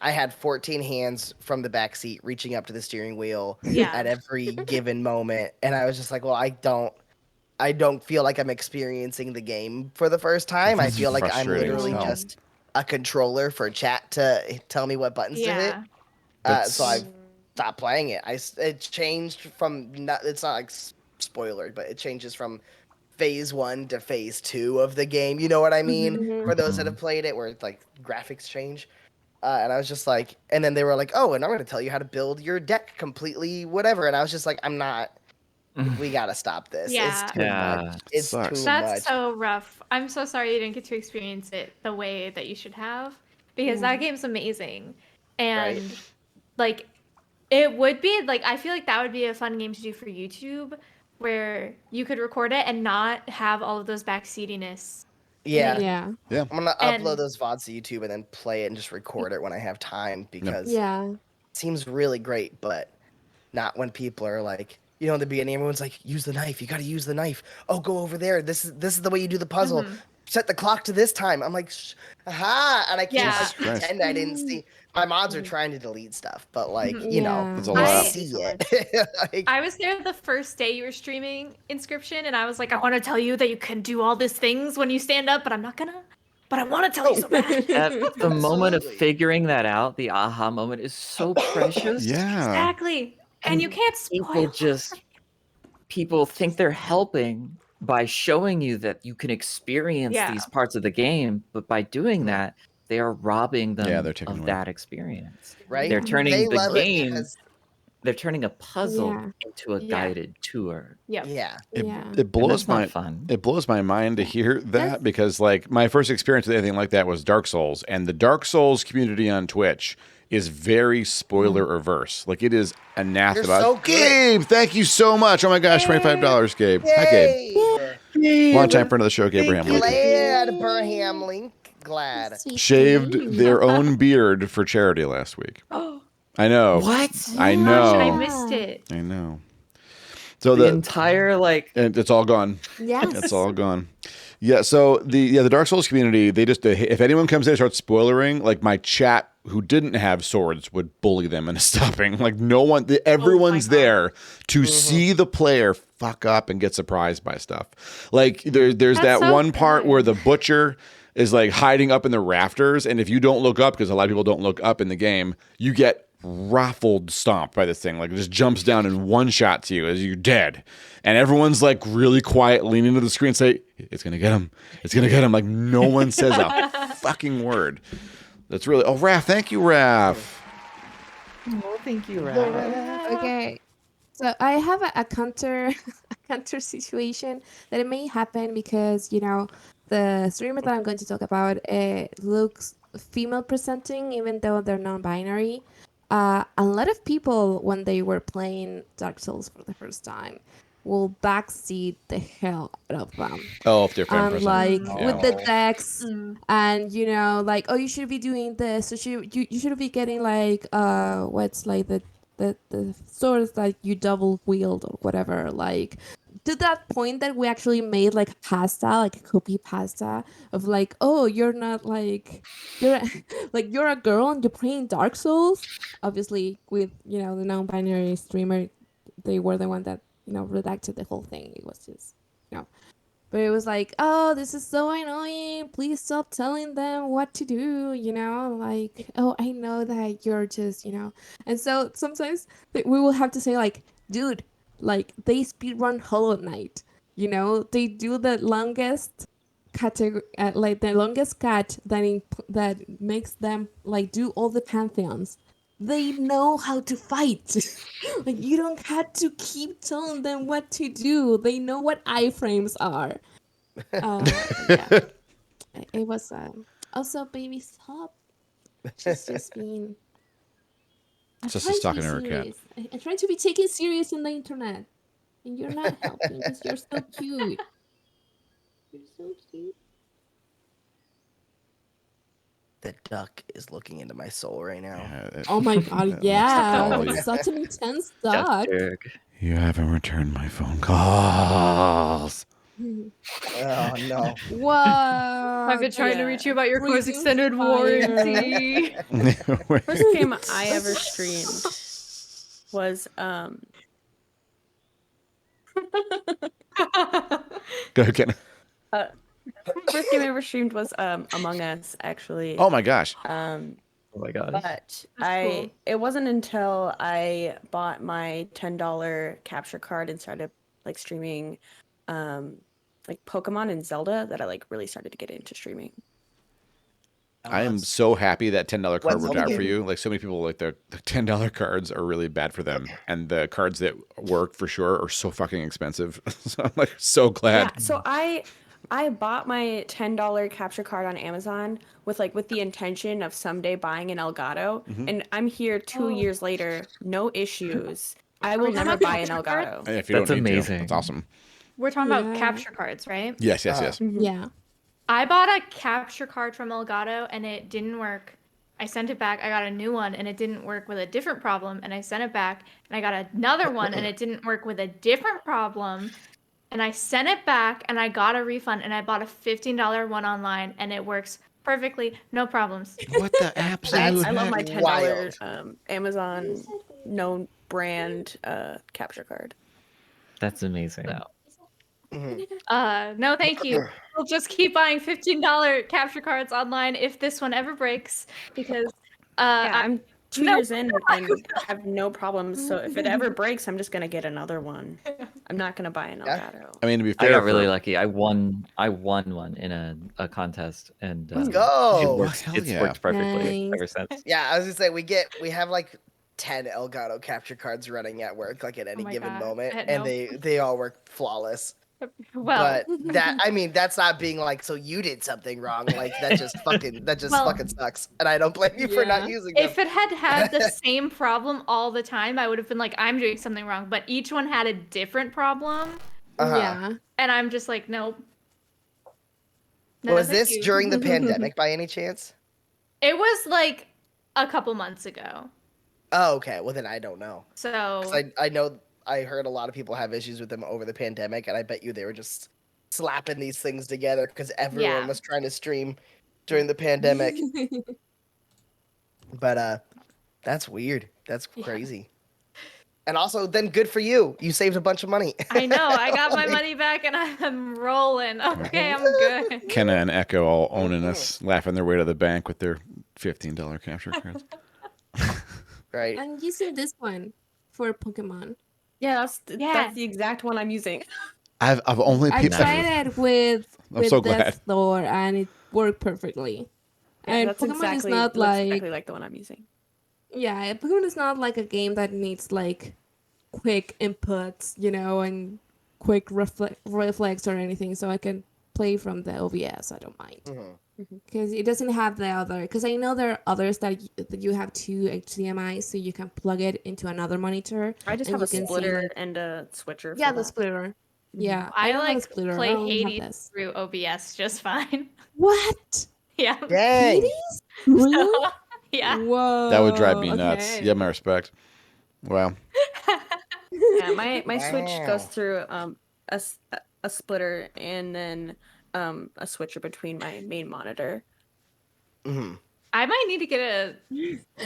had 14 hands from the back seat reaching up to the steering wheel Yeah. at every given moment, and I was just like, well, I don't feel like I'm experiencing the game for the first time. I That's feel like I'm frustrating literally as hell. just a controller for chat to tell me what buttons to hit. Yeah. So I've stopped playing it. It changed from it's not like spoiler, but it changes from phase 1 to phase 2 of the game. You know what I mean? Mhm. For those that have played it, where like graphics change. And I was just like, and then they were like, oh, and I'm going to tell you how to build your deck completely, whatever. And I was just like, I'm not. We gotta stop this. Yeah. It's too Yeah. much. It's Sucks. too That's much. so rough. I'm so sorry you didn't get to experience it the way that you should have, because Yeah. that game's amazing. And Right. like it would be like, I feel like that would be a fun game to do for YouTube, where you could record it and not have all of those backseatiness. Yeah. Yeah. I'm gonna And- upload those VODs to YouTube and then play it and just record it when I have time because Yeah. it seems really great, but not when people are like, you know, in the beginning, everyone's like, use the knife. You got to use the knife. Oh, go over there. This is the way you do the puzzle. Mhm. Set the clock to this time. I'm like, aha, and I can't Yeah. like, Jesus Christ. pretend I didn't see. My mods are trying to delete stuff, but like, Mhm. you know, That's a you lot. see it. Like, I was there the first day you were streaming Inscription, and I was like, I want to tell you that you can do all these things when you stand up, but I'm not gonna. But I want to tell you so bad. The moment of Absolutely. figuring that out, the aha moment, is so precious. Yeah. Exactly. And you can't spoil. People think they're helping by showing you that you can experience Yeah. these parts of the game, but by doing that, they are robbing them Yeah, they're taking of away. that experience. right? They're turning They the love game it because they're turning a puzzle Yeah. into a Yeah. guided tour. Yep. Yeah. It, Yeah. it And blows that's not my fun. it blows my mind to hear that That's- because like my first experience with anything like that was Dark Souls, and the Dark Souls community on Twitch is very spoiler averse. Like it is anathema. You're so good. Gabe, thank you so much. Oh my gosh, $25, Gabe. Hi, Gabe. Yay! Long time friend of the show, Gabe Abraham Lincoln. Glad, Burham Link. Glad. Sweet Shaved dreams. their own beard for charity last week. Oh, I know. What? I gosh, I know. missed it. I know. So The the entire like it's all gone. Yes. It's all gone. Yeah. So the Dark Souls community, they just if anyone comes in and starts spoilering, like my chat who didn't have swords would bully them into stopping. Like no one, everyone's God. there to see the player fuck up and get surprised by stuff. Like there's That's that so one part fun. where the butcher is like hiding up in the rafters, and if you don't look up, because a lot of people don't look up in the game, you get raffled stomped by this thing. Like it just jumps down and one shot to you as you're dead, and everyone's like really quiet, leaning into the screen, and say, "It's gonna get him! It's gonna get him!" Like no one says a fucking word. That's really. Oh, Raph, thank you, Raph. oh, thank you, Raph. Okay. So I have a counter a counter situation that it may happen because, you know, the streamer that I'm going to talk about looks female presenting even though they're non-binary. A lot of people when they were playing Dark Souls for the first time will backseat the hell out of them. Oh, if they're fan And person. like Yeah. with the decks Mm. and you know like, oh, you should be doing this, so you should be getting like what's like the swords that you double wield or whatever, like to that point that we actually made like pasta, like a copy pasta of like, oh, you're not like you're like you're a girl and you're playing Dark Souls. Obviously with, you know, the non-binary streamer, they were the one that, you know, redacted the whole thing. It was just, you know, but it was like, oh, this is so annoying. Please stop telling them what to do, you know? Like, oh, I know that you're just, you know. And so sometimes we will have to say, like, dude, like, they speedrun Hollow Knight, you know? They do the longest category, like, the longest cut that makes them, like, do all the pantheons. They know how to fight. Like, you don't have to keep telling them what to do. They know what iframes are. Yeah. It was also, baby, stop. She's just being. I'm Just trying to talking be to her cat. serious. I'm trying to be taken serious on the internet, and you're not helping because you're so cute. You're so cute. The duck is looking into my soul right now. Yeah, Oh my god, That's yeah. all you. It's such an intense Just dog. jerk. You haven't returned my phone calls. Oh no. Whoa. I've been trying to reach you about your course Freaking extended fire. warranty. First game I ever streamed was Go ahead, Ken. first game I ever streamed was Among Us, actually. Oh my gosh. Oh my gosh. But cool. it wasn't until I bought my $10 capture card and started like streaming like Pokemon and Zelda that I like really started to get into streaming. I am so happy that $10 card What's worked the out for game? you. Like so many people, like the $10 cards are really bad for them, and the cards that work for sure are so fucking expensive. So I'm like so glad. Yeah, so I bought my $10 capture card on Amazon with the intention of someday buying an Elgato, and I'm here 2 years later, no issues. I will you talking never about buy an capture cards? Elgato. And if you That's don't need to, amazing. that's awesome. We're talking about Yeah. capture cards, right? Yes, yes, yes. Yeah. I bought a capture card from Elgato and it didn't work. I sent it back. I got a new one and it didn't work with a different problem. And I sent it back and I got another one and it didn't work with a different problem. And I sent it back and I got a refund and I bought a $15 one online and it works perfectly, no problems. What the absolute? I love my That's $10 Amazon known brand capture card. That's amazing. No, thank you. We'll just keep buying $15 capture cards online if this one ever breaks because Yeah, I'm 2 no. years in and have no problems. So if it ever breaks, I'm just gonna get another one. I'm not gonna buy an Yeah. Elgato. I mean, to be I fair, got really lucky. I won one in a contest and Let's it go. works, Hell it's yeah. worked perfectly Nice. ever since. Yeah, I was gonna say we have like 10 Elgato capture cards running at work, like at any my given God. moment, I and know. they all work flawless. Well, But that, I mean, that's not being like, so you did something wrong. Like that just fucking Well, fucking sucks, and I don't blame you for not Yeah. using them. if it had the same problem all the time, I would have been like, I'm doing something wrong. But each one had a different problem, Yeah. and I'm just like, nope. No, Was thank this you. during the pandemic by any chance? It was like a couple months ago. Oh, okay. Well, then I don't know. So 'Cause I know I heard a lot of people have issues with them over the pandemic, and I bet you they were just slapping these things together because everyone Yeah. was trying to stream during the pandemic. But that's weird. That's Yeah. crazy. And also, then good for you. You saved a bunch of money. I know I got my money back and I'm rolling. Okay, I'm good. Kenna and Echo all owning us, laughing their way to the bank with their $15 capture cards. Right. I'm using this one for Pokemon. Yeah, Yeah. that's the exact one I'm using. I've only I tried it with I'm so glad. Death Door and it worked perfectly. Yeah, And that's Pokemon exactly, is not it looks like exactly like the one I'm using. yeah, Pokemon is not like a game that needs like quick inputs, you know, and quick reflex or anything. So I can play from the OBS. I don't mind because it doesn't have the other. Because I know there are others that you have two HDMI, so you can plug it into another monitor. I just and have a you can see, splitter like- and a switcher. Yeah, for the that. splitter. Yeah, I don't have a like splitter. play I only have Hades this. through OBS just fine. What? Yeah. Dang. Hades? Really? Yeah. Whoa. That would drive me nuts. okay. You have my respect. Wow. Yeah, my Switch Wow. goes through a splitter and then a switcher between my main monitor. hmm I might need to get a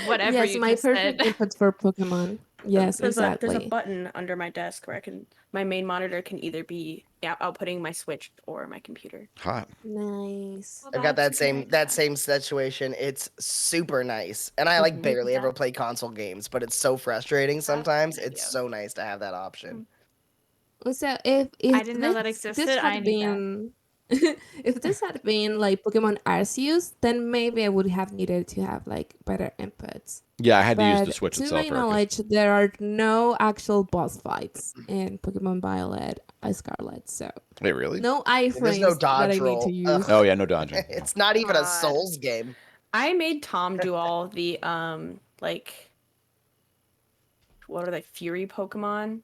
whatever Yes, you my just perfect said. input for Pokemon. Yes, There's exactly. a button under my desk where my main monitor can either be outputting my Switch or my computer. Hot. Nice. I've got that same situation. It's super nice, and I like barely ever play console games, but it's so frustrating sometimes. good It's idea. so nice to have that option. So if I didn't know that this existed. had I need that. been if this had been like Pokemon Arceus, then maybe I would have needed to have like better inputs. Yeah, I had to use But the Switch to itself. my for it, 'cause- knowledge, there are no actual boss fights in Pokemon Violet, Scarlet. So Wait, really? no There's iframes no that dodge I need roll. to use. Ugh. Oh yeah, no dodging. It's not even a God. Souls game. I made Tom do all the like what are they, Fury Pokemon?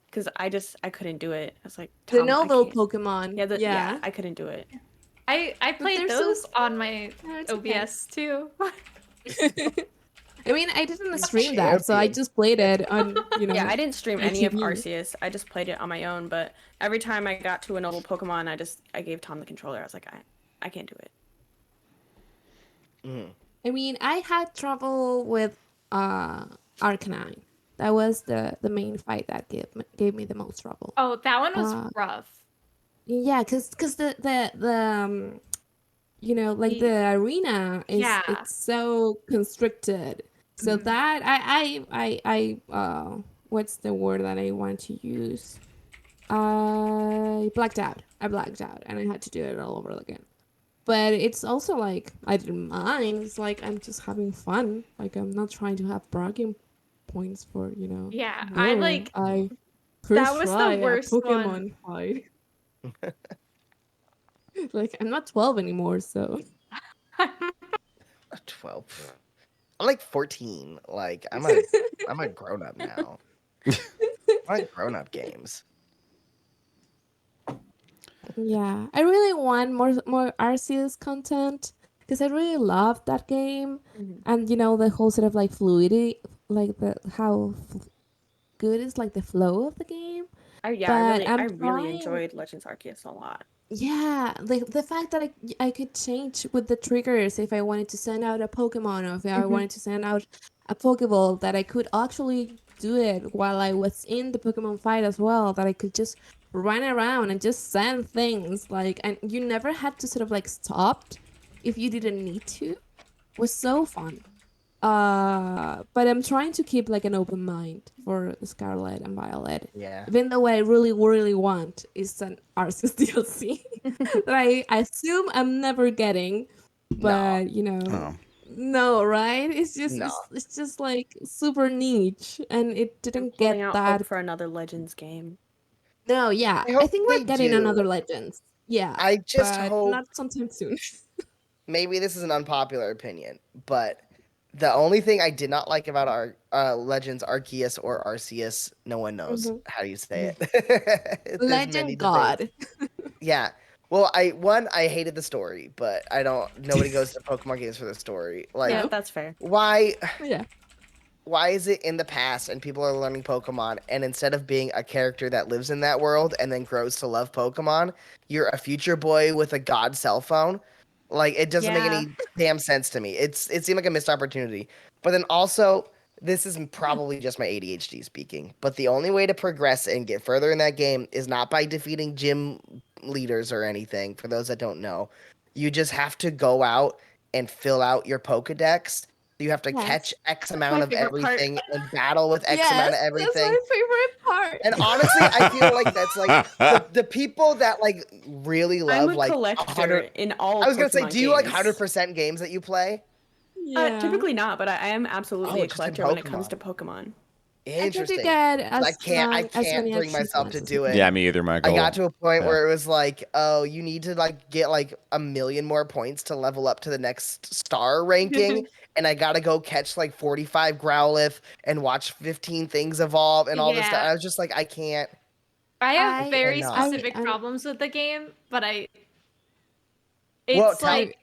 Because I couldn't do it. I was like, The Tom, I novel can't. Pokemon. Yeah, I couldn't do it. I played they're so those on my No, it's okay. OBS too. I mean, I didn't stream that, so I champion. just played it on, you know. Yeah, I didn't stream on any of TV. Arceus. I just played it on my own. But every time I got to a novel Pokemon, I gave Tom the controller. I was like, I can't do it. I mean, I had trouble with Arcanine. That was the main fight that gave me the most trouble. Oh, that one was rough. Yeah, cause the you know, like the arena is Yeah. it's so constricted. So that I what's the word that I want to use? I blacked out, and I had to do it all over again. But it's also like I didn't mind. It's like I'm just having fun. Like I'm not trying to have bragging points for, you know. Yeah, "Oh, I that first was the try a worst Pokemon one. fight." Like I'm not 12 anymore, so 12. I'm like 14. Like I'm a grown up now. I like grown up games. yeah. I really want more Arceus content because I really love that game, and you know the whole sort of like fluidity, like how good is like the flow of the game. I But I'm really trying- enjoyed Legends Arceus a lot. Yeah, the fact that I could change with the triggers if I wanted to send out a Pokemon or if I wanted to send out a Pokeball, that I could actually do it while I was in the Pokemon fight as well, that I could just run around and just send things, like, and you never had to sort of like stop if you didn't need to. It was so fun. But I'm trying to keep like an open mind for Scarlet and Violet. Yeah. Even though what I really, really want is an Arceus DLC that I assume I'm never getting. But, you know, Oh. No, right? No. It's just like super niche, and it I'm didn't holding get out that. hope for another Legends game. No, yeah, I I hope think they we're getting do. another Legends. Yeah, I just but hope, not sometime soon. maybe this is an unpopular opinion, but the only thing I did not like about our Legends Arceus or Arceus, no one knows Mhm. how you say it. There's many Legend debates. God. Yeah. Well, I hated the story, but nobody goes to Pokemon games for the story. Like, Yeah, No. that's fair. why Yeah. is it in the past and people are learning Pokemon, and instead of being a character that lives in that world and then grows to love Pokemon, you're a future boy with a god cell phone? Like, it doesn't make Yeah. any damn sense to me. It seemed like a missed opportunity. But then also, this is probably just my ADHD speaking, but the only way to progress and get further in that game is not by defeating gym leaders or anything. For those that don't know, you just have to go out and fill out your Pokedex. You have to Yes. catch X my amount of favorite part. everything and battle with X Yes, amount of that's everything. my favorite part. And honestly, I feel like that's like the people that like really I'm love a like collector 100. in all. I was gonna say, Pokemon do you like games. 100% games that you play? Yeah. Typically not, but I am absolutely a just in collector when it comes to Pokemon. I try to Interesting. get I can't as many bring myself to achievements as do I it. can. Yeah, me either, Michael. I got to a point Yeah. where it was like, oh, you need to like get like 1,000,000 more points to level up to the next star ranking, and I gotta go catch like 45 Growlithe and watch 15 things evolve and all this stuff. Yeah. I was just like, I can't. I have I- very cannot. specific problems with the game, but Well, it's tell- like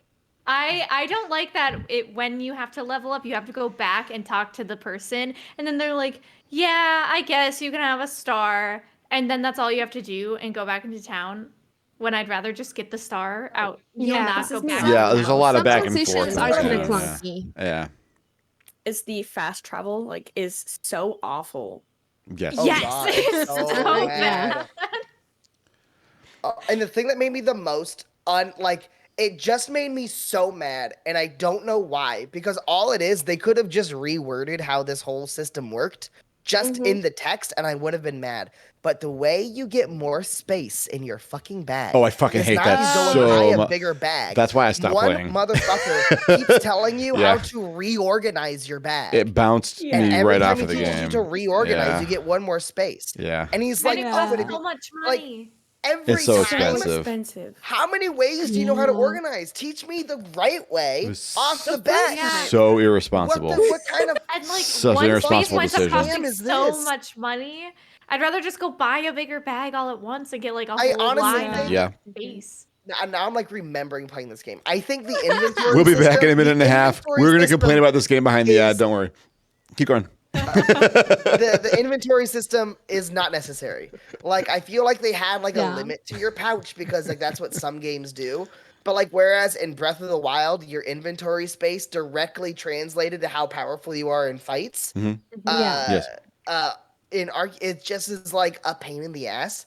I don't like that it when you have to level up, you have to go back and talk to the person, and then they're like, "Yeah, I guess you can have a star," and then that's all you have to do and go back into town. When I'd rather just get the star out, Yeah, not this go is back. not- Yeah, there's a lot of Some back and forth. transitions in are this kind of game, yeah. clunky. Yeah. Is the fast travel like is so awful. Yes. Oh, Yes, God, it's so so bad. bad. And the thing that made me the most it just made me so mad, and I don't know why, because all it is, they could have just reworded how this whole system worked just in the text, and I would have been mad. But the way you get more space in your fucking bag. Oh, I fucking is hate not that you so going buy much. a bigger bag. That's why I stopped One playing. motherfucker keeps telling you Yeah. how to reorganize your bag. It bounced Yeah. and me every right time off he of the teaches game. you to reorganize, Yeah. you get one more space. Yeah. And he's And like, it oh, costs but it, so much like, money. every It's so time. expensive. Expensive. How many ways do you know how to Yeah. organize? Teach me the right way It was off the the bat. first So irresponsible. What kind of And like Such an one space irresponsible winds up decision. costing Scam is so this? much money. I'd rather just go buy a bigger bag all at once and get like a I whole honestly line think- of Yeah. space. now I'm like remembering playing this game. I think the inventory We'll be back system- in a minute and a the half. inventory We're going to system- complain about this game behind the ad. is- Don't worry. Keep going. the inventory system is not necessary. Like, I feel like they had like Yeah. a limit to your pouch because like that's what some games do. But like, whereas in Breath of the Wild, your inventory space directly translated to how powerful you are in fights. Mhm. Yeah. Yes. In Arc, it just is like a pain in the ass.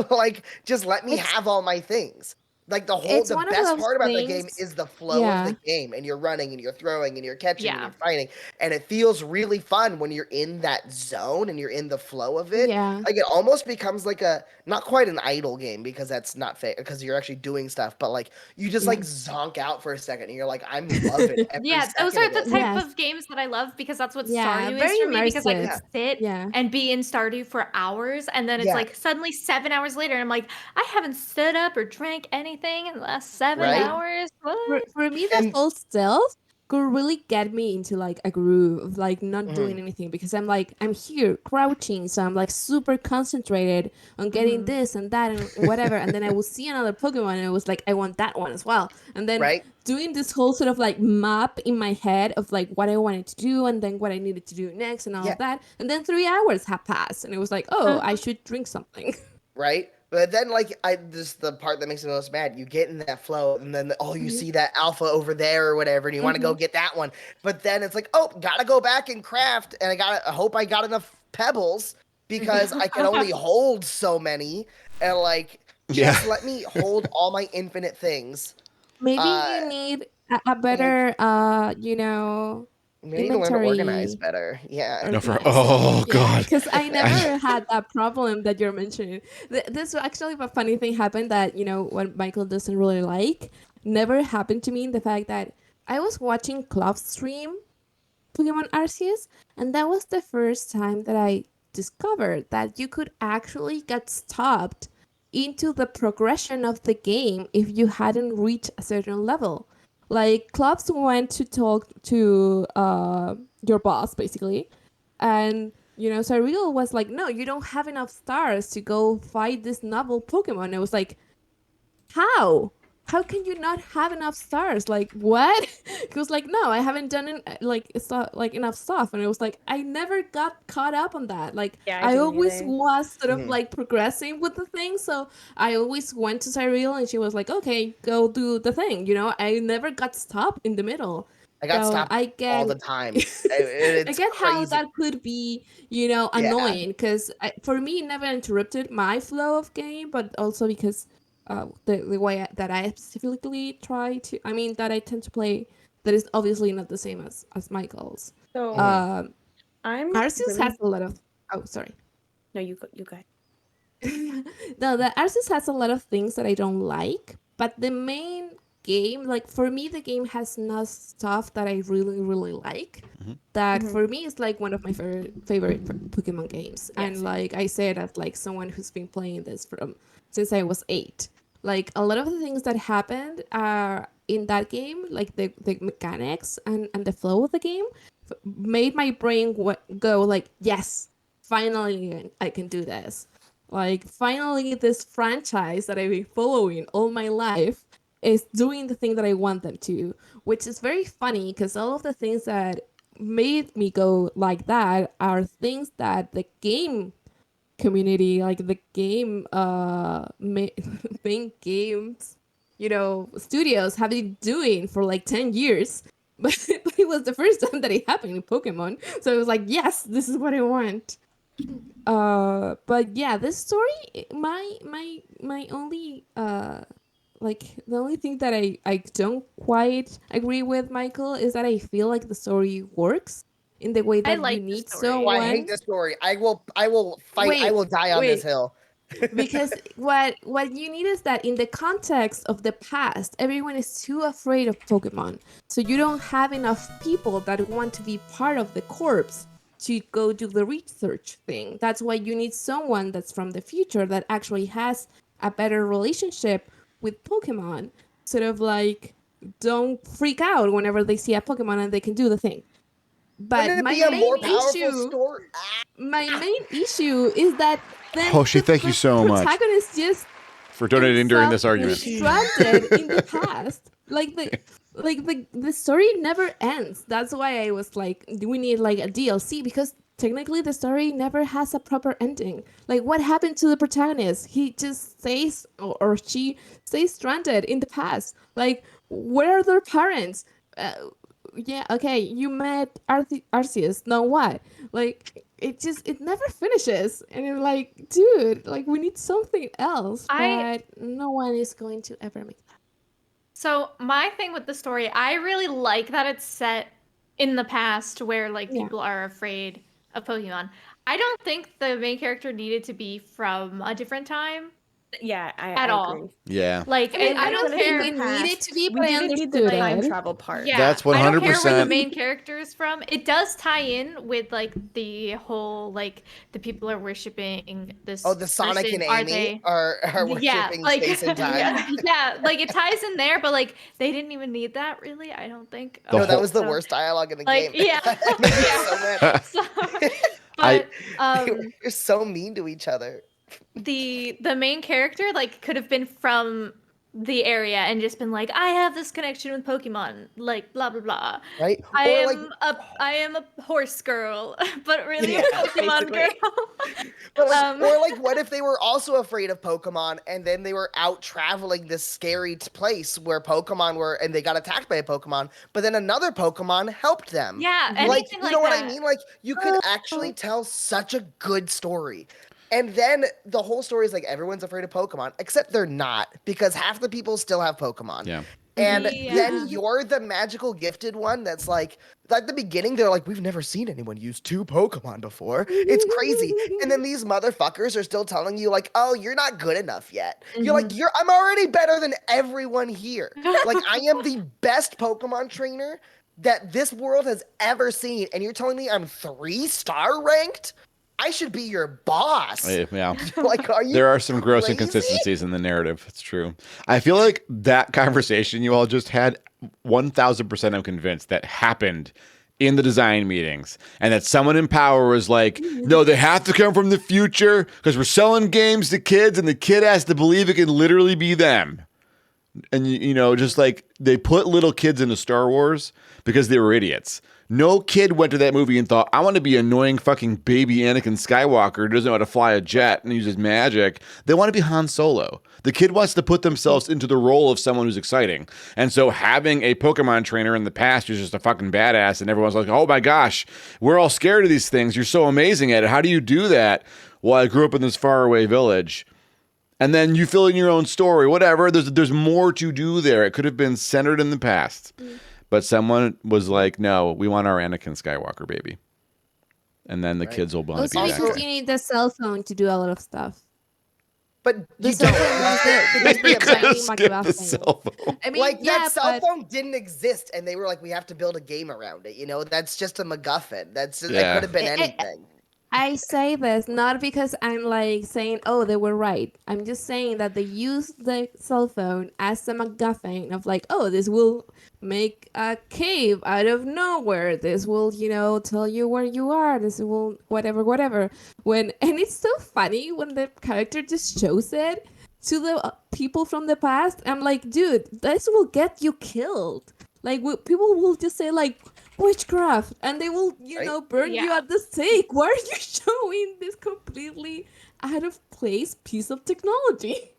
Like, just let me It's- have all my things. Like the It's one of best those part about the game things- is the flow Yeah. of the game, and you're running and you're throwing and you're catching and Yeah. you're fighting, and it feels really fun when you're in that zone and you're in the flow of it. Yeah. Like, it almost becomes like a not quite an idle game, because that's not fair, because you're actually doing stuff, but like you just like zonk out for a second and you're like, I'm loving every Yeah, those second are of the it. type Yes. of games that I love because that's what Yeah, Stardew is very for me. Because I immersive. can sit Yeah. and be in Stardew for hours, and then it's Yeah. like suddenly 7 hours later, and I'm like, I haven't stood up or drank anything in the last 7 Right? hours. What? For me, the And- whole stealth could really get me into like a groove of like not doing anything, because I'm like, I'm here crouching, so I'm like super concentrated on getting this and that and whatever, and then I will see another Pokemon and I was like, I want that one as well, and then Right? doing this whole sort of like map in my head of like what I wanted to do and then what I needed to do next and all Yeah. of that, and then 3 hours have passed and it was like, oh, I should drink something. Right? But then, like, this the part that makes me most mad. You get in that flow, and then you see that alpha over there or whatever, and you want to go get that one. But then it's like, oh, gotta go back and craft, and I hope I got enough pebbles because I can only hold so many, and like, just let me hold all my infinite things. Maybe Uh, you need a better, you know, Maybe you can learn to inventory organize better. Yeah. No, for Yes. oh god. Because I never had that problem that you're mentioning. This actually a funny thing happened that, you know, what Michael doesn't really like never happened to me, in the fact that I was watching Club stream Pokemon Arceus, and that was the first time that I discovered that you could actually get stopped into the progression of the game if you hadn't reached a certain level. Like, Clubs went to talk to your boss, basically, and Cyril was like, no, you don't have enough stars to go fight this novel Pokemon. I was like, how? How can you not have enough stars? Like, what? He was like, no, I haven't done enough stuff. And I was like, I never got caught up on that. Like, Yeah, I didn't always either. was sort of like progressing with the thing. So I always went to Cyril and she was like, okay, go do the thing. I never got stopped in the middle. I got So stopped I get all the time. It's I get how crazy. that could be, annoying, because for me, it never interrupted my flow of game, but also because the way that I specifically try to, that I tend to play, that is obviously not the same as Michael's. So Um, I'm Arceus really... has a lot of. Oh, sorry. No, you go ahead. No, the Arceus has a lot of things that I don't like, but the main game, like, for me, the game has no stuff that I really, really like. That for me is like one of my favorite Pokemon games. Yeah, And same. like I say that like someone who's been playing this since I was 8. Like, a lot of the things that happened in that game, like the mechanics and the flow of the game, made my brain go like, yes, finally I can do this. Like, finally this franchise that I've been following all my life is doing the thing that I want them to, which is very funny because all of the things that made me go like that are things that the game community, like the game main games, studios have been doing for like 10 years. But it was the first time that it happened in Pokemon. So it was like, yes, this is what I want. But yeah, this story, my only like, the only thing that I don't quite agree with, Michael, is that I feel like the story works in the way that like you the need story. Oh, I someone. hate this story. I will fight. I Wait, will die on this wait. hill. Because what you need is that in the context of the past, everyone is too afraid of Pokemon. So you don't have enough people that want to be part of the corps to go do the research thing. That's why you need someone that's from the future that actually has a better relationship with Pokemon. Sort of like, don't freak out whenever they see a Pokemon and they can do the thing. But Wouldn't it my be a more main powerful issue, story? is that then Hoshi, thank you so much protagonist just for donating during this argument. stranded in the past. Like the story never ends. That's why I was like, we need like a DLC, because technically the story never has a proper ending. Like, what happened to the protagonist? He just stays, or she stays stranded in the past. Like, where are their parents? Yeah, okay, you met Arceus. Now what? Like, it never finishes, and you're like, dude, like, we need something else. But no one is going to ever make that. So my thing with the story, I really like that it's set in the past where like Yeah. people are afraid of Pokemon. I don't think the main character needed to be from a different time Yeah, at I all. agree. Yeah. Like, I mean, I I don't don't think care. it needed to be, We but I didn't need the understood time it. travel part. Yeah, That's I don't care where 100%. the main character is from. It does tie in with like the whole like the people are worshiping this. Oh, the Sonic person. and Amy are worshiping like space and time. yeah, like it ties in there, but like they didn't even need that really. I don't think. The No, that whole- was the So, worst dialogue in the like, game. yeah. So So, I- but They're so mean to each other. the main character like could have been from the area and just been like, I have this connection with Pokemon, like blah blah blah. Right? I Or am a horse girl, but really Yeah, a Pokemon basically. girl. But or what if they were also afraid of Pokemon and then they were out traveling this scary place where Pokemon were and they got attacked by a Pokemon, but then another Pokemon helped them. Yeah, Like, anything you know what I that. mean? Like, you could actually tell such a good story. And then the whole story is like everyone's afraid of Pokemon, except they're not, because half the people still have Pokemon. Yeah. And Yeah. then you're the magical gifted one that's like at the beginning, they're like, we've never seen anyone use 2 Pokemon before. It's crazy. And then these motherfuckers are still telling you, like, oh, you're not good enough yet. You're like, I'm already better than everyone here. Like, I am the best Pokemon trainer that this world has ever seen. And you're telling me I'm 3-star ranked? I should be your boss. Yeah. Like, are you There are some gross crazy? inconsistencies in the narrative. It's true. I feel like that conversation you all just had, 1000% I'm convinced that happened in the design meetings, and that someone in power was like, no, they have to come from the future because we're selling games to kids and the kid has to believe it can literally be them. And, you know, just like they put little kids into Star Wars because they were idiots. No kid went to that movie and thought, I want to be annoying fucking baby Anakin Skywalker who doesn't know how to fly a jet and uses magic. They want to be Han Solo. The kid wants to put themselves into the role of someone who's exciting. And so having a Pokemon trainer in the past who's just a fucking badass and everyone's like, oh my gosh, we're all scared of these things. You're so amazing at it. How do you do that? Well, I grew up in this faraway village. And then you fill in your own story, whatever. There's more to do there. It could have been centered in the past. But someone was like, no, we want our Anakin Skywalker baby. And then the kids will want to be Also, that because guy. you need the cell phone to do a lot of stuff. But The you cell don't. phone was there because We the could have Chinese skipped the MacGuffin. cell phone. I mean, Like, yeah, that cell but phone didn't exist, and they were like, we have to build a game around it. You know, that's just a MacGuffin. That Yeah. could have been It- anything. I say this not because I'm like saying, oh, they were right. I'm just saying that they used the cell phone as a MacGuffin of like, oh, this will make a cave out of nowhere. This will, you know, tell you where you are. This will whatever. And it's so funny when the character just shows it to the people from the past. I'm like, dude, this will get you killed. Like people will just say like witchcraft, and they will, you Right? know, burn you Yeah. at the stake. Why are you showing this completely out of place piece of technology?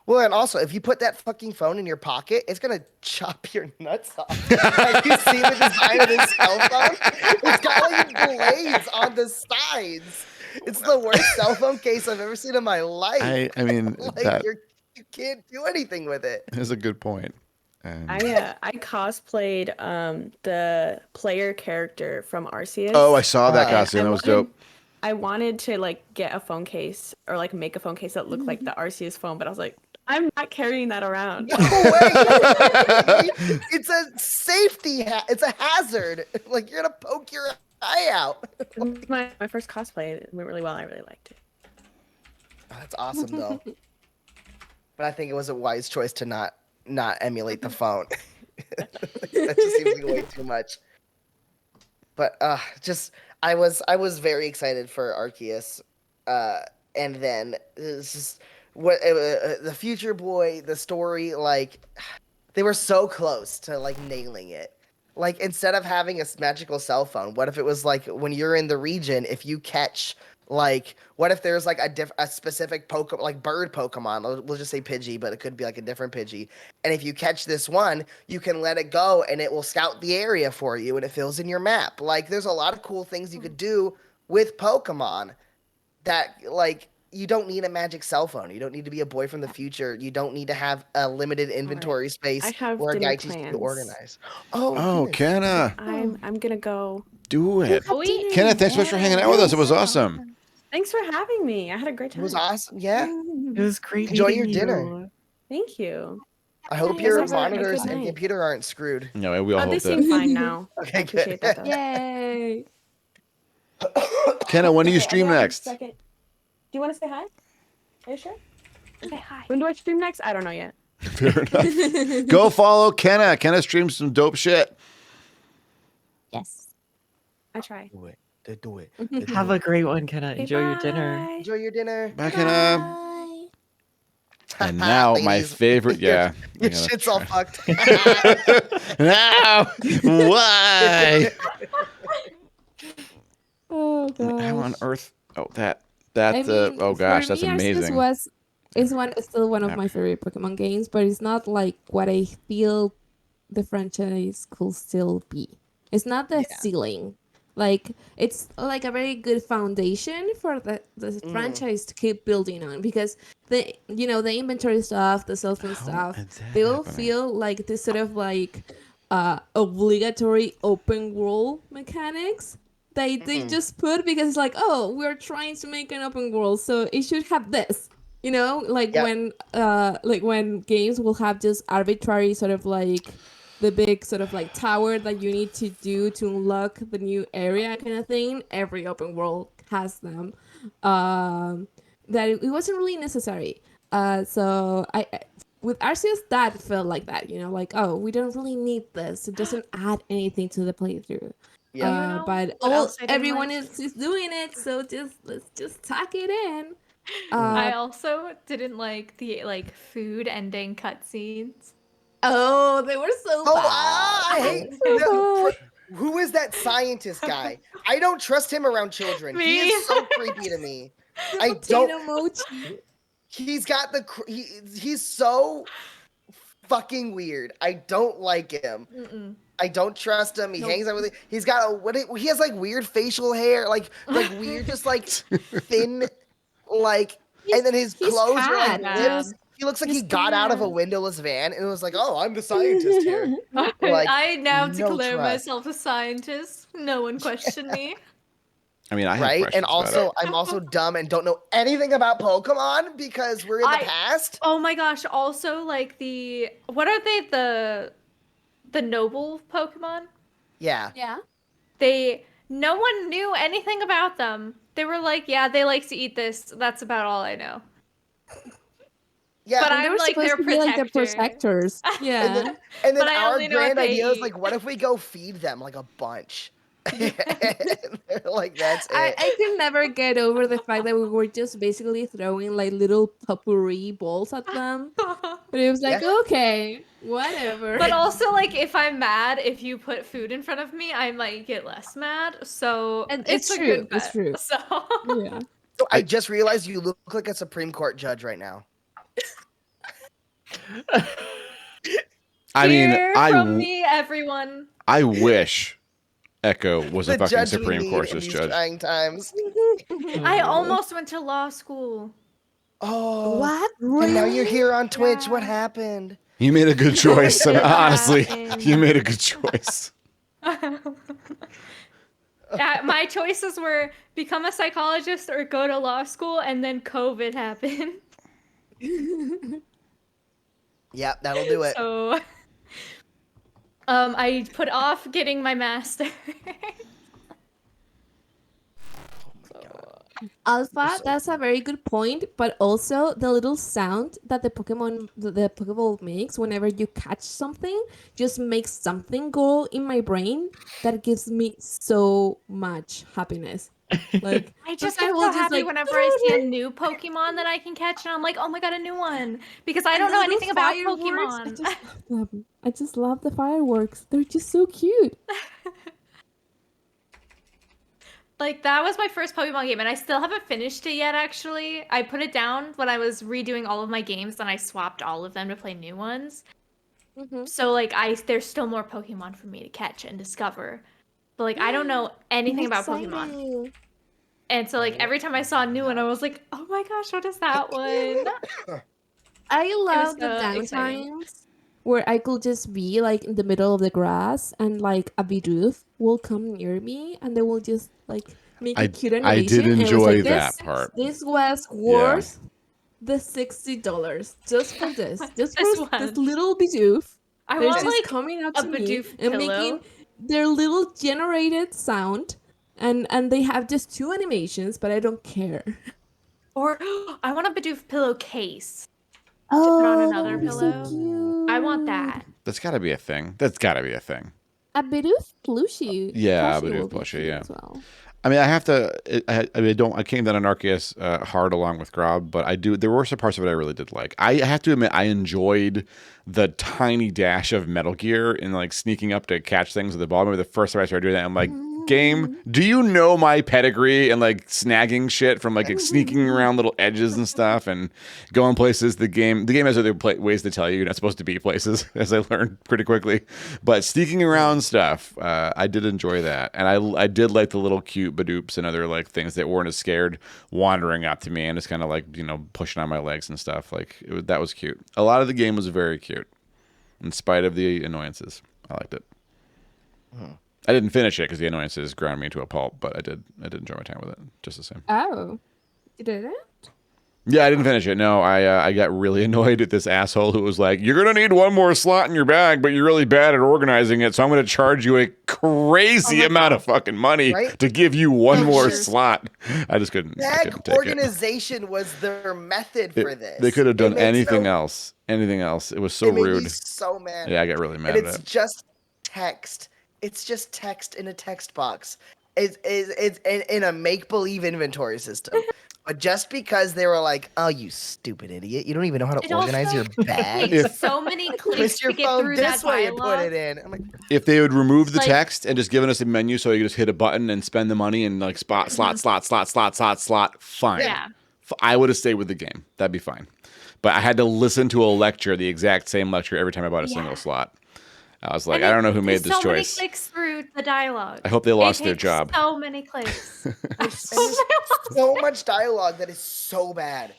Well, and also, if you put that fucking phone in your pocket, it's gonna chop your nuts off. Have you seen the design of this cell phone? It's got like blades on the sides. It's the worst cell phone case I've ever seen in my life. I mean, Like, that you can't do anything with it. is a good point. And I cosplayed the player character from Arceus. oh, I saw that costume. I That was wanted- dope. I wanted to like get a phone case or like make a phone case that looked like the Arceus phone, but I was like, I'm not carrying that around. No way! It's a safety it's a hazard. Like, you're gonna poke your eye out. my first cosplay, it went really well. I really liked it. Oh, that's awesome though. But I think it was a wise choice to not emulate the phone. That just seems like way too much. But just I was very excited for Arceus, and then it's just what the Future Boy, the story, like they were so close to like nailing it. Like, instead of having a magical cell phone, what if it was like when you're in the region, if you catch like, what if there's like a specific Pokemon, like bird Pokemon, we'll just say Pidgey, but it could be like a different Pidgey. And if you catch this one, you can let it go and it will scout the area for you and it fills in your map. Like, there's a lot of cool things you could do with Pokemon that, like, you don't need a magic cell phone. You don't need to be a boy from the future. You don't need to have a limited inventory space I have where a dinner guy teaches you to plans. organize. Oh, Oh, goodness. Kenna, I'm gonna go. do it. We Kenna, thanks so much for hanging out with us. It was awesome. Thanks for having me. I had a great It time. was awesome. Yeah. It was great. Enjoy your meeting dinner. you. Thank you. I hope Guys, your have a monitors good and night. computer aren't screwed. No, we all Oh, they hope seem that. fine now. Okay, I appreciate that. Though. Yay! Kenna, when do you Okay, stream I'll be on in a next? second. Do you want to say hi? Are you sure? say hi. When do I stream next? I don't know yet. Fair enough. Go follow Kenna. Kenna streams some dope shit. Yes. I try. Do it. Do it. Have a great one, Kenna. Okay, Enjoy your dinner. bye. Enjoy your dinner. Bye, Kenna. Bye. And now my Ladies, favorite, yeah. Your I gotta shit's all try. fucked. No! Why? Oh god. How on earth? Oh, that. I That's mean, oh gosh, for that's me, Arceus amazing. is still one of Yeah. my favorite Pokemon games, but it's not like what I feel the franchise could still be. It's not the Yeah. ceiling. Like, it's like a very good foundation for the franchise to keep building on, because the the inventory stuff, the cell phone How stuff, is that they all happening? feel like this sort of like obligatory open world mechanics they just put because it's like, oh, we're trying to make an open world, so it should have this. You know, like when games will have just arbitrary sort of like the big sort of like tower that you need to do to unlock the new area kind of thing. Every open world has them. That it wasn't really necessary. So I with Arceus that felt like that, you know, like, oh, we don't really need this. It doesn't add anything to the playthrough. Yeah. But everyone else is doing it, so let's just tack it in. I also didn't like the food ending cutscenes. Oh, they were so bad. I hate who is that scientist guy? I don't trust him around children. He is so creepy to me. I don't. He's got he's so fucking weird. I don't like him. I don't trust him. He hangs out with he's got he has like weird facial hair, like weird, just like thin, like, and then his clothes are like lips. He looks like he got out of a windowless van and was like, "Oh, I'm the scientist here." Like, I now declare myself a scientist. No one question me. I mean, I have right, and also about it. I'm also dumb and don't know anything about Pokemon because we're in the past. Oh my gosh! Also, like what are they? The noble Pokemon? Yeah. No one knew anything about them. They were like, yeah, they like to eat this. That's about all I know. Yeah, but I'm like their protectors. Yeah. And then our grand idea is like, what if we go feed them like a bunch? They're like, that's it. I can never get over the fact that we were just basically throwing like little potpourri balls at them. But it was like, okay, whatever. But also, like, if I'm mad, if you put food in front of me, I might get less mad. So it's true. It's true. So yeah. So I just realized you look like a Supreme Court judge right now. I mean, from me, everyone. I wish Echo was a fucking Supreme Court judge. Trying times. I almost went to law school. Oh, what? And now you're here on Twitch. What happened? You made a good choice. Honestly, you made a good choice. My choices were become a psychologist or go to law school, and then COVID happened. Yep, that'll do it. So, I put off getting my master. Alpha, that's a very good point, but also the little sound that the Pokeball makes whenever you catch something just makes something go in my brain that gives me so much happiness. Like, I just get so happy whenever I see a new Pokemon that I can catch, and I'm like, oh my god, a new one, because I don't know anything about Pokemon. I just love the fireworks. They're just so cute. Like, that was my first Pokemon game, and I still haven't finished it yet, actually. I put it down when I was redoing all of my games, and I swapped all of them to play new ones. So, like, there's still more Pokemon for me to catch and discover. But, like, I don't know anything about Pokemon. And so, like, every time I saw a new one, I was like, oh my gosh, what is that one? I love the downtimes where I could just be, like, in the middle of the grass, and, like, a Bidoof will come near me, and they will just, like, make a cute animation. I did enjoy that part. This was worth the $60 just for this. Just for this little Bidoof. I They're want, just like, coming up a to me Bidoof and pillow. making their little generated sound, and they have just 2 animations, but I don't care. Or I want a Bidoof pillowcase. Oh, to put on another that would be pillow. so cute. I want that. That's got to be a thing. A Bidoof plushie. Yeah, a Bidoof will be plushie, cute yeah. as well. I mean, I have to. I came down on Arceus hard along with Grawb, but I do. There were some parts of it I really did like. I have to admit, I enjoyed the tiny dash of Metal Gear and like sneaking up to catch things with the ball. Maybe the first time I started doing that, I'm like, game, do you know my pedigree and like snagging shit from like sneaking around little edges and stuff and going places? The game has other ways to tell you you're not supposed to be places, as I learned pretty quickly. But sneaking around stuff, I did enjoy that, and I did like the little cute Bidoops and other like things that weren't as scared wandering up to me and just kind of like pushing on my legs and stuff. Like that was cute. A lot of the game was very cute, in spite of the annoyances. I liked it. Hmm. I didn't finish it because the annoyances ground me to a pulp, but I did enjoy my time with it, just the same. Oh, you did it? Yeah, I didn't finish it. No, I got really annoyed at this asshole who was like, "You're gonna need one more slot in your bag, but you're really bad at organizing it, so I'm gonna charge you a crazy amount of fucking money Right? to give you one more Sure. slot." I just couldn't. I Bag couldn't take it. organization was their method for this. They could have It done makes anything no- else. Anything else. It was so it made me rude. so mad. Yeah, I got really mad And at it's it. just text. It's just text in a text box. It's in a make-believe inventory system. But just because they were like, "Oh, you stupid idiot! You don't even know how It to organize also your bag." takes so many clicks Twist your to get phone through this that way and put dialogue. it in. I'm like, If they would remove the Like- text and just given us a menu so you could just hit a button and spend the money and like slot, fine. Yeah. I would have stayed with the game. That'd be fine. But I had to listen to a lecture, the exact same lecture, every time I bought a single slot. I was like, And I don't know who made there's this so choice. many clicks through the dialogue. I hope they lost their takes job. So many clicks. there's so much dialogue that is so bad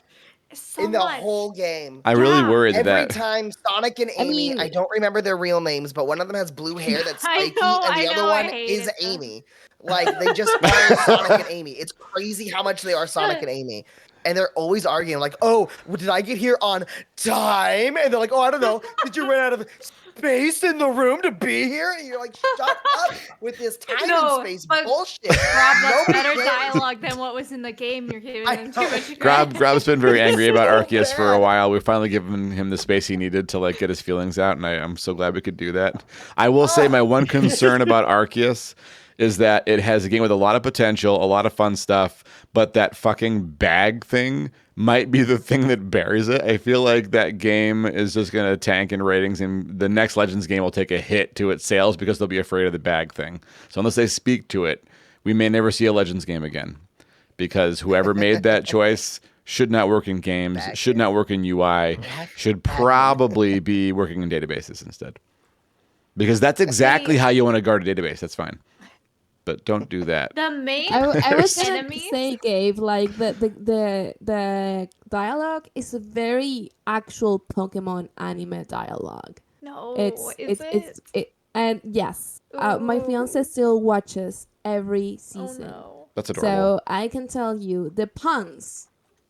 So in the much. whole game. I really Yeah. worried Every that. time Sonic and I Amy, I mean- don't remember their real names, but one of them has blue hair that's I spiky, know, and the I other know, I one hated is them. Amy. Like they just are Sonic and Amy. It's crazy how much they are Sonic and Amy. And they're always arguing, like, "Oh, did I get here on time?" And they're like, "Oh, I don't know. Did you run out of space in the room to be here?" And you're like, "Shut up with this time No, and space but bullshit." Rob, that's Nobody better cares. dialogue than what was in the game. You're giving I them know. too much credit. Grab's been very angry about So Arceus for a bad. while. We've finally given him the space he needed to like get his feelings out, and I'm so glad we could do that. I will say my one concern about Arceus is that it has a game with a lot of potential, a lot of fun stuff, but that fucking bag thing might be the thing that buries it. I feel like that game is just going to tank in ratings, and the next Legends game will take a hit to its sales because they'll be afraid of the bag thing. So unless they speak to it, we may never see a Legends game again, because whoever made that choice should not work in games, Bag should not work in UI, should probably be working in databases instead. Because that's exactly how you want to guard a database. That's fine. But don't do that. The main I was gonna enemies. say, Gabe, like the dialogue is a very actual Pokemon anime dialogue. No, It's and yes, my fiance still watches every Oh season. no. That's adorable. So I can tell you the puns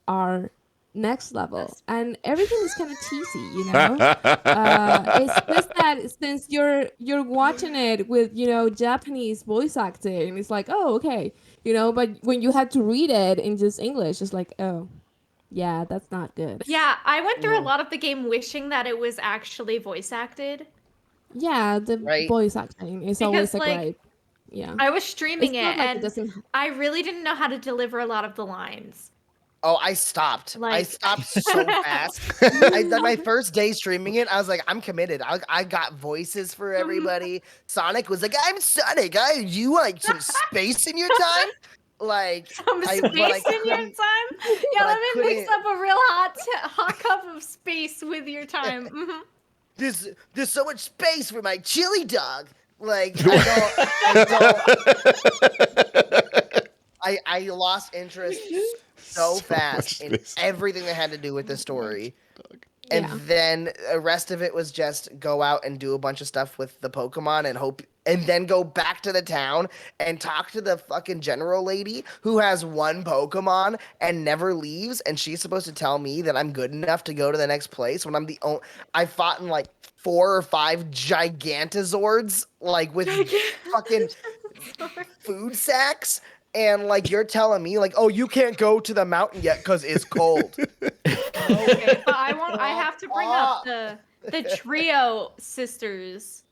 are next level, and everything is kind of cheesy, you know. It's just that since you're watching it with Japanese voice acting, it's like, oh, okay, But when you had to read it in just English, it's like, oh, yeah, that's not good. Yeah, I went through a lot of the game wishing that it was actually voice acted. Yeah, the Right. voice acting is Because, always a like, gripe. Yeah, I was streaming it's it, not like it and doesn't. I really didn't know how to deliver a lot of the lines. Oh, I stopped. I Like- stopped so fast. My first day streaming it, I was like, I'm committed. I got voices for everybody. Sonic was like, I'm Sonic. You like some space in your time? Like, Some I- space but I in your couldn't- time? but Yeah, I let me mix couldn't- up a real hot cup of space with your time. Mhm. there's so much space for my chili dog. Like, I lost interest so fast in space. everything that had to do with the story. And Yeah. then the rest of it was just go out and do a bunch of stuff with the Pokemon and hope, and then go back to the town and talk to the fucking general lady who has one Pokemon and never leaves. And she's supposed to tell me that I'm good enough to go to the next place when I'm the only. I fought in like 4 or 5 Gigantazords, like with fucking food sacks. And like you're telling me, like, oh, you can't go to the mountain yet because it's cold. Okay, but I have to bring up the trio sisters.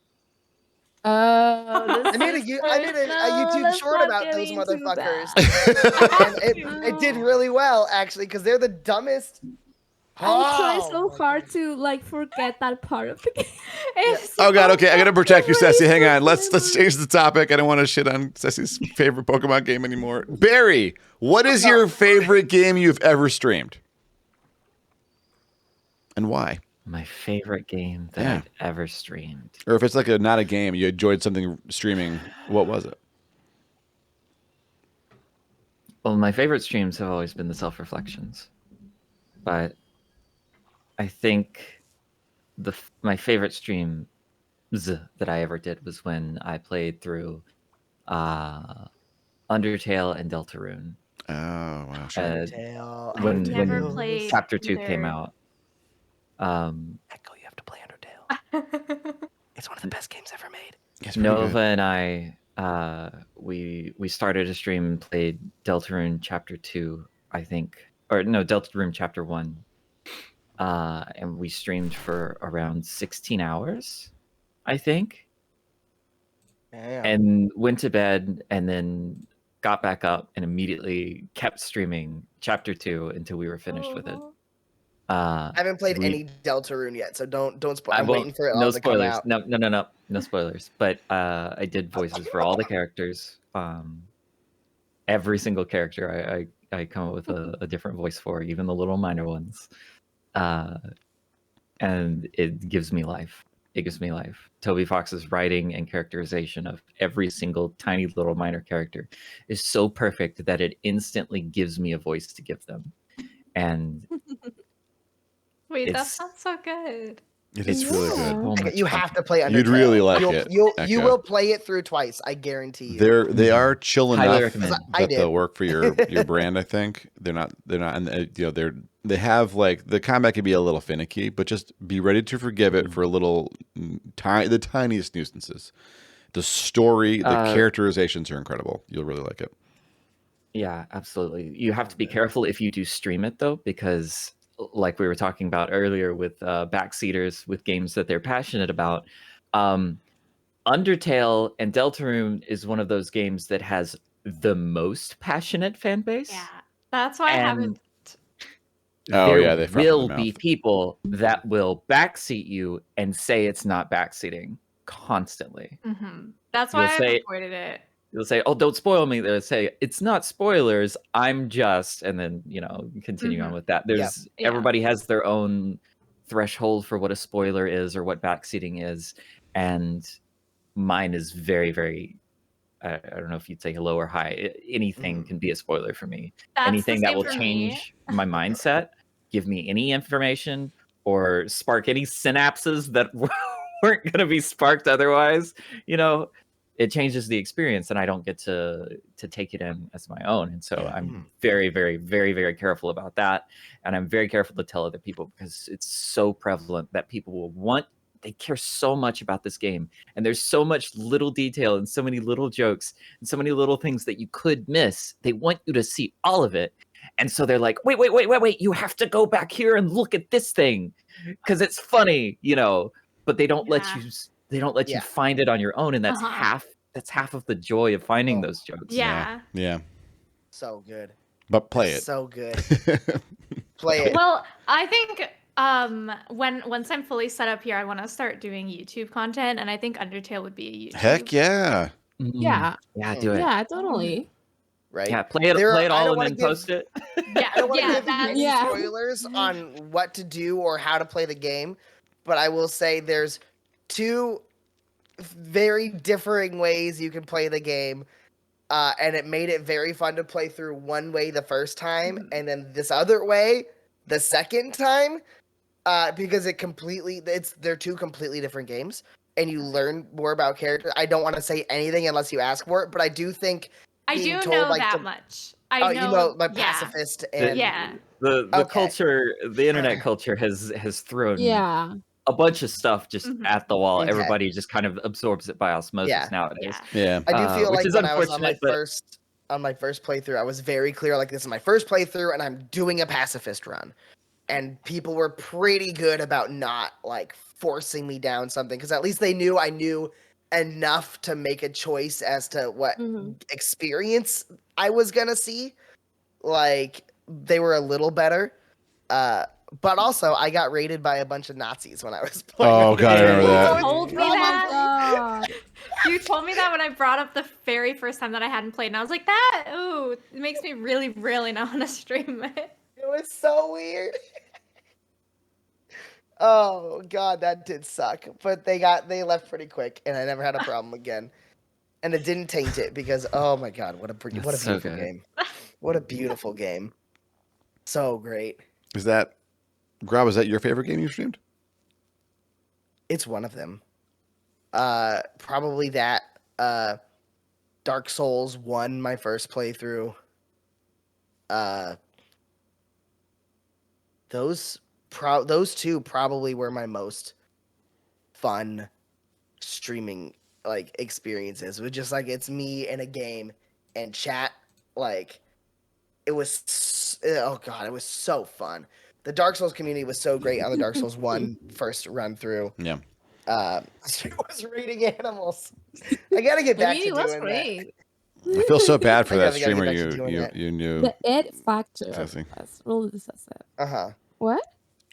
Oh, I made a YouTube let's short not about get those into motherfuckers. that. And it did really well, actually, because they're the dumbest. I try Oh, so my hard to like forget that part of the game. It's Oh god, so okay, I gotta protect you, Wait Cece. Hang for on. Let's Simon. change the topic. I don't want to shit on Cece's favorite Pokemon game anymore. Barry, what is your favorite game you've ever streamed? And why? My favorite game that Yeah. I've ever streamed. Or if it's like not a game, you enjoyed something streaming, what was it? Well, my favorite streams have always been the self-reflections, but I think my favorite stream that I ever did was when I played through Undertale and Deltarune. Oh wow, sure. Undertale. I've when never when played Chapter 2 came either. out. Echo, you have to play Undertale. It's one of the best games ever made. It's pretty Nova good. and I, we started a stream and played Deltarune Chapter 2, I think, or no, Deltarune Chapter 1, and we streamed for around 16 hours, I think, Yeah. and went to bed, and then got back up and immediately kept streaming Chapter 2 until we were finished with it. I haven't played we- any Deltarune yet, so don't spoil. I I'm won't- waiting for it no all to come spoilers. out. No spoilers. But I did voices for all the characters. Every single character I come up with a different voice for, even the little minor ones. And it gives me life. It gives me life. Toby Fox's writing and characterization of every single tiny little minor character is so perfect that it instantly gives me a voice to give them. And Wait, that It's- sounds so good. It is really good. so Echo, much you fun. have to play Undertale. You'd really like you'll, it, you Echo. will play it through twice. I guarantee you. They are chill Highly enough recommend. I that did. they'll work for your brand. I think they're not, and they have like the combat can be a little finicky, but just be ready to forgive it for a little the tiniest nuisances. The story, the characterizations are incredible. You'll really like it. Yeah, absolutely. You have to be careful if you do stream it though, because like we were talking about earlier with backseaters with games that they're passionate about, Undertale and Deltarune is one of those games that has the most passionate fan base. Yeah, that's why I haven't. Oh, there yeah, they froth at the will be mouth. people that will backseat you and say it's not backseating constantly. That's why You'll I've say- avoided it. They'll say, "Oh, don't spoil me." They'll say, "It's not spoilers. I'm just," and then continue on with that. There's Yeah. everybody has their own threshold for what a spoiler is or what backseating is, and mine is very, very. I don't know if you'd say low or high. Anything can be a spoiler for me. That's Anything the that same will for me. change my mindset, give me any information, or spark any synapses that weren't going to be sparked otherwise. It changes the experience, and I don't get to take it in as my own. And so I'm very, very, very, very careful about that. And I'm very careful to tell other people because it's so prevalent that people will they care so much about this game. And there's so much little detail and so many little jokes and so many little things that you could miss. They want you to see all of it. And so they're like, wait, you have to go back here and look at this thing because it's funny, but they don't let you find it on your own. And that's half of the joy of finding those jokes. Yeah. Yeah. So good. But play it. So good. Play it. Well, I think once I'm fully set up here, I want to start doing YouTube content, and I think Undertale would be a YouTube. Heck yeah. Yeah. Yeah, do it. Yeah, totally. Right? Yeah, play it I all don't and wanna then give- post it. Yeah, I don't want to yeah, give that, any Yeah. spoilers on what to do or how to play the game, but I will say there's two very differing ways you can play the game, and it made it very fun to play through one way the first time, and then this other way the second time, because they're two completely different games, and you learn more about characters. I don't want to say anything unless you ask for it, but I do think I being do told, know like, that the- much. I you know, my yeah. pacifist and Yeah. The Okay. culture, the internet culture has thrown Yeah. a bunch of stuff just at the wall. Okay. Everybody just kind of absorbs it by osmosis Yeah. nowadays. Yeah. Yeah. I do feel which like is when I was on my unfortunate, but- first playthrough, I was very clear, like, this is my first playthrough and I'm doing a pacifist run. And people were pretty good about not, like, forcing me down something, because at least they knew I knew enough to make a choice as to what experience I was gonna see. Like, they were a little better. But also, I got raided by a bunch of Nazis when I was playing. Oh, God, I remember You that. told me Oh my that. god. You told me that when I brought up the very first time that I hadn't played, and I was like, it makes me really, really not want to stream it. It was so weird. Oh god, that did suck. But they left pretty quick, and I never had a problem again. And it didn't taint it because, oh my god, what a That's beautiful so good. game. What a beautiful game. So great. Is that Grawb, is that your favorite game you streamed? It's one of them. Probably that. Dark Souls 1, my first playthrough. Those two probably were my most fun streaming like experiences. It was just like it's me in a game and chat. Like it was, oh god, it was so fun. The Dark Souls community was so great on the Dark Souls 1 first run through. Yeah. She was reading animals. I gotta get back to It was doing great. I feel so bad for I that gotta get streamer back to doing that. you knew. The Ed Factor Cece. was really decisive. that. What?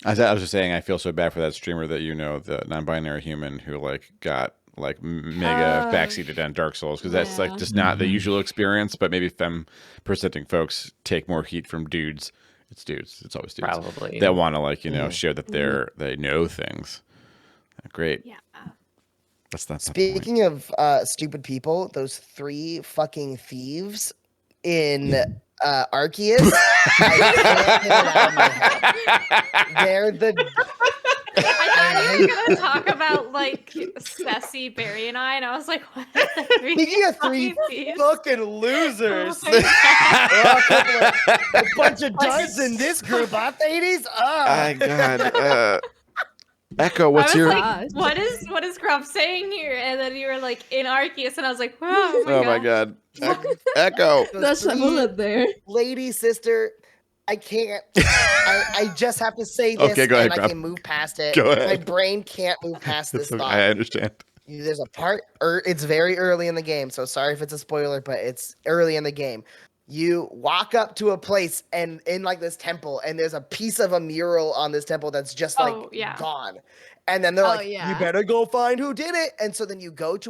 I was just saying, I feel so bad for that streamer that the non-binary human who like got like mega backseated on Dark Souls because that's like just not the usual experience. But maybe femme-presenting folks take more heat from dudes. It's dudes. It's always dudes Probably. that want to like share that they know things. Great. Yeah. That's not the point. Speaking of stupid people, those 3 fucking thieves in Arceus, I can't get it out of my head. They're the. I thought you were gonna talk about like Ceci, Barry, and I was like, what? Speaking of 3 thieves? fucking losers, Oh my God. a bunch of duds in this group, huh, Thades? My God. Echo, what's I was your? like, what is Grawb saying here? And then you were like in Arceus, and I was like, wow, Oh my God. Echo. Those That's a 3 bullet there. lady sister. I can't. I just have to say this, Okay, go ahead, and I Grawb. can move past it. Go ahead. My brain can't move past this thought. I understand. There's a part, it's very early in the game, so sorry if it's a spoiler, but it's early in the game. You walk up to a place and in like this temple, and there's a piece of a mural on this temple that's just like gone. And then they're like, you better go find who did it. And so then you go to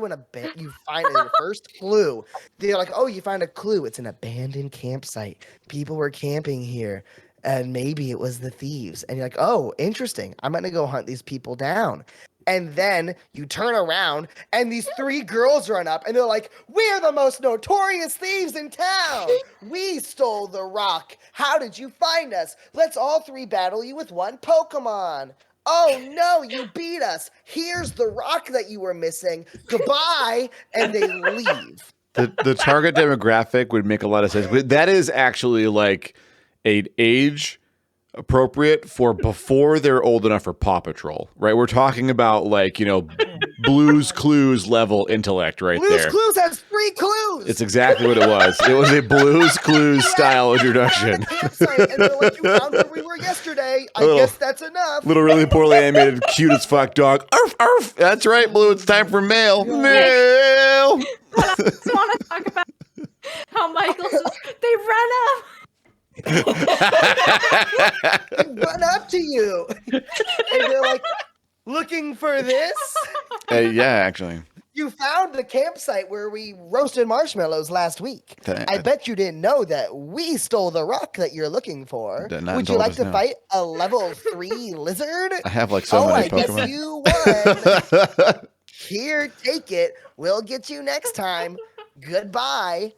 you find your first clue. They're like, oh, you find a clue. It's an abandoned campsite. People were camping here. And maybe it was the thieves. And you're like, oh, interesting. I'm going to go hunt these people down. And then you turn around and these 3 girls run up and they're like, we're the most notorious thieves in town. We stole the rock. How did you find us? Let's all 3 battle you with 1 Pokemon. Oh no, you beat us. Here's the rock that you were missing. Goodbye. And they leave. The target demographic would make a lot of sense. But that is actually like an age appropriate for before they're old enough for Paw Patrol, right? We're talking about like, Blue's Clues level intellect right Blue's there. Clues has 3 clues. It's exactly what it was. It was a Blue's Clues style introduction. Campsite, and they're like, you found where we were yesterday. I guess that's enough. Little really poorly animated, cute as fuck dog. Arf, arf. That's right, Blue. It's time for mail. Mail. I just want to talk about how Michael says they run up. Run up to you. And they're like, looking for this? Yeah, actually. You found the campsite where we roasted marshmallows last week. I bet you didn't know that we stole the rock that you're looking for. Would you like to fight a level 3 lizard? I have like so many Pokemon. Guess you won. Here, take it. We'll get you next time. Goodbye.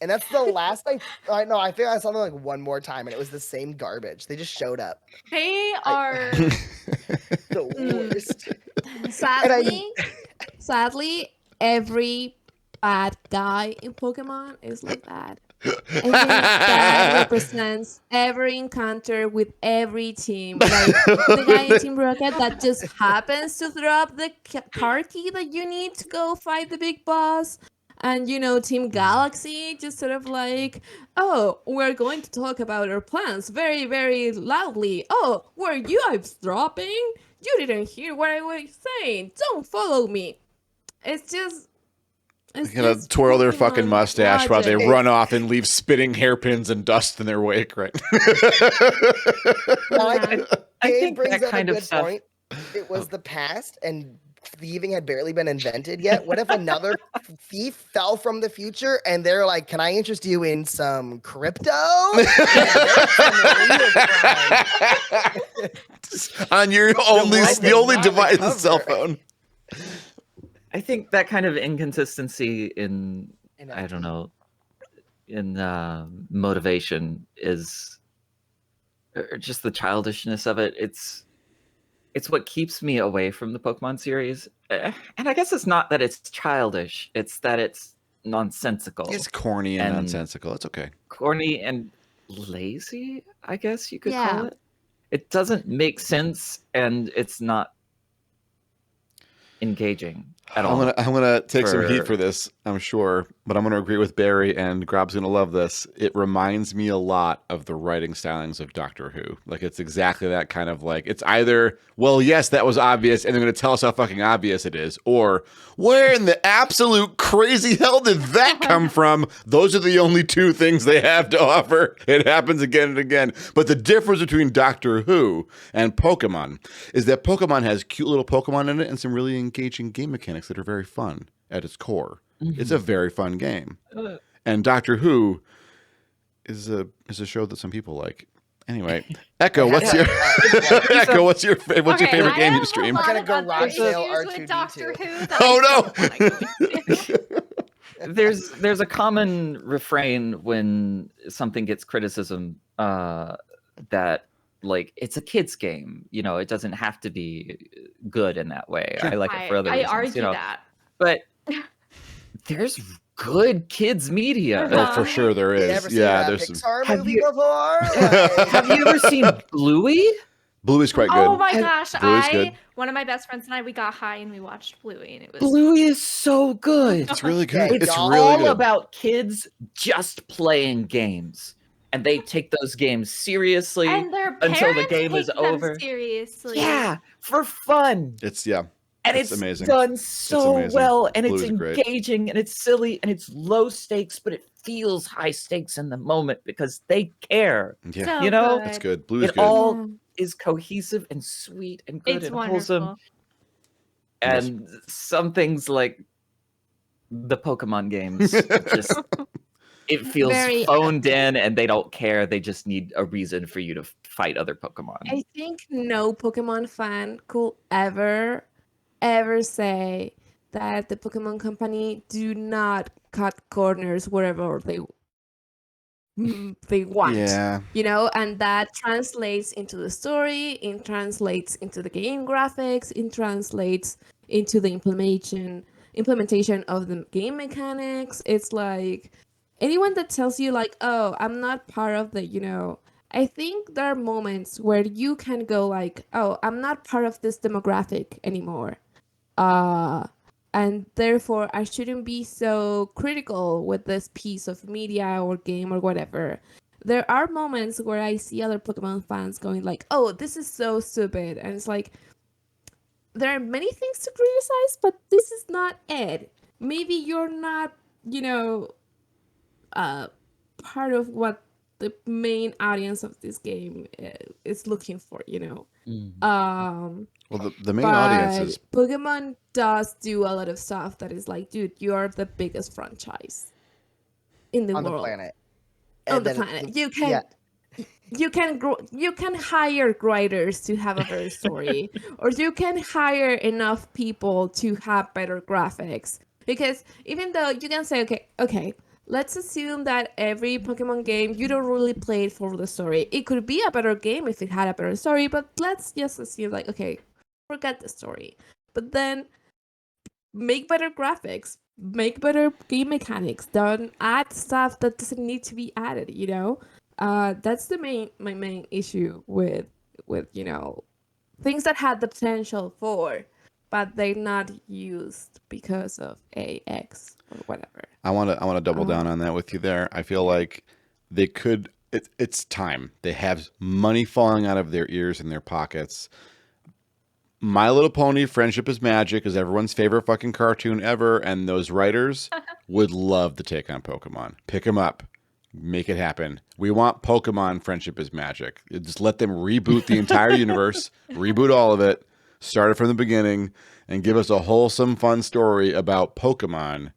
And that's the last I know. I think I saw them like 1 more time, and it was the same garbage. They just showed up. They are the worst. Sadly, every bad guy in Pokemon is like that. I think that represents every encounter with every team. Like the guy in Team Rocket that just happens to drop the car key that you need to go fight the big boss. And, Team Galaxy just sort of like, oh, we're going to talk about our plans very, very loudly. Oh, were you eavesdropping? You didn't hear what I was saying. Don't follow me. It's just... They're going to twirl their fucking mustache while they run off and leave spitting hairpins and dust in their wake, right? I think brings that up kind a of good stuff... point. It was the past, and thieving had barely been invented yet. What if another thief fell from the future and they're like, can I interest you in some crypto? On your the only device is cell phone. I think that kind of inconsistency in I don't know, in motivation is, or just the childishness of it. it's what keeps me away from the Pokemon series. And I guess it's not that it's childish; it's that it's nonsensical. It's corny and And- nonsensical. It's okay. Corny and lazy, I guess you could Yeah. call it. It doesn't make sense, and it's not engaging at all. I'm gonna take some heat for- for this, I'm sure, but I'm gonna agree with Barry, and Grob's gonna love this. It reminds me a lot of the writing stylings of Doctor Who. Like, it's exactly that kind of like, it's either, well, yes, that was obvious, and they're gonna tell us how fucking obvious it is, or where in the absolute crazy hell did that come from? Those are the only two things they have to offer. It happens again and again. But the difference between Doctor Who and Pokemon is that Pokemon has cute little Pokemon in it and some really engaging game mechanics that are very fun at its core. It's a very fun game. And Doctor Who is a show that some people like. Anyway, Echo, what's your Echo? What's your favorite game you stream? I'm gonna go rock rock sail with R2D2. Doctor Who. that Oh, I no! don't wanna go into. There's a common refrain when something gets criticism that like it's a kid's game. You know, it doesn't have to be good in that way. I like it for other I reasons. argue you know, that. but there's good kids media. Oh, for sure there You is. never seen Yeah, a there's some. Pixar Have movie you- before? Have you ever seen Bluey? Bluey's quite good. Oh my And gosh! Bluey's good. One of my best friends and I, we got high and we watched Bluey, and it was Bluey is so good. It's really good. Okay, It's y'all. really all good. about kids just playing games, and they take those games seriously. and their until the parents game take is them over. Seriously, Yeah, for fun. It's yeah. And It's it's amazing. done so amazing. well, and Bluey's it's great. engaging, and it's silly, and it's low stakes, but it feels high stakes in the moment because they care. Yeah, So You know, good. it's good. Bluey's It good. all is cohesive and sweet and good It's and wonderful. wholesome. Yes. And some things like the Pokemon games just it feels Very- phoned in, and they don't care. They just need a reason for you to fight other Pokemon. I think no Pokemon fan could ever say that the Pokemon Company do not cut corners wherever they want. Yeah. You know, and that translates into the story, it translates into the game graphics, it translates into the implementation of the game mechanics. It's like anyone that tells you like, oh, I'm not part of the, you know, I think there are moments where you can go like, oh, I'm not part of this demographic anymore. And therefore I shouldn't be so critical with this piece of media or game or whatever. There are moments where I see other Pokemon fans going like, oh, this is so stupid. And it's like, there are many things to criticize, but this is not it. Maybe you're not, you know, part of what the main audience of this game is looking for, you know. Well, the main But audience is Pokemon does do a lot of stuff that is like, dude, you are the biggest franchise in the On the world. planet. On And the then planet. yeah. You can hire writers to have a better story, or you can hire enough people to have better graphics. Because even though you can say, okay, let's assume that every Pokemon game you don't really play it for the story. It could be a better game if it had a better story, but let's just assume like, okay, forget the story. But then make better graphics, make better game mechanics, don't add stuff that doesn't need to be added, you know? That's my main issue with you know, things that had the potential for, but they're not used because of AX or whatever. I want to double down on that with you there. I feel like they could. It's time. They have money falling out of their ears and their pockets. My Little Pony: Friendship is Magic is everyone's favorite fucking cartoon ever, and those writers would love to take on Pokemon. Pick them up. Make it happen. We want Pokemon Friendship is Magic. Just let them reboot the entire universe, reboot all of it, start it from the beginning, and give us a wholesome, fun story about Pokemon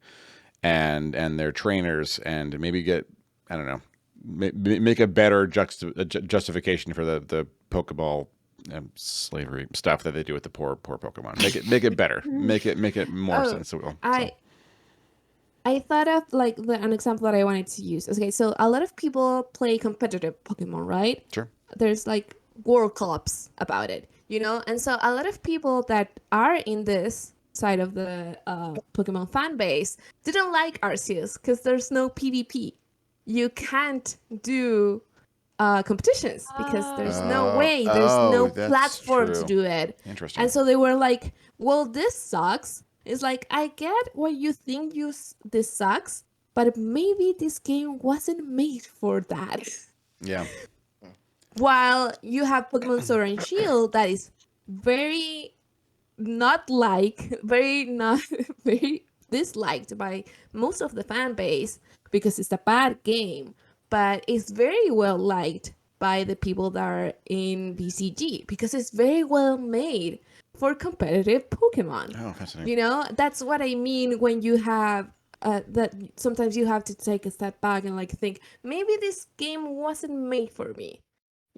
and their trainers, and maybe get, I don't know, make a better justification for the Pokeball slavery stuff that they do with the poor Pokemon. Make it better. Make it more sensible. I thought of like an example that I wanted to use. Okay, so a lot of people play competitive Pokemon, right? Sure. There's like World Cups about it. you know? And so a lot of people that are in this side of the Pokemon fan base didn't like Arceus because there's no PvP. You can't do competitions because there's no way, there's no that's platform to true. do it. Interesting. And so they were like, well, this sucks. It's like, I get why you think this sucks, but maybe this game wasn't made for that. Yeah. While you have Pokemon Sword and Shield that is very very disliked by most of the fan base because it's a bad game, but it's very well liked by the people that are in BCG because it's very well made for competitive Pokemon. Oh, fascinating. You know, that's what I mean when you have that sometimes you have to take a step back and like think maybe this game wasn't made for me.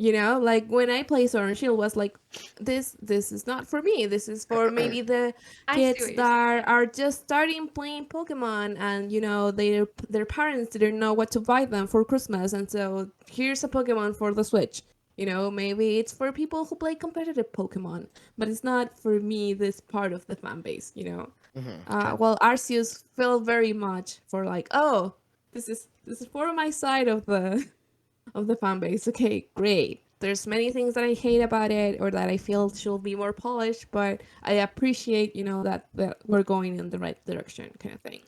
You know, like when I play Sword and Shield was like, this is not for me. This is for maybe the I see kids what you're that are just starting playing Pokemon and, you know, their parents didn't know what to buy them for Christmas. And so here's a Pokemon for the Switch. You know, maybe it's for people who play competitive Pokemon, but it's not for me, this part of the fan base, you know. Well, Arceus felt very much for like, oh, this is for my side of the fan base. Okay, great. There's many things that I hate about it or that I feel should be more polished, but I appreciate, you know, that we're going in the right direction kind of thing.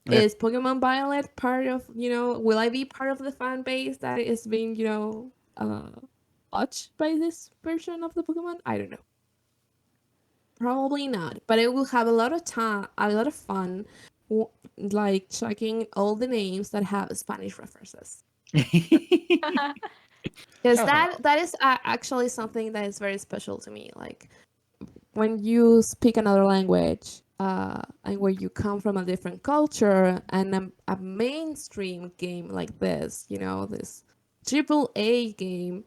Yeah. Is Pokemon Violet part of, you know, will I be part of the fan base that is being, you know, touched by this version of the Pokemon? I don't know. Probably not, but it will have a lot of fun, like checking all the names that have Spanish references. Because that is actually something that is very special to me. Like when you speak another language, and where you come from a different culture, and a mainstream game like this, you know, this AAA game,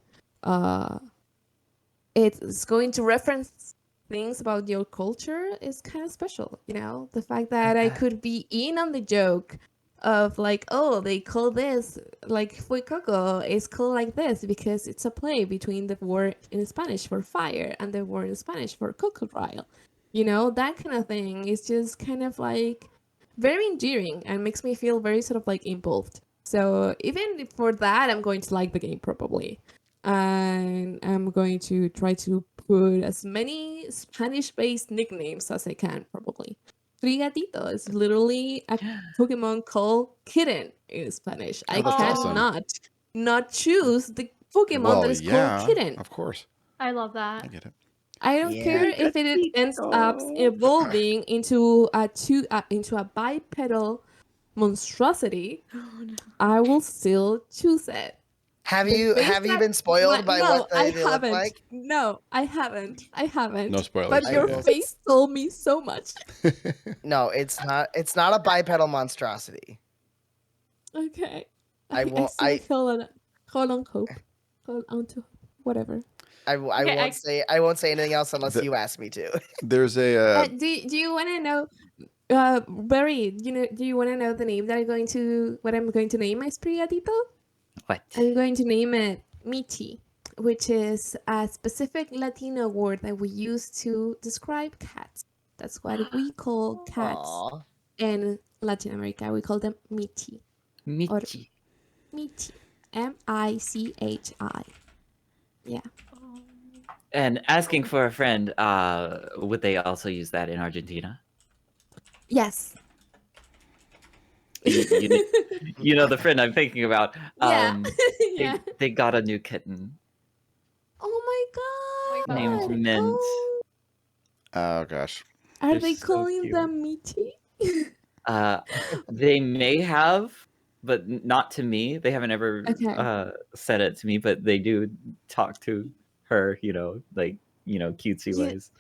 it's going to reference things about your culture is kind of special, you know. The fact that I could be in on the joke of like, oh, they call this like fuecoco is called like this because it's a play between the word in Spanish for fire and the word in Spanish for crocodile. You know, that kind of thing is just kind of like very endearing and makes me feel very sort of like involved. So even for that, I'm going to like the game probably. And I'm going to try to put as many Spanish-based nicknames as I can probably. Frigatito is literally a Pokemon called kitten in Spanish. I that's awesome. cannot not choose the Pokemon Well, that is yeah, called kitten. of course. I love I that. get it. I don't Yeah. care if it ends up evolving into a bipedal monstrosity. I will still choose it. Have The you face that- been spoiled by no, what I they look haven't. like? No, I haven't. No spoilers. But your will- face told me so much. No, it's not. It's not a bipedal monstrosity. Okay. I won't- still hold on hope. Hold on to whatever. I Okay, I won't say anything else unless you ask me to. There's a Do you want to know? Barry, do you want to know the name that what I'm going to name my Sprigatito? What? I'm going to name it Michi, which is a specific Latino word that we use to describe cats. That's what we call cats Aw. in Latin America. We call them Michi. Michi. Michi. M-I-C-H-I. Yeah. And asking for a friend, would they also use that in Argentina? Yes. You know the friend I'm thinking about. Yeah. Yeah. They got a new kitten Oh my god. named Mint. oh gosh. Are They're they so calling cute. them Michi? They may have, but not to me. They haven't ever Okay. said it to me, but they do talk to her, like, cutesy Yeah. ways.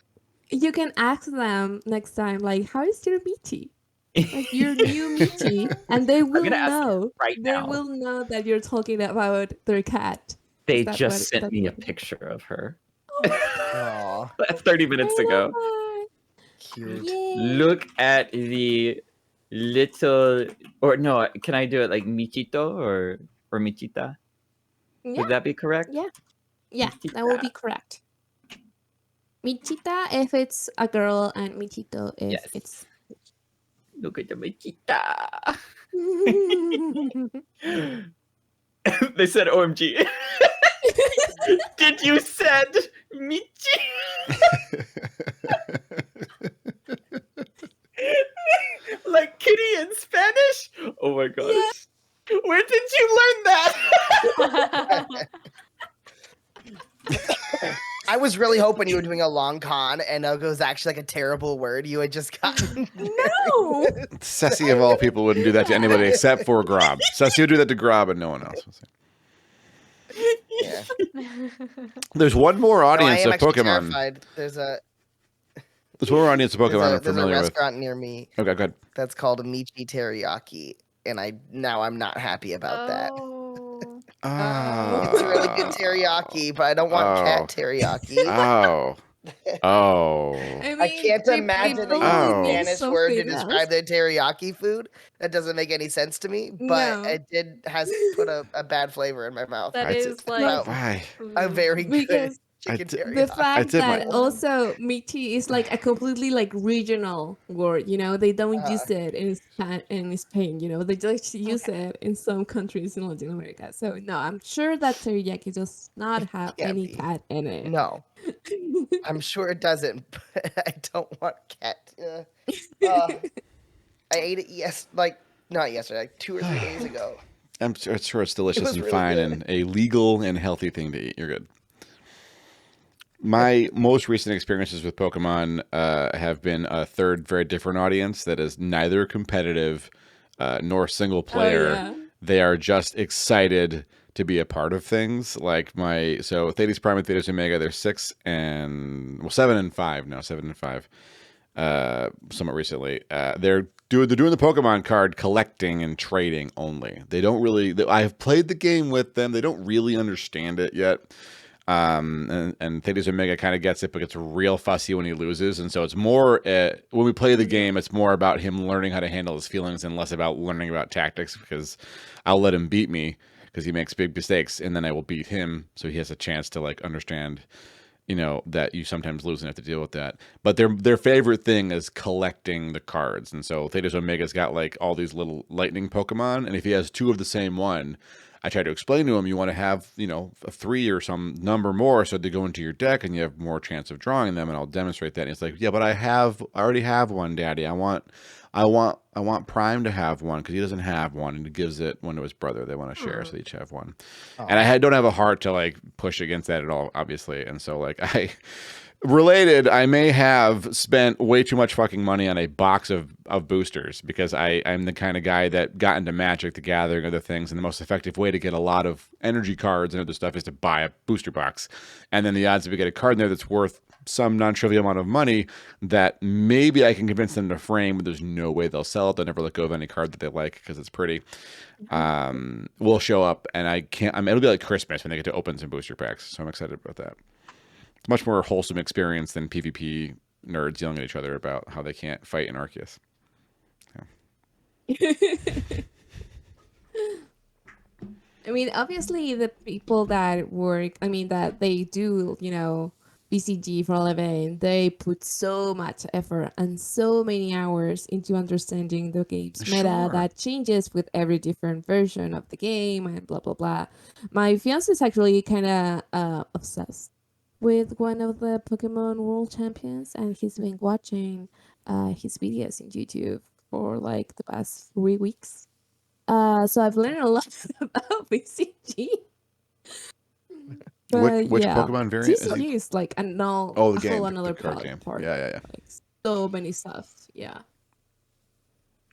You can ask them next time, like, how is your Michi? Like your new Michi, and they will gonna ask them know. right They now. will know that you're talking about their cat. They Is that just what- sent that's me a what- picture of her Aw, 30 minutes I ago. love that. cute. Yay. Look at the little, or no, can I do it like Michito or Michita? Yeah, Would that be correct? yeah, yeah. That will be correct. Michita if it's a girl, and Michito if Yes. it's. Look at the Michita. They said OMG. Did you said Michi? Like kitty in Spanish? Oh my gosh. Yeah. Where did you learn that? I was really hoping you were doing a long con, and it was actually like a terrible word you had just gotten. No. Cece of all people wouldn't do that to anybody except for Grawb. Cece would do that to Grawb and no one else. Yeah. There's one more No, I audience am of actually Pokemon. terrified. There's There's one more audience of Pokemon I'm there's a familiar with. restaurant near me Okay, go ahead. that's called a Michi Teriyaki, and I'm not happy about that. Oh. It's really good teriyaki, but I don't want cat teriyaki. Oh. I can't imagine they use Oh. a Spanish word to describe their teriyaki food. That doesn't make any sense to me, but No. it has put a bad flavor in my mouth. That I is did- like Why? A very good Because chicken did- teriyaki. the fact did my- that also Michi is like a completely like regional word, you know, they don't use it in Spain, you know, they just use it in some countries in Latin America. So no, I'm sure that teriyaki does not have can't any be. cat in it. No, I'm sure it doesn't, but I don't want cat. I ate it not yesterday, like 2 or 3 days ago. I'm sure it's delicious was and really fine good. and a legal and healthy thing to eat. You're good. My most recent experiences with Pokemon have been a third, very different audience that is neither competitive nor single player. yeah. They are just excited to be a part of things. Like so Thades Prime and Thades Omega, they're 7 and 5 now, 7 and 5. Somewhat recently, they're doing the Pokemon card collecting and trading only. They don't really. I've played the game with them. They don't really understand it yet. And Thades Omega kind of gets it, but gets real fussy when he loses. And so it's more when we play the game, it's more about him learning how to handle his feelings and less about learning about tactics, because I'll let him beat me because he makes big mistakes, and then I will beat him so he has a chance to like understand, you know, that you sometimes lose and have to deal with that. But their favorite thing is collecting the cards. And so Thades Omega's got like all these little lightning Pokemon, and if he has 2 of the same one, I try to explain to him, you want to have, you know, a 3 or some number more so they go into your deck and you have more chance of drawing them, and I'll demonstrate that. And it's like, yeah, but I already have one, Daddy. I want Prime to have one because he doesn't have one, and he gives it one to his brother. They want to share, so they each have one. And I don't have a heart to like push against that at all, obviously. And so like I may have spent way too much fucking money on a box of boosters because I'm the kind of guy that got into Magic the Gathering, other things, and the most effective way to get a lot of energy cards and other stuff is to buy a booster box. And then the odds if we get a card in there that's worth some non-trivial amount of money that maybe I can convince them to frame, but there's no way they'll sell it. They'll never let go of any card that they like because it's pretty. Will show up, and it'll be like Christmas when they get to open some booster packs. So I'm excited about that. It's a much more wholesome experience than PvP nerds yelling at each other about how they can't fight in Arceus. Yeah. I mean, obviously, the people that work, that they do, you know, BCG for a living, they put so much effort and so many hours into understanding the game's meta Sure. that changes with every different version of the game and blah, blah, blah. My fiance is actually kind of obsessed with one of the Pokemon World Champions, and he's been watching his videos in YouTube for like the past 3 weeks. So I've learned a lot about BCG. Which Pokemon variant is BCG it? is like The whole game, another the card game. part. Yeah. Like, so many stuff. Yeah.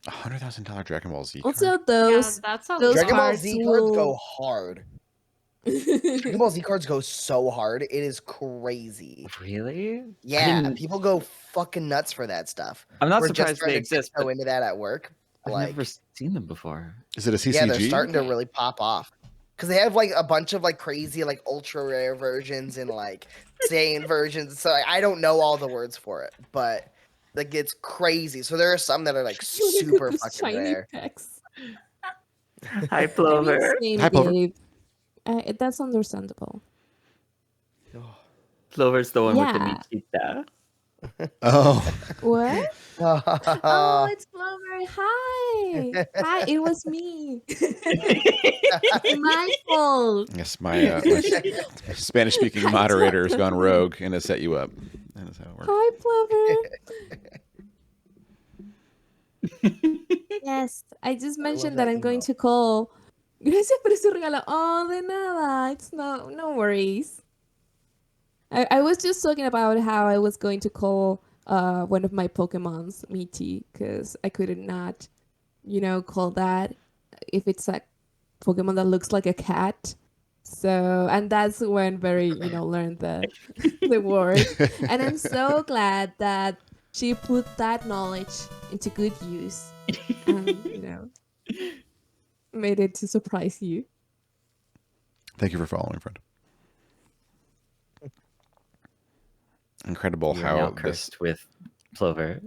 $100,000 Dragon Ball Z Also, card. those that sounds those Dragon Ball cards Z cards will- go hard. Dragon Ball Z cards go so hard. It is crazy. Really? Yeah, didn't- people go fucking nuts for that stuff. I'm not We're just surprised starting they to exist, go but into that at work. I've Like, never seen them before. Is it a CCG? yeah, they're starting to really pop off because they have like a bunch of like crazy like ultra rare versions and like Saiyan versions. So I don't know all the words for it, but like it's crazy. So there are some that are like super those fucking shiny rare. packs. Hi, Plover. Same, Hi, Plover. Dave. That's understandable. Plover's the one with the Yeah. Michita. Oh, What? Oh, it's Plover. Hi. Hi, it was me. My fault. yes, my Spanish-speaking moderator has gone rogue and has set you up. That is how it works. Hi, Plover. Yes, I just mentioned that I'm going to call. Gracias por su regalo. Oh, de nada. It's no worries. I was just talking about how I was going to call one of my Pokemons Michi because I could not, call that if it's a Pokemon that looks like a cat. So, and that's when Barry, learned the word. And I'm so glad that she put that knowledge into good use and, made it to surprise you. Thank you for following, friend. Incredible You're how now this. cursed with Plover.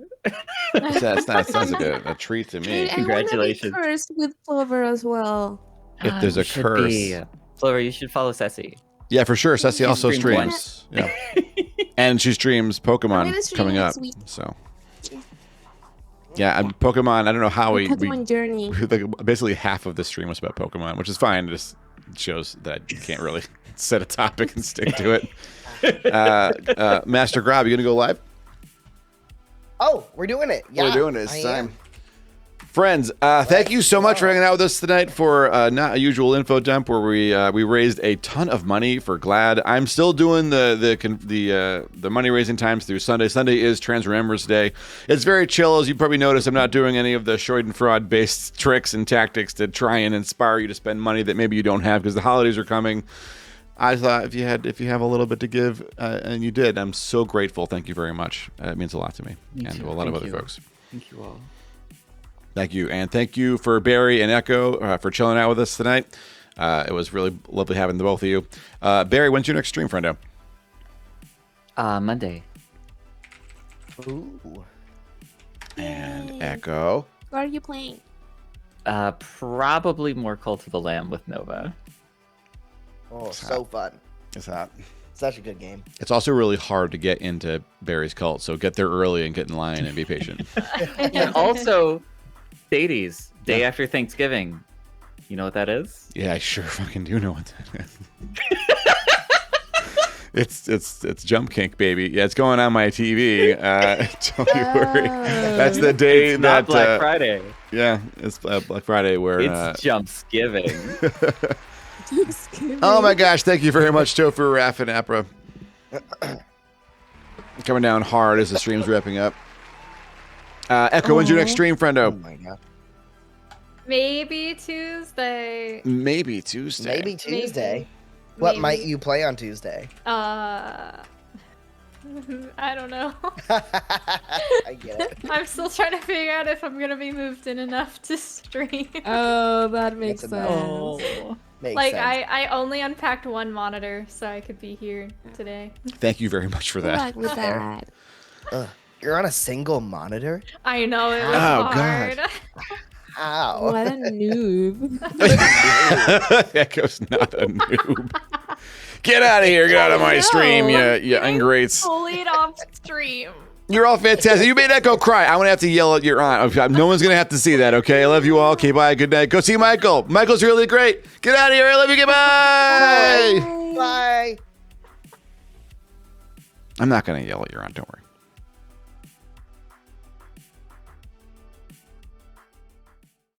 That sounds like a treat to me. Dude, Congratulations. I want to be cursed with Plover as well. If there's You a should curse. be. Plover, you should follow Ceci. Yeah, for sure. Ceci also streamed streams. Yeah. And she streams I'm Pokemon gonna stream coming up. next week. So. Yeah, Pokemon. I don't know how we Pokemon Journey. like, basically half of the stream was about Pokemon, which is fine. It just shows that I can't really set a topic and stick to it. Master Grawb, you gonna go live? Oh, we're doing it. Yeah, We're doing it. It's I time. am. Friends, thank you so much for hanging out with us tonight for not a usual info dump where we raised a ton of money for GLAAD. I'm still doing the money raising times through Sunday. Sunday is Trans Remembrance Day. It's very chill, as you probably noticed. I'm not doing any of the Schadenfreude based tricks and tactics to try and inspire you to spend money that maybe you don't have because the holidays are coming. I thought if you have a little bit to give, and you did, I'm so grateful. Thank you very much. It means a lot to me and too. to a lot of Thank other you. folks. Thank you all. Thank you. And thank you for Barry and Echo for chilling out with us tonight. It was really lovely having the both of you. Barry, when's your next stream, friendo? Monday. Ooh. And Yay. Echo. What are you playing? Probably more Cult of the Lamb with Nova. Oh, so fun. Is that? Such a good game. It's also really hard to get into Barry's cult, so get there early and get in line and be patient. And also, Thades, day after Thanksgiving. You know what that is? Yeah, I sure fucking do know what that is. It's Jump Kink, baby. Yeah, it's going on my TV. Don't you worry. That's the day It's that not Black Friday. Yeah, it's Black Friday where It's Jumpsgiving. Oh my gosh, thank you very much, Topher, Raph, and Apra. Coming down hard as the stream's wrapping up. Echo, when's your next stream, Oh friendo? my god. Maybe Tuesday. Maybe Tuesday. Maybe Tuesday. What might you play on Tuesday? I don't know. I get it. I'm still trying to figure out if I'm gonna be moved in enough to stream. Oh, that makes That's sense. Oh. Makes Like sense. I only unpacked one monitor, so I could be here today. Thank you very much for Good that. luck with that. You're on a single monitor? I know it was Oh, hard. God. How? What a noob. Echo's not a noob. Get out of here. Get out of my stream, you ingrates. Pull it off stream. You're all fantastic. You made Echo cry. I'm going to have to yell at your aunt. No one's going to have to see that, okay? I love you all. Okay, bye. Good night. Go see Michael. Michael's really great. Get out of here. I love you. Goodbye. Bye. I'm not going to yell at your aunt. Don't worry.